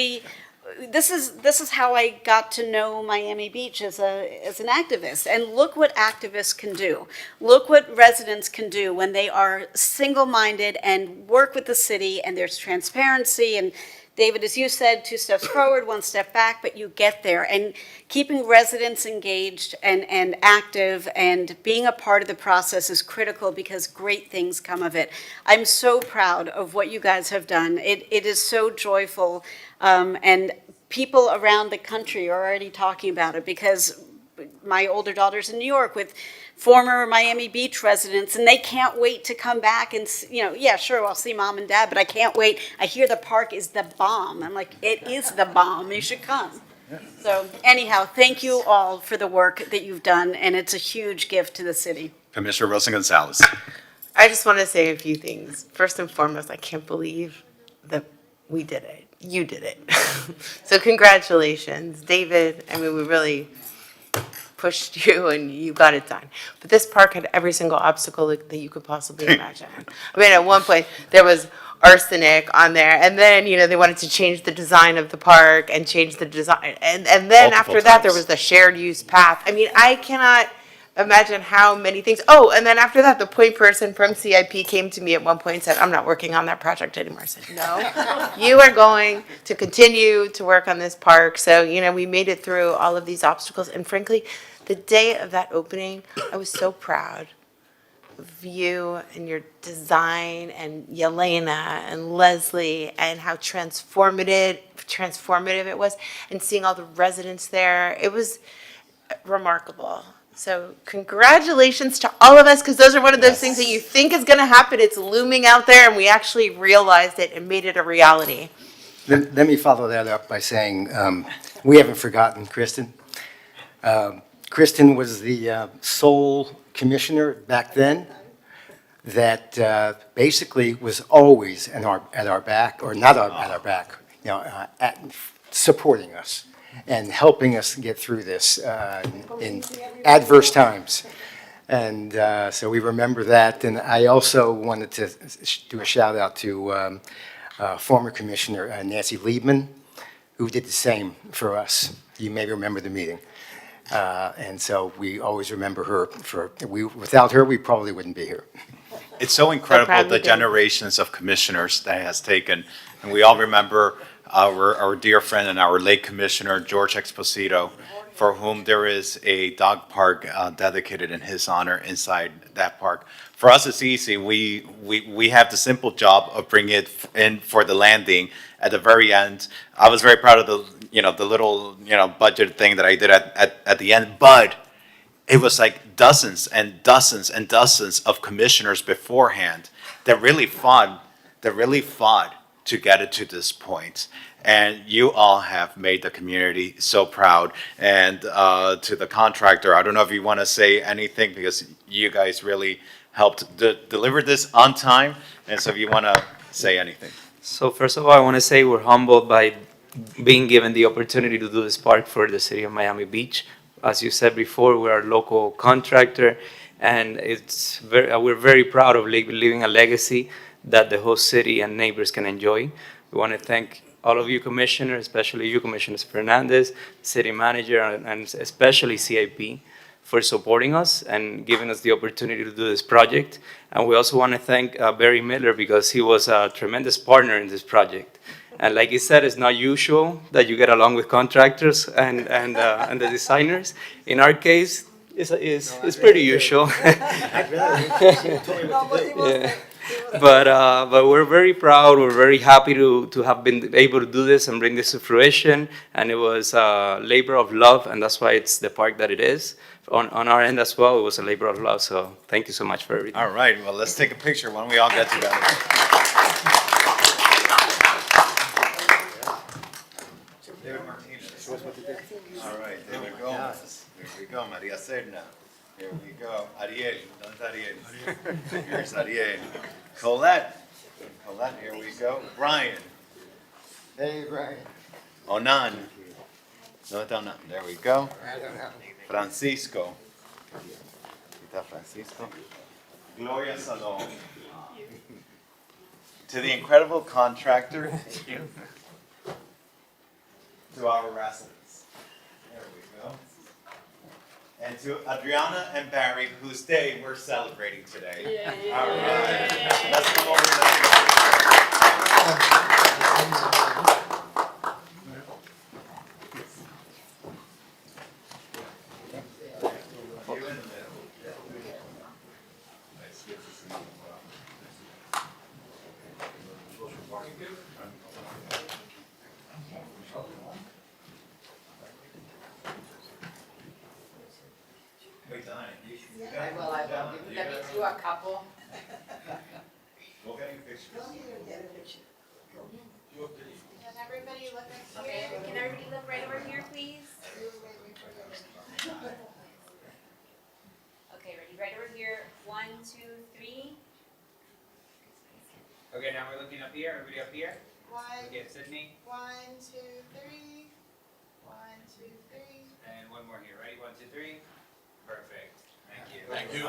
this is how I got to know Miami Beach as an activist. And look what activists can do. Look what residents can do when they are single-minded and work with the city, and there's transparency and David, as you said, 2 steps forward, 1 step back, but you get there. And keeping residents engaged and active and being a part of the process is critical because great things come of it. I'm so proud of what you guys have done. It is so joyful, and people around the country are already talking about it because my older daughter's in New York with former Miami Beach residents, and they can't wait to come back and, yeah, sure, I'll see mom and dad, but I can't wait. I hear the park is the bomb. I'm like, it is the bomb. You should come. So anyhow, thank you all for the work that you've done, and it's a huge gift to the city. Commissioner Wilson Gonzalez. I just want to say a few things. First and foremost, I can't believe that we did it. You did it. So congratulations, David. I mean, we really pushed you and you got it done. But this park had every single obstacle that you could possibly imagine. I mean, at one point there was arsenic on there, and then, they wanted to change the design of the park and change the design. And then Multiple after that, there times. was the shared use path. I mean, I cannot imagine how many things. Oh, and then after that, the point person from CIP came to me at one point and said, I'm not working on that project anymore. I said, no, you are going to continue to work on this park. So, we made it through all of these obstacles. And frankly, the day of that opening, I was so proud of you and your design and Yelena and Leslie and how transformative it was, and seeing all the residents there. It was remarkable. So congratulations to all of us, because those are one of those things that you think is going to happen. It's looming out there, and we actually realized it and made it a reality. Let me follow that up by saying we haven't forgotten Kristen. Kristen was the sole commissioner back then that basically was always at our back, or not at our back, supporting us and helping us get through this in adverse times. And so we remember that. And I also wanted to do a shout out to former Commissioner Nancy Liebman, who did the same for us. You may remember the meeting. And so we always remember her. Without her, we probably wouldn't be here. It's so incredible the generations of commissioners that has taken, and we all remember our dear friend and our late commissioner, George Exposito, for whom there is a dog park dedicated in his honor inside that park. For us, it's easy. We have the simple job of bringing it in for the landing at the very end. I was very proud of the little budget thing that I did at the end, but it was like dozens and dozens and dozens of commissioners beforehand that really fought to get it to this point. And you all have made the community so proud. And to the contractor, I don't know if you want to say anything, because you guys really helped deliver this on time. And so if you want to say anything. So first of all, I want to say we're humbled by being given the opportunity to do this park for the city of Miami Beach. As you said before, we're a local contractor, and we're very proud of leaving a legacy that the whole city and neighbors can enjoy. We want to thank all of you commissioners, especially you, Commissioner Fernandez, city manager, and especially CIP for supporting us and giving us the opportunity to do this project. And we also want to thank Barry Miller, because he was a tremendous partner in this project. And like he said, it's not usual that you get along with contractors and the designers. In our case, it's pretty usual. Yeah. But we're very proud. We're very happy to have been able to do this and bring this to fruition. And it was a labor of love, and that's why it's the park that it is. On our end as well, it was a labor of love. So thank you so much for everything. All right, well, let's take a picture when we all get together. All right, David Gomez. Here we go, Maria Serna. Here we go. Ariel. ¿Dónde está Ariel? Here's Ariel. Colette. Colette, here we go. Brian. Hey, Brian. Onan. ¿Dónde está Onan? There we go. Francisco. Aquí está Francisco. Gloria Salon. To the incredible contractor. To our residents. There we go. And to Adriana and Barry, whose day we're celebrating today. All right. Let's come over. I will. Let me do a couple. Can everybody look here? Can everybody look right over here, please? Okay, ready? Right over here. 1, 2, 3. Okay, now we're looking up here. Everybody up here? 1, Okay, Sydney. 1, 2, 3. 1, 2, 3. And one more here. Ready? 1, 2, 3. Perfect. Thank you. Thank you.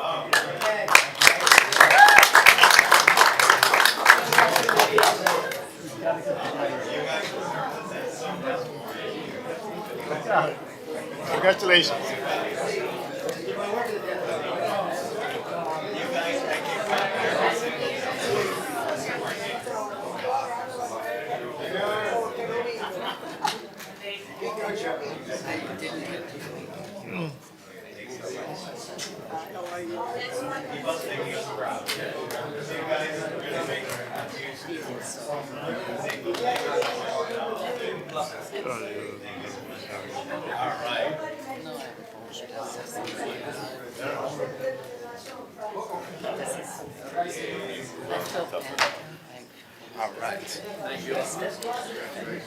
Congratulations. All right.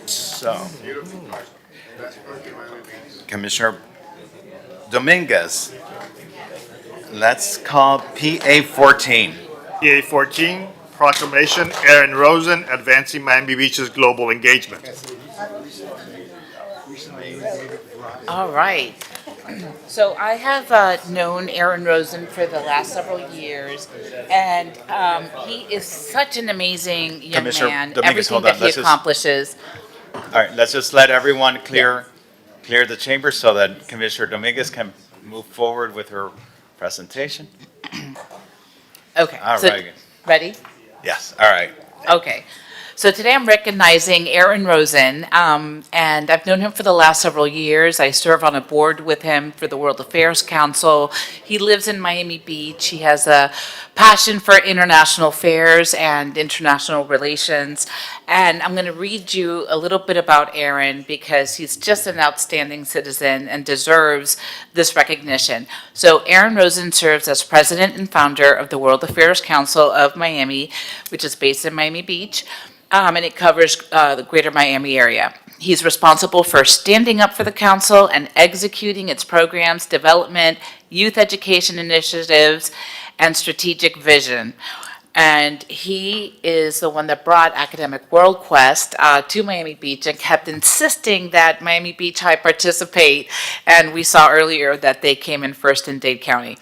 So, Commissioner Dominguez, let's call PA 14. PA 14, proclamation, Aaron Rosen, advancing Miami Beach's global engagement. All right. So I have known Aaron Rosen for the last several years, and he is such an amazing young Commissioner man. Dominguez, Everything hold that on. he Let's just- accomplishes. All right, let's just let everyone clear the chamber so that Commissioner Dominguez can move forward with her presentation. Okay. All so- right. Ready? Yes, all right. Okay. So today I'm recognizing Aaron Rosen, and I've known him for the last several years. I serve on a board with him for the World Affairs Council. He lives in Miami Beach. He has a passion for international affairs and international relations. And I'm going to read you a little bit about Aaron because he's just an outstanding citizen and deserves this recognition. So Aaron Rosen serves as president and founder of the World Affairs Council of Miami, which is based in Miami Beach. And it covers the greater Miami area. He's responsible for standing up for the council and executing its programs, development, youth education initiatives, and strategic vision. And he is the one that brought Academic World Quest to Miami Beach and kept insisting that Miami Beach High participate. And we saw earlier that they came in first in Dade County.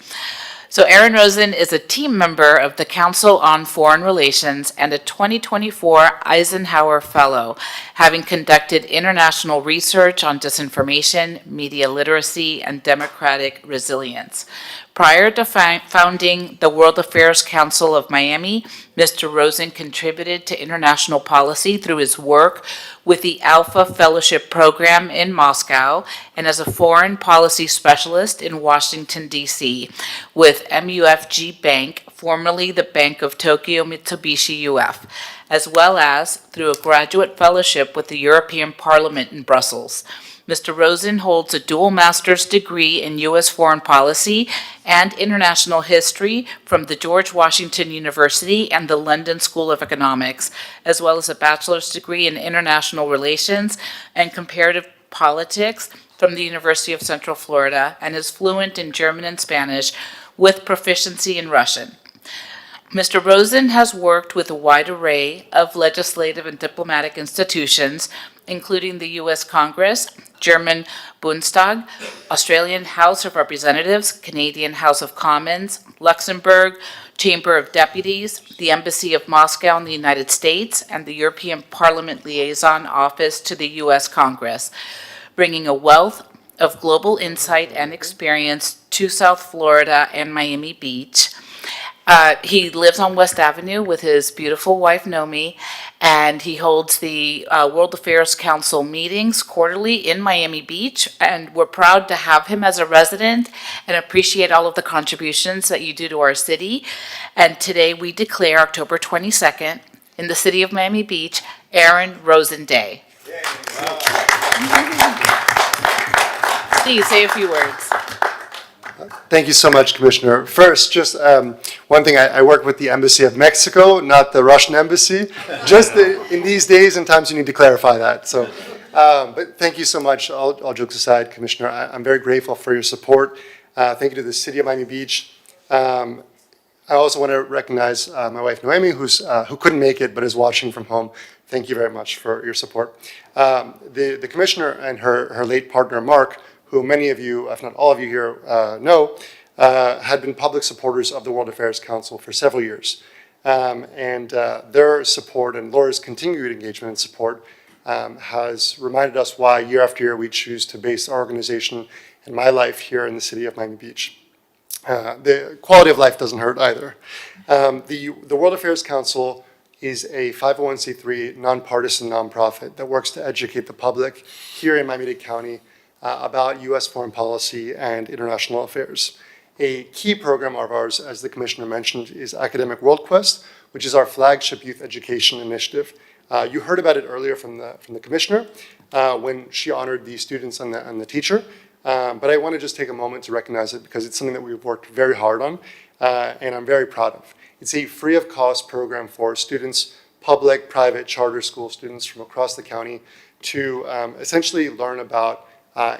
So Aaron Rosen is a team member of the Council on Foreign Relations and a 2024 Eisenhower Fellow, having conducted international research on disinformation, media literacy, and democratic resilience. Prior to founding the World Affairs Council of Miami, Mr. Rosen contributed to international policy through his work with the Alpha Fellowship Program in Moscow and as a foreign policy specialist in Washington, D.C. with MUFG Bank, formerly the Bank of Tokyo Mitsubishi UF, as well as through a graduate fellowship with the European Parliament in Brussels. Mr. Rosen holds a dual master's degree in U.S. foreign policy and international history from the George Washington University and the London School of Economics, as well as a bachelor's degree in international relations and comparative politics from the University of Central Florida, and is fluent in German and Spanish with proficiency in Russian. Mr. Rosen has worked with a wide array of legislative and diplomatic institutions, including the U.S. Congress, German Bundestag, Australian House of Representatives, Canadian House of Commons, Luxembourg Chamber of Deputies, the Embassy of Moscow in the United States, and the European Parliament Liaison Office to the U.S. Congress, bringing a wealth of global insight and experience to South Florida and Miami Beach. He lives on West Avenue with his beautiful wife, Nomi, and he holds the World Affairs Council meetings quarterly in Miami Beach, and we're proud to have him as a resident and appreciate all of the contributions that you do to our city. And today we declare October 22nd in the city of Miami Beach, Aaron Rosenday. Please say a few words. Thank you so much, Commissioner. First, just one thing, I work with the Embassy of Mexico, not the Russian Embassy. Just in these days and times, you need to clarify that. So, but thank you so much, all jokes aside, Commissioner. I'm very grateful for your support. Thank you to the City of Miami Beach. I also want to recognize my wife, Noemi, who couldn't make it but is watching from home. Thank you very much for your support. The Commissioner and her late partner, Mark, who many of you, if not all of you here, know, had been public supporters of the World Affairs Council for several years. Their support and Laura's continued engagement and support has reminded us why year after year we choose to base our organization and my life here in the city of Miami Beach. The quality of life doesn't hurt either. The World Affairs Council is a 501c3 nonpartisan nonprofit that works to educate the public here in Miami-Dade County about U.S. foreign policy and international affairs. A key program of ours, as the Commissioner mentioned, is Academic World Quest, which is our flagship youth education initiative. You heard about it earlier from the Commissioner when she honored the students and the teacher. But I want to just take a moment to recognize it because it's something that we've worked very hard on and I'm very proud of. It's a free of cost program for students, public, private, charter school students from across the county to essentially learn about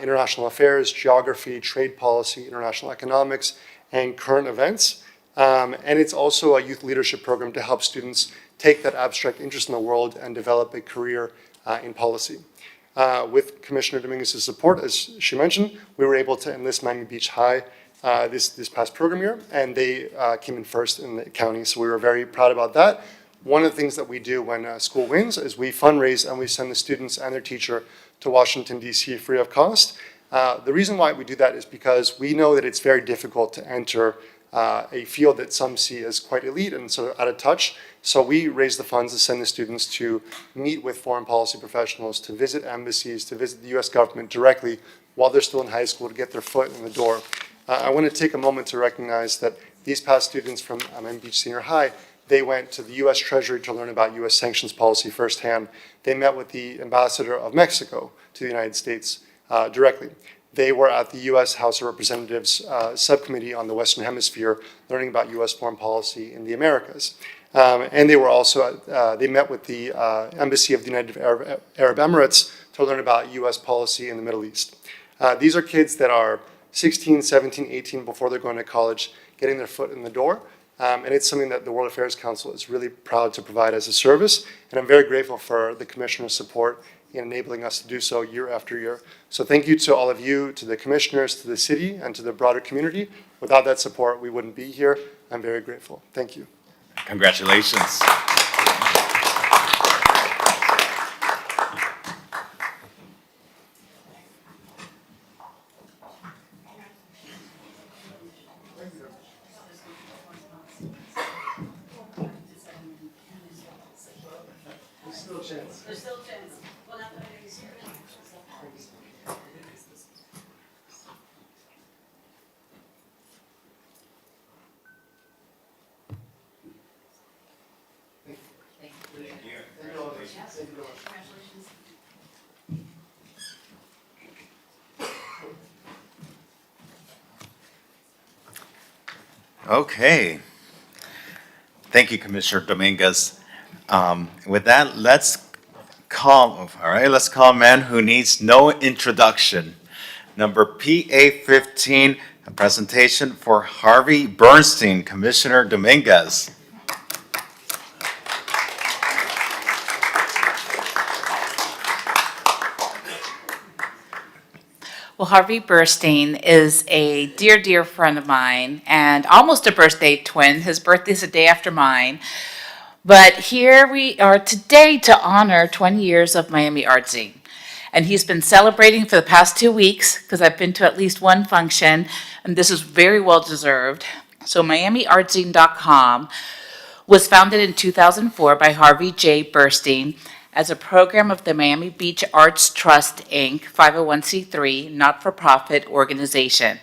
international affairs, geography, trade policy, international economics, and current events. And it's also a youth leadership program to help students take that abstract interest in the world and develop a career in policy. With Commissioner Dominguez's support, as she mentioned, we were able to enlist Miami Beach High this past program year, and they came in first in the county, so we were very proud about that. One of the things that we do when a school wins is we fundraise and we send the students and their teacher to Washington, D.C. free of cost. The reason why we do that is because we know that it's very difficult to enter a field that some see as quite elite and sort of out of touch. So we raise the funds to send the students to meet with foreign policy professionals, to visit embassies, to visit the U.S. government directly while they're still in high school to get their foot in the door. I want to take a moment to recognize that these past students from Miami Beach Senior High, they went to the U.S. Treasury to learn about U.S. sanctions policy firsthand. They met with the ambassador of Mexico to the United States directly. They were at the U.S. House of Representatives subcommittee on the Western Hemisphere learning about U.S. foreign policy in the Americas. And they were also, they met with the Embassy of the United Arab Emirates to learn about U.S. policy in the Middle East. These are kids that are 16, 17, 18 before they're going to college, getting their foot in the door. And it's something that the World Affairs Council is really proud to provide as a service. And I'm very grateful for the Commissioner's support in enabling us to do so year after year. So thank you to all of you, to the commissioners, to the city, and to the broader community. Without that support, we wouldn't be here. I'm very grateful. Thank you. Congratulations. There's still a chance. Well, not that I think Okay. Thank you, Commissioner Dominguez. With that, let's call a man who needs no introduction. Number PA15, a presentation for Harvey Bernstein, Commissioner Dominguez. Well, Harvey Bernstein is a dear, dear friend of mine and almost a birthday twin. His birthday's a day after mine. But here we are today to honor 20 years of Miami Art Zine. And he's been celebrating for the past 2 weeks because I've been to at least one function, and this is very well deserved. So MiamiArtZine.com was founded in 2004 by Harvey J. Bernstein as a program of the Miami Beach Arts Trust, Inc., 501c3, not-for-profit organization.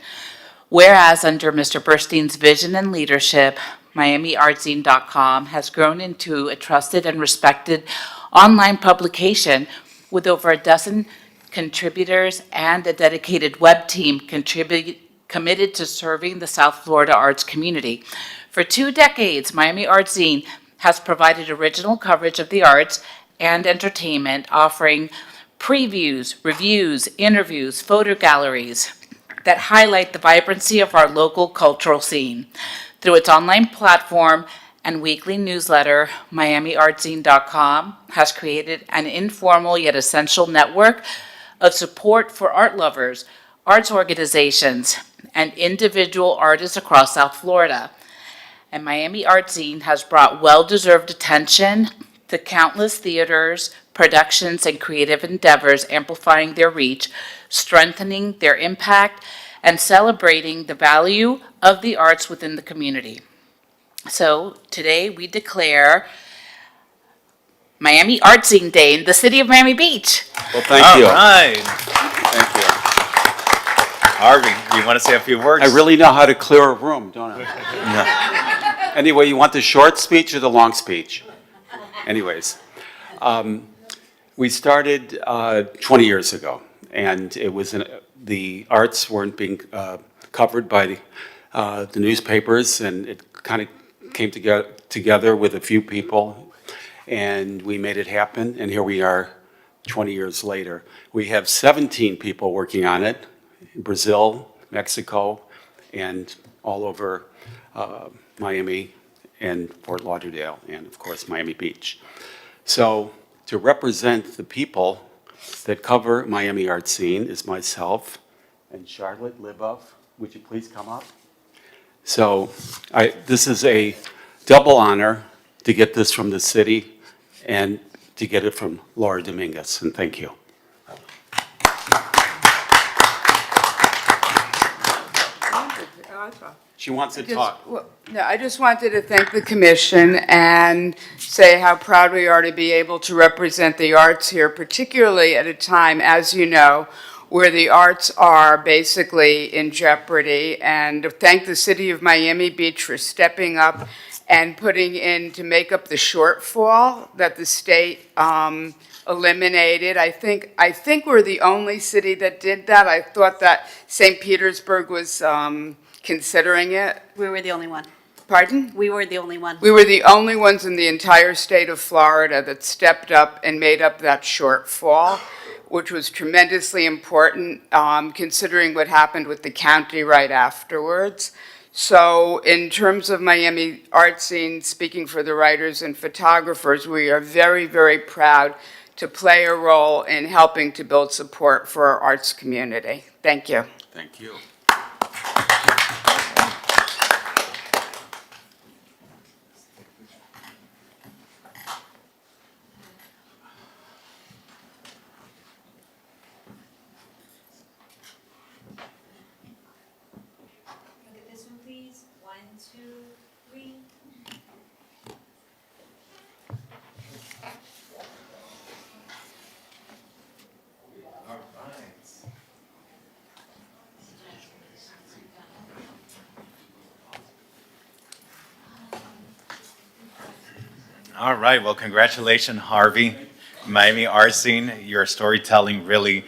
Whereas under Mr. Bernstein's vision and leadership, MiamiArtZine.com has grown into a trusted and respected online publication with over a dozen contributors and a dedicated web team committed to serving the South Florida arts community. For 2 decades, Miami Art Zine has provided original coverage of the arts and entertainment, offering previews, reviews, interviews, photo galleries that highlight the vibrancy of our local cultural scene. Through its online platform and weekly newsletter, MiamiArtZine.com has created an informal yet essential network of support for art lovers, arts organizations, and individual artists across South Florida. And Miami Art Zine has brought well-deserved attention to countless theaters, productions, and creative endeavors, amplifying their reach, strengthening their impact, and celebrating the value of the arts within the community. So today we declare Miami Art Zine Day in the city of Miami Beach. Well, thank you. All right. Thank you. Harvey, you want to say a few words? I really know how to clear a room, don't I? Anyway, you want the short speech or the long speech? Anyways, we started 20 years ago, and it was the arts weren't being covered by the newspapers, and it kind of came together with a few people, and we made it happen, and here we are 20 years later. We have 17 people working on it in Brazil, Mexico, and all over Miami and Fort Lauderdale, and of course, Miami Beach. So to represent the people that cover Miami Art Zine is myself and Charlotte Liboff. Would you please come up? So this is a double honor to get this from the city and to get it from Laura Dominguez, and thank you. She wants to talk. No, I just wanted to thank the commission and say how proud we are to be able to represent the arts here, particularly at a time, as you know, where the arts are basically in jeopardy. And thank the city of Miami Beach for stepping up and putting in to make up the shortfall that the state eliminated. I think we're the only city that did that. I thought that St. Petersburg was considering it. We were the only one. Pardon? We were the only one. We were the only ones in the entire state of Florida that stepped up and made up that shortfall, which was tremendously important, considering what happened with the county right afterwards. So in terms of Miami Art Zine, speaking for the writers and photographers, we are very, very proud to play a role in helping to build support for our arts community. Thank you. Thank you. All right, well, congratulations, Harvey. Miami Art Zine, your storytelling really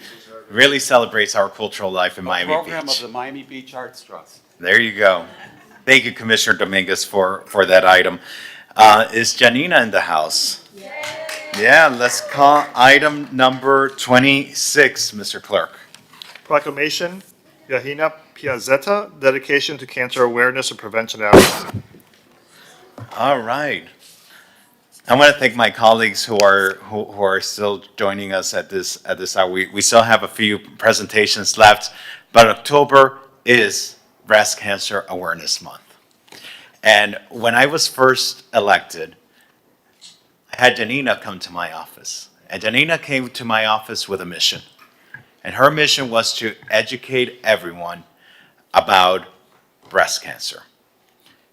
celebrates our cultural life in Miami Program Beach. of the Miami Beach Arts Trust. There you go. Thank you, Commissioner Dominguez, for that item. Is Janina in the house? Yeah, let's call item number 26, Mr. Clerk. Proclamation, Yahina Piazzetta, dedication to cancer awareness and prevention efforts. All right. I want to thank my colleagues who are still joining us at this hour. We still have a few presentations left, but October is Breast Cancer Awareness Month. And when I was first elected, I had Janina come to my office. And Janina came to my office with a mission. And her mission was to educate everyone about breast cancer.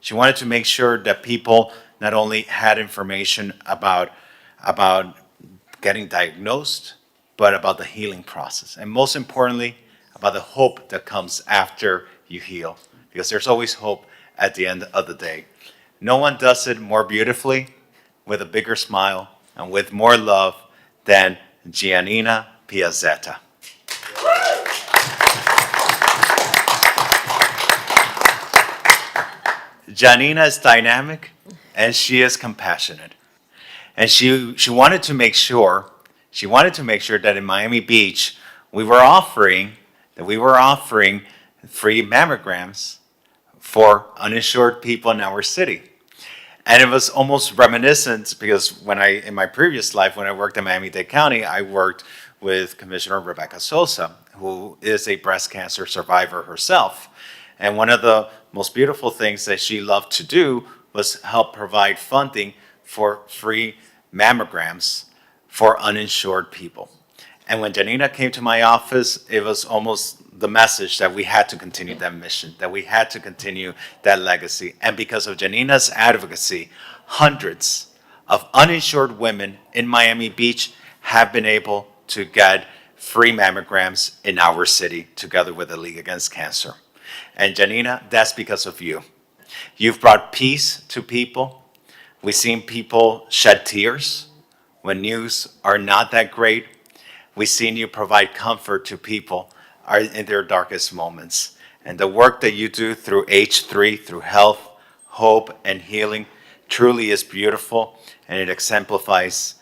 She wanted to make sure that people not only had information about getting diagnosed, but about the healing process. And most importantly, about the hope that comes after you heal. Because there's always hope at the end of the day. no one does it more beautifully, with a bigger smile, and with more love than Giannina Piazzetta. Giannina is dynamic and she is compassionate. And she wanted to make sure that in Miami Beach we were offering free mammograms for uninsured people in our city. And it was almost reminiscent because in my previous life, when I worked in Miami-Dade County, I worked with Commissioner Rebecca Sosa, who is a breast cancer survivor herself. And one of the most beautiful things that she loved to do was help provide funding for free mammograms for uninsured people. And when Giannina came to my office, it was almost the message that we had to continue that mission, that we had to continue that legacy. And because of Giannina's advocacy, hundreds of uninsured women in Miami Beach have been able to get free mammograms in our city together with the League Against Cancer. And Giannina, that's because of you. You've brought peace to people. We've seen people shed tears when news are not that great. We've seen you provide comfort to people in their darkest moments. And the work that you do through H3, through health, hope, and healing truly is beautiful, and it exemplifies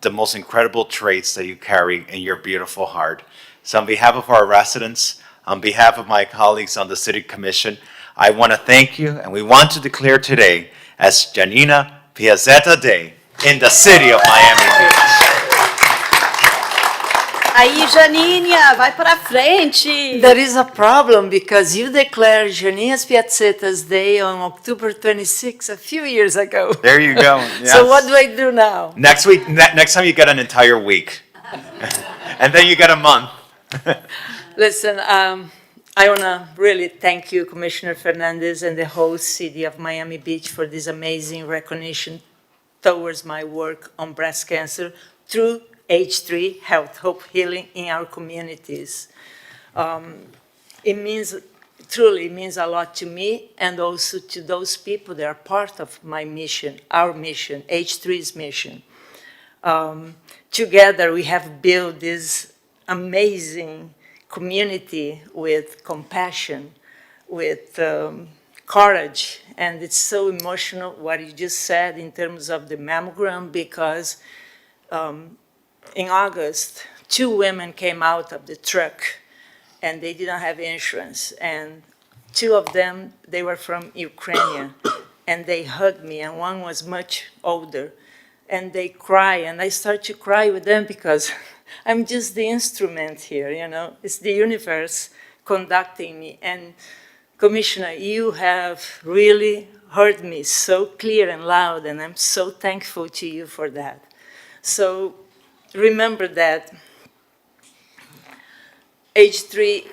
the most incredible traits that you carry in your beautiful heart. So on behalf of our residents, on behalf of my colleagues on the City Commission, I want to thank you, and we want to declare today as Giannina Piazzetta Day in the city of Miami Beach. Aí, Janinha, vai para frente. There is a problem because you declared Giannina Piazzetta's Day on October 26 a few years ago. There you go. Yes. So what do I do now? Next week, next time you get an entire week. And then you get a month. Listen, I want to really thank you, Commissioner Fernandez, and the whole city of Miami Beach for this amazing recognition towards my work on breast cancer through H3, Health, Hope, Healing in our communities. It truly means a lot to me and also to those people that are part of my mission, our mission, H3's mission. Together we have built this amazing community with compassion, with courage, and it's so emotional what you just said in terms of the mammogram, because in August, 2 women came out of the truck and they didn't have insurance, and 2 of them, they were from Ukraine, and they hugged me, and one was much older, and they cry, and I start to cry with them because I'm just the instrument here, you know. It's the universe conducting me. And Commissioner, you have really heard me so clear and loud, and I'm so thankful to you for that. So remember that H3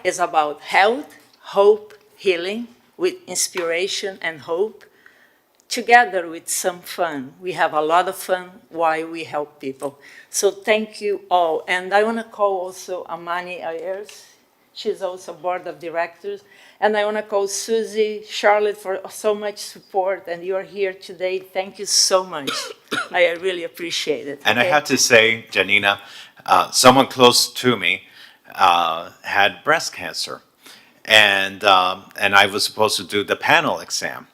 is about health, hope, healing, with inspiration and hope, together with some fun. We have a lot of fun while we help people. So thank you all. And I want to call also Amani Ayers. She's also board of directors. And I want to call Susie, Charlotte for so much support. And you're here today. Thank you so much. I really appreciate it. And okay. I have to say, Giannina, someone close to me had breast cancer. And I was supposed to do the panel exam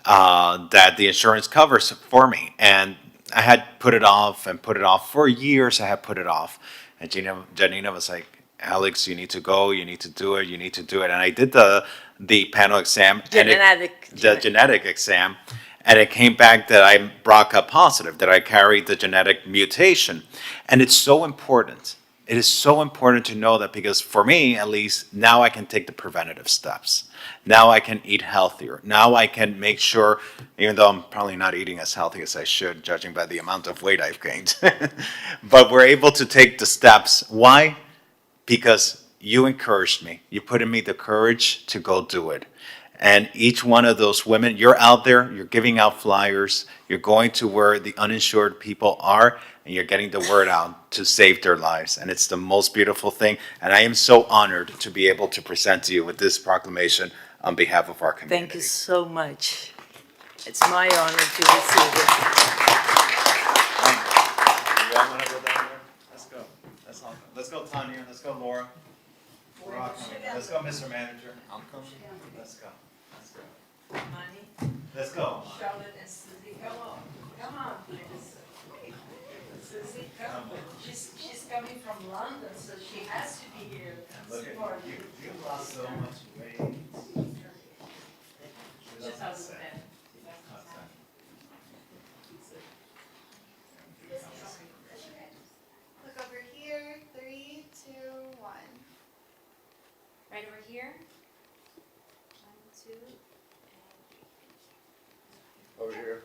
that the insurance covers for me. And I had put it off and put it off for years. I had put it off. And Giannina was like, Alex, you need to go, you need to do it, you need to do it. And I did the panel exam. The genetic exam. And it came back that I'm BRCA positive, that I carried the genetic mutation. And it's so important. It is so important to know that, because for me, at least, now I can take the preventative steps. Now I can eat healthier. Now I can make sure, even though I'm probably not eating as healthy as I should, judging by the amount of weight I've gained. But we're able to take the steps. Why? Because you encouraged me. You put in me the courage to go do it. And each one of those women, you're out there, you're giving out flyers, you're going to where the uninsured people are, and you're getting the word out to save their lives. And it's the most beautiful thing. And I am so honored to be able to present to you with this proclamation on behalf of our community. Thank you so much. It's my honor to receive it. You all want to go down there? Let's go. Let's go, Tanya. Let's go, Laura. We're all coming. Let's go, Mr. Manager. I'm coming. Let's go. Let's go. Let's go. Charlotte and Susie, come on. Come on, please. Susie, come. She's coming from London, so she has to be here. Look at you. You've lost so much weight. Just how it's been. Look over here. 3, 2, 1. Right over here. 1, 2. Over here.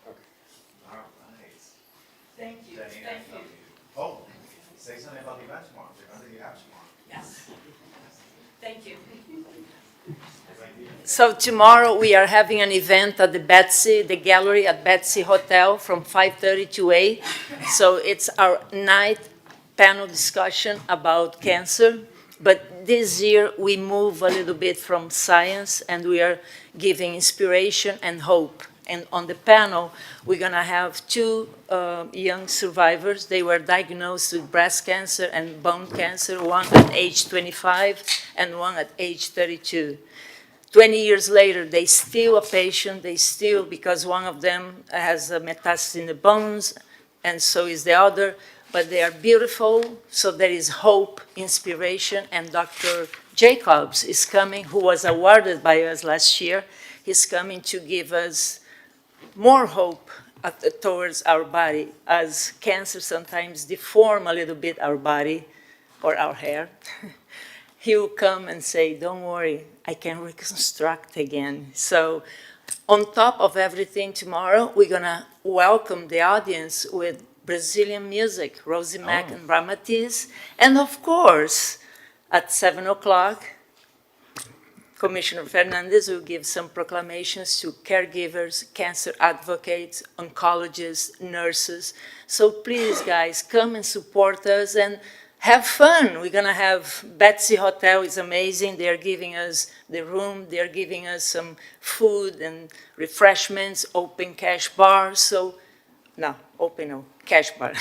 All right. Thank you, Jenny, thank you. Oh, say something about the event tomorrow. The event that you have tomorrow. Yes. Thank you. So tomorrow we are having an event at the gallery at Betsy Hotel from 5:30 to 8. So it's our night panel discussion about cancer. But this year we move a little bit from science and we are giving inspiration and hope. And on the panel, we're going to have 2 young survivors. They were diagnosed with breast cancer and bone cancer, one at age 25 and one at age 32. 20 years later, they still a patient. They still, because one of them has a metastasis in the bones, and so is the other. But they are beautiful, so there is hope, inspiration, and Dr. Jacobs is coming, who was awarded by us last year. He's coming to give us more hope towards our body, as cancer sometimes deform a little bit our body or our hair. He will come and say, don't worry, I can reconstruct again. So on top of everything tomorrow, we're gonna welcome the audience with Brazilian music, Rosie Mack and Ramatiz. And of course, at 7 o'clock, Commissioner Fernandez will give some proclamations to caregivers, cancer advocates, oncologists, nurses. So please, guys, come and support us and have fun. We're gonna have Betsy Hotel is amazing. They're giving us the room. They're giving us some food and refreshments, open cash bar. So, no, open no, cash bar.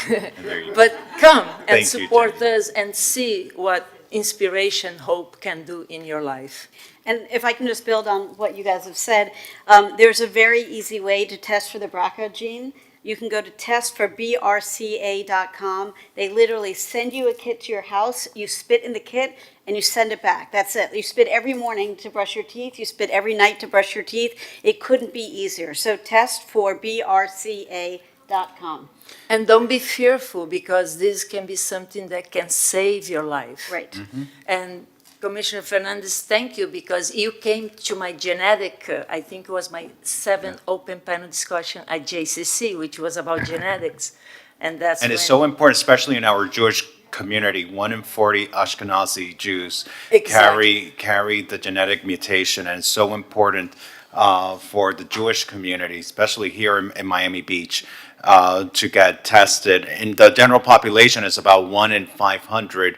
But come and support us and see what inspiration, hope can do in your life. And if I can just build on what you guys have said, there's a very easy way to test for the BRCA gene. You can go to testforbrca.com. They literally send you a kit to your house. You spit in the kit and you send it back. That's it. You spit every morning to brush your teeth. You spit every night to brush your teeth. It couldn't be easier. So testforbrca.com. And don't be fearful, because this can be something that can save your life. Right. And Commissioner Fernandez, thank you, because you came to my genetic, I think it was my 7th open panel discussion at JCC, which was about genetics. And that's And it's when- so important, especially in our Jewish community. 1 in 40 Ashkenazi Jews Exactly. carry the genetic mutation, and it's so important for the Jewish community, especially here in Miami Beach, to get tested. And the general population is about 1 in 500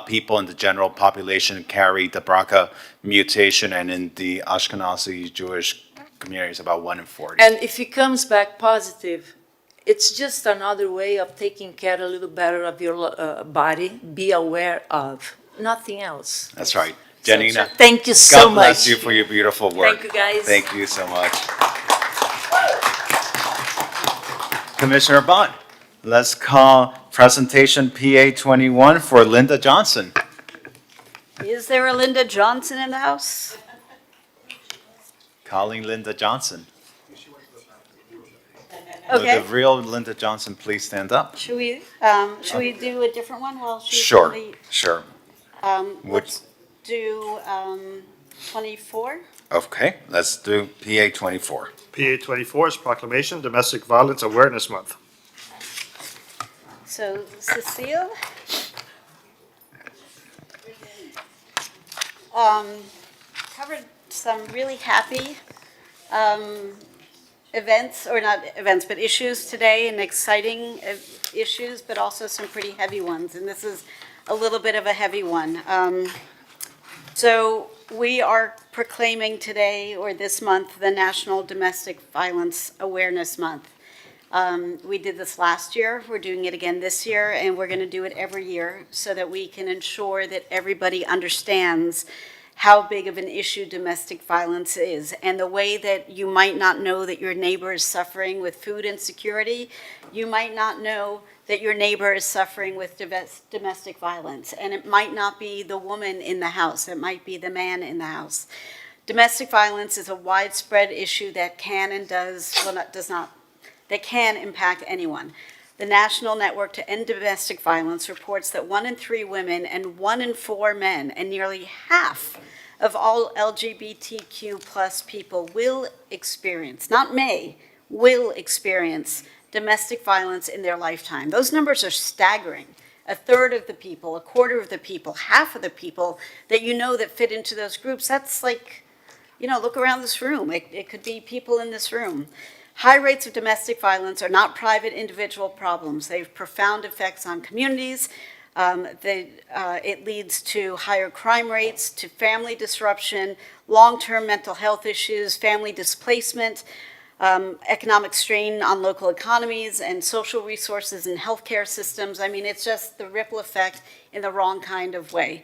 people in the general population carry the BRCA mutation, and in the Ashkenazi Jewish community, it's about 1 in 40. And if it comes back positive, it's just another way of taking care a little better of your body. Be aware of, nothing else. That's right. Janina. Thank you so God bless much. you for your beautiful work. Thank you, guys. Thank you so much. Commissioner Bond, let's call presentation PA 21 for Linda Johnson. Is there a Linda Johnson in the house? Calling Linda Johnson. Okay. Would the real Linda Johnson please stand up? Should we do a different one while she's Sure, on sure. the, Would- let's do 24? Okay, let's do PA 24. PA 24 is Proclamation Domestic Violence Awareness Month. So Cecile? Covered some really happy events, or not events, but issues today, and exciting issues, but also some pretty heavy ones. And this is a little bit of a heavy one. So we are proclaiming today or this month the National Domestic Violence Awareness Month. We did this last year, we're doing it again this year, and we're going to do it every year so that we can ensure that everybody understands how big of an issue domestic violence is. And the way that you might not know that your neighbor is suffering with food insecurity, you might not know that your neighbor is suffering with domestic violence. And it might not be the woman in the house, it might be the man in the house. Domestic violence is a widespread issue that can and does, well, not, does not, that can impact anyone. The National Network to End Domestic Violence reports that 1 in 3 women and 1 in 4 men, and nearly half of all LGBTQ plus people will experience, not may, will experience domestic violence in their lifetime. Those numbers are staggering. A third of the people, a quarter of the people, half of the people that you know that fit into those groups, that's like, you know, look around this room. It could be people in this room. High rates of domestic violence are not private individual problems. They have profound effects on communities. It leads to higher crime rates, to family disruption, long-term mental health issues, family displacement, economic strain on local economies and social resources and healthcare systems. I mean, it's just the ripple effect in the wrong kind of way.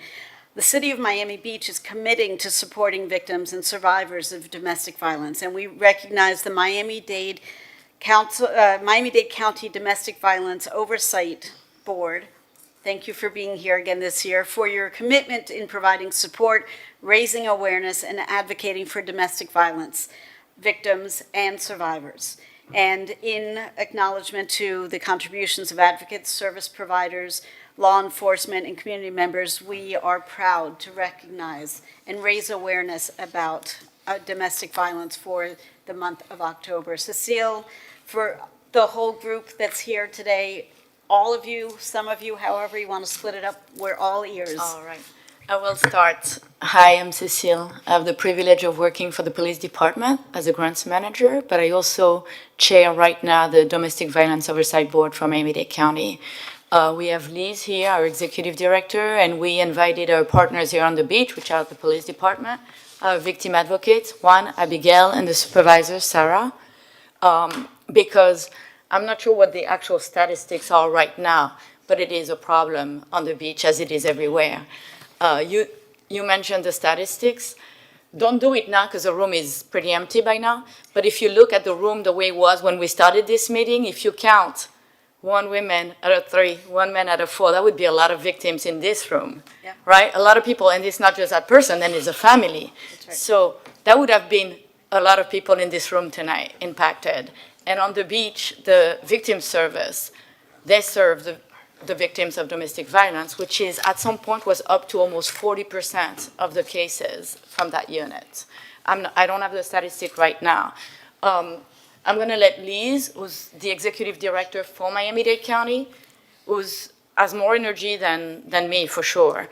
The City of Miami Beach is committing to supporting victims and survivors of domestic violence, and we recognize the Miami-Dade County Domestic Violence Oversight Board. Thank you for being here again this year, for your commitment in providing support, raising awareness, and advocating for domestic violence victims and survivors. And in acknowledgement to the contributions of advocates, service providers, law enforcement, and community members, we are proud to recognize and raise awareness about domestic violence for the month of October. Cecile, for the whole group that's here today, all of you, some of you, however you want to split it up, we're all ears. All right. I will start. Hi, I'm Cecile. I have the privilege of working for the police department as a grants manager, but I also chair right now the Domestic Violence Oversight Board for Miami-Dade County. We have Liz here, our executive director, and we invited our partners here on the beach, which are the police department, our victim advocates, Juan, Abigail, and the supervisor, Sarah, because I'm not sure what the actual statistics are right now, but it is a problem on the beach as it is everywhere. You mentioned the statistics. Don't do it now because the room is pretty empty by now. But if you look at the room the way it was when we started this meeting, if you count 1 woman out of 3, 1 man out of 4, that would be a lot of victims in this room, Yeah. right? A lot of people, and it's not just that person, then it's a family. That's right. So that would have been a lot of people in this room tonight impacted. And on the beach, the victim service, they serve the victims of domestic violence, which is at some point was up to almost 40% of the cases from that unit. I don't have the statistic right now. I'm going to let Liz, who's the executive director for Miami-Dade County, who has more energy than me for sure,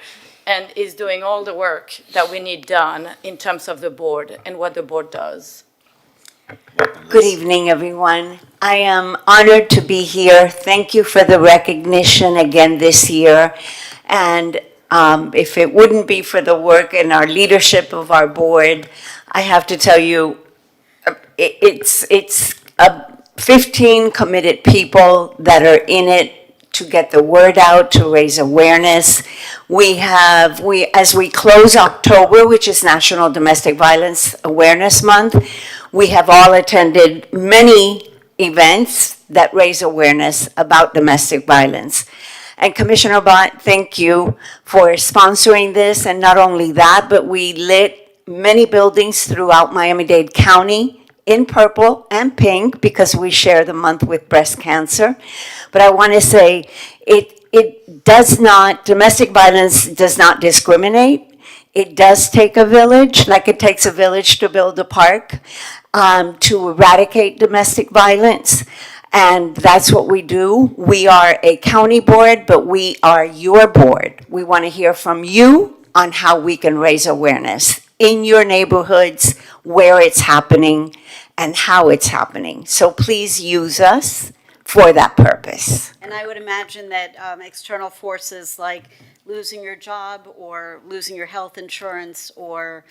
and is doing all the work that we need done in terms of the board and what the board does. Good evening, everyone. I am honored to be here. Thank you for the recognition again this year. And if it wouldn't be for the work and our leadership of our board, I have to tell you, it's 15 committed people that are in it to get the word out, to raise awareness. As we close October, which is National Domestic Violence Awareness Month, we have all attended many events that raise awareness about domestic violence. And Commissioner Bott, thank you for sponsoring this. And not only that, but we lit many buildings throughout Miami-Dade County in purple and pink because we share the month with breast cancer. But I want to say domestic violence does not discriminate. It does take a village, like it takes a village to build a park, to eradicate domestic violence. And that's what we do. We are a county board, but we are your board. We want to hear from you on how we can raise awareness in your neighborhoods, where it's happening, and how it's happening. So please use us for that purpose. And I would imagine that external forces like losing your job or losing your health insurance or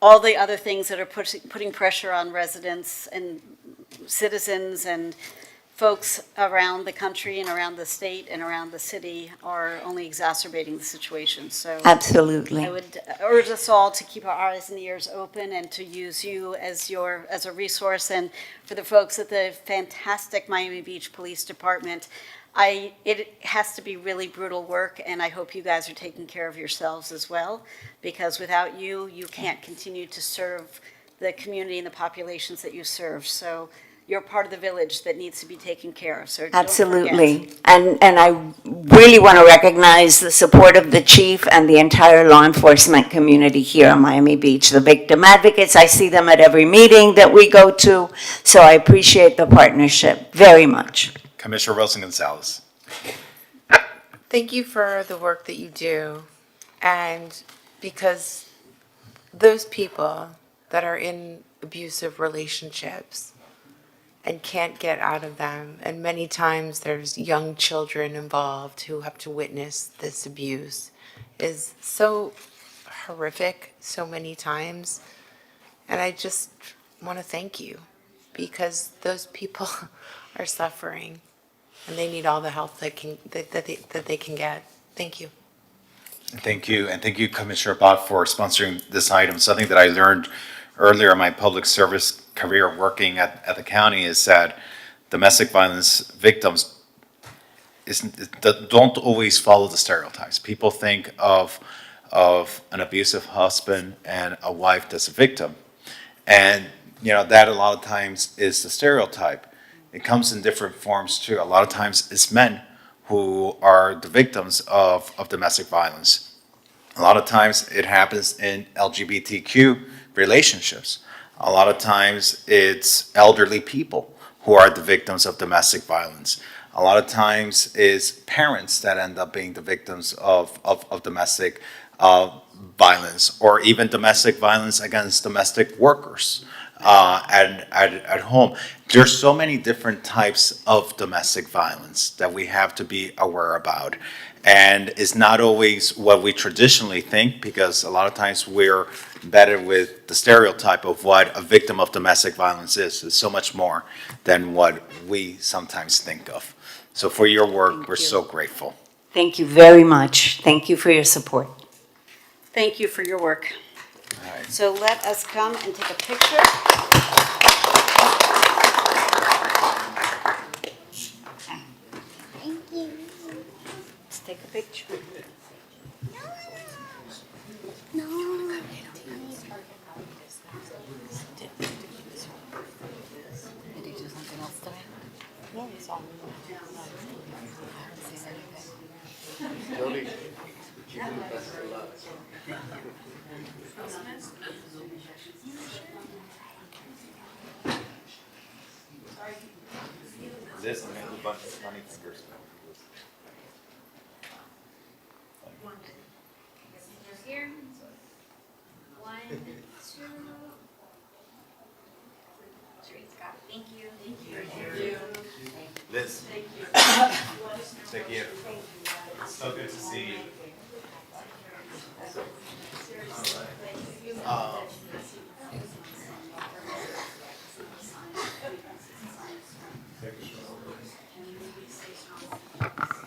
all the other things that are putting pressure on residents and citizens and folks around the country and around the state and around the city are only exacerbating the situation. So Absolutely. I would urge us all to keep our eyes and ears open and to use you as a resource. And for the folks at the fantastic Miami Beach Police Department, it has to be really brutal work, and I hope you guys are taking care of yourselves as well, because without you, you can't continue to serve the community and the populations that you serve. So you're part of the village that needs to be taken care of, so don't forget. Absolutely. And I really want to recognize the support of the chief and the entire law enforcement community here on Miami Beach. The victim advocates, I see them at every meeting that we go to, so I appreciate the partnership very much. Commissioner Wilson Gonzalez. Thank you for the work that you do, and because those people that are in abusive relationships and can't get out of them, and many times there's young children involved who have to witness this abuse, is so horrific so many times. And I just want to thank you, because those people are suffering and they need all the help that they can get. Thank you. Thank you, and thank you, Commissioner Bott, for sponsoring this item. Something that I learned earlier in my public service career working at the county is that domestic violence victims don't always follow the stereotypes. People think of an abusive husband and a wife that's a victim. And, that a lot of times is the stereotype. It comes in different forms too. A lot of times it's men who are the victims of domestic violence. A lot of times it happens in LGBTQ relationships. A lot of times it's elderly people who are the victims of domestic violence. A lot of times it's parents that end up being the victims of domestic violence, or even domestic violence against domestic workers at home. There's so many different types of domestic violence that we have to be aware about. And it's not always what we traditionally think, because a lot of times we're better with the stereotype of what a victim of domestic violence is. It's so much more than what we sometimes think of. So for your work, we're so grateful. Thank you very much. Thank you for your support. Thank you for your work. So let us come and take a picture. Thank you. Let's take a picture. No. Did you do something else today? No, it's all. Jody, keep the best of luck. This and a bunch of funny fingers. Here. 1, 2. Scott, thank you. Thank you. Liz. Thank you. Thank you. It's so good to see you.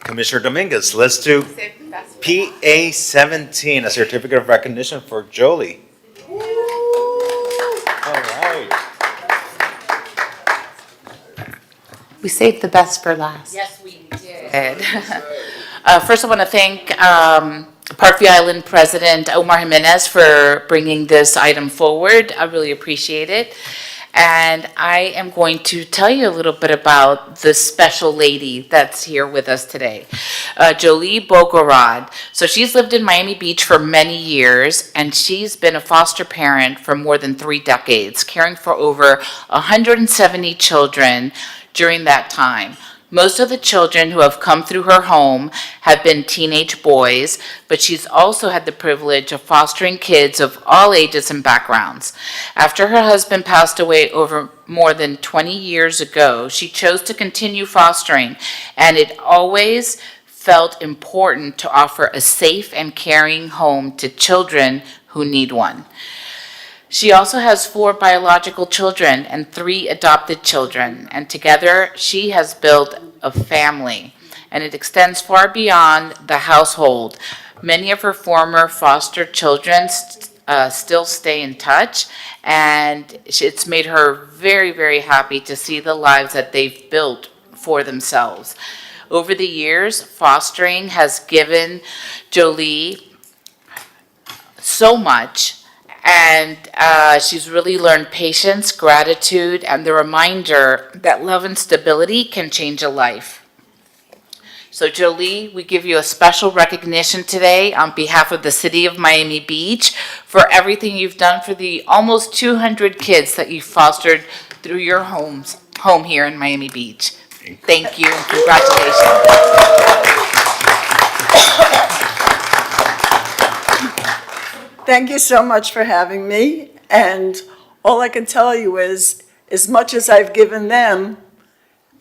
Commissioner Dominguez, let's do PA 17, a certificate of recognition for Jolie. All right. We saved the best for last. Yes, we did. First, I want to thank Parkview Island President Omar Jimenez for bringing this item forward. I really appreciate it. And I am going to tell you a little bit about this special lady that's here with us today, Jolie Bogorod. So she's lived in Miami Beach for many years, and she's been a foster parent for more than 3 decades, caring for over 170 children during that time. Most of the children who have come through her home have been teenage boys, but she's also had the privilege of fostering kids of all ages and backgrounds. After her husband passed away over more than 20 years ago, she chose to continue fostering, and it always felt important to offer a safe and caring home to children who need one. She also has 4 biological children and 3 adopted children, and together she has built a family, and it extends far beyond the household. Many of her former foster children still stay in touch, and it's made her very, very happy to see the lives that they've built for themselves. Over the years, fostering has given Jolie so much, and she's really learned patience, gratitude, and the reminder that love and stability can change a life. So Jolie, we give you a special recognition today on behalf of the City of Miami Beach for everything you've done for the almost 200 kids that you've fostered through your home here in Miami Beach. Thank you and congratulations. Thank you so much for having me. And all I can tell you is, as much as I've given them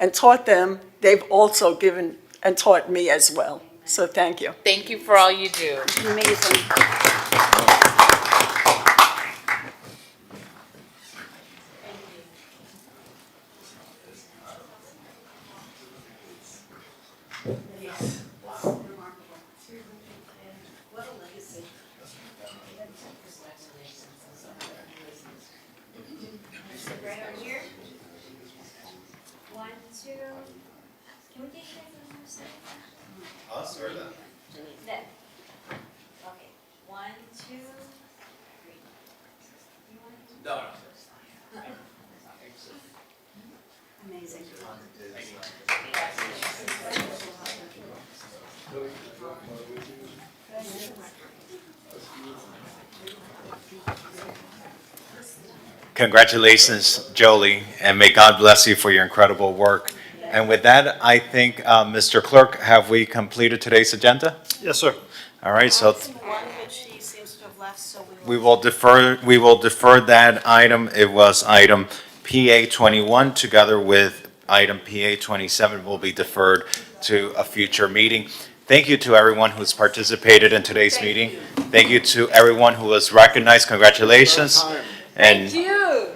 and taught them, they've also given and taught me as well. So thank you. Thank you for all you do. Amazing. Right over here. 1, 2. Can we get you guys on the side? Us or them? Then. Okay. 1, 2, 3. No. Amazing. Congratulations, Jolie, and may God bless you for your incredible work. And with that, I think, Mr. Clerk, have we completed today's agenda? Yes, sir. All right, so One that she seems to have left, so we will defer that item. It was item PA 21 together with item PA 27 will be deferred to a future meeting. Thank you to everyone who's participated in today's meeting. Thank you to everyone who was recognized. Congratulations. And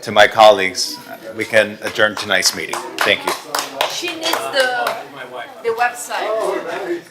to my colleagues, we can adjourn tonight's meeting. Thank you. She needs the website.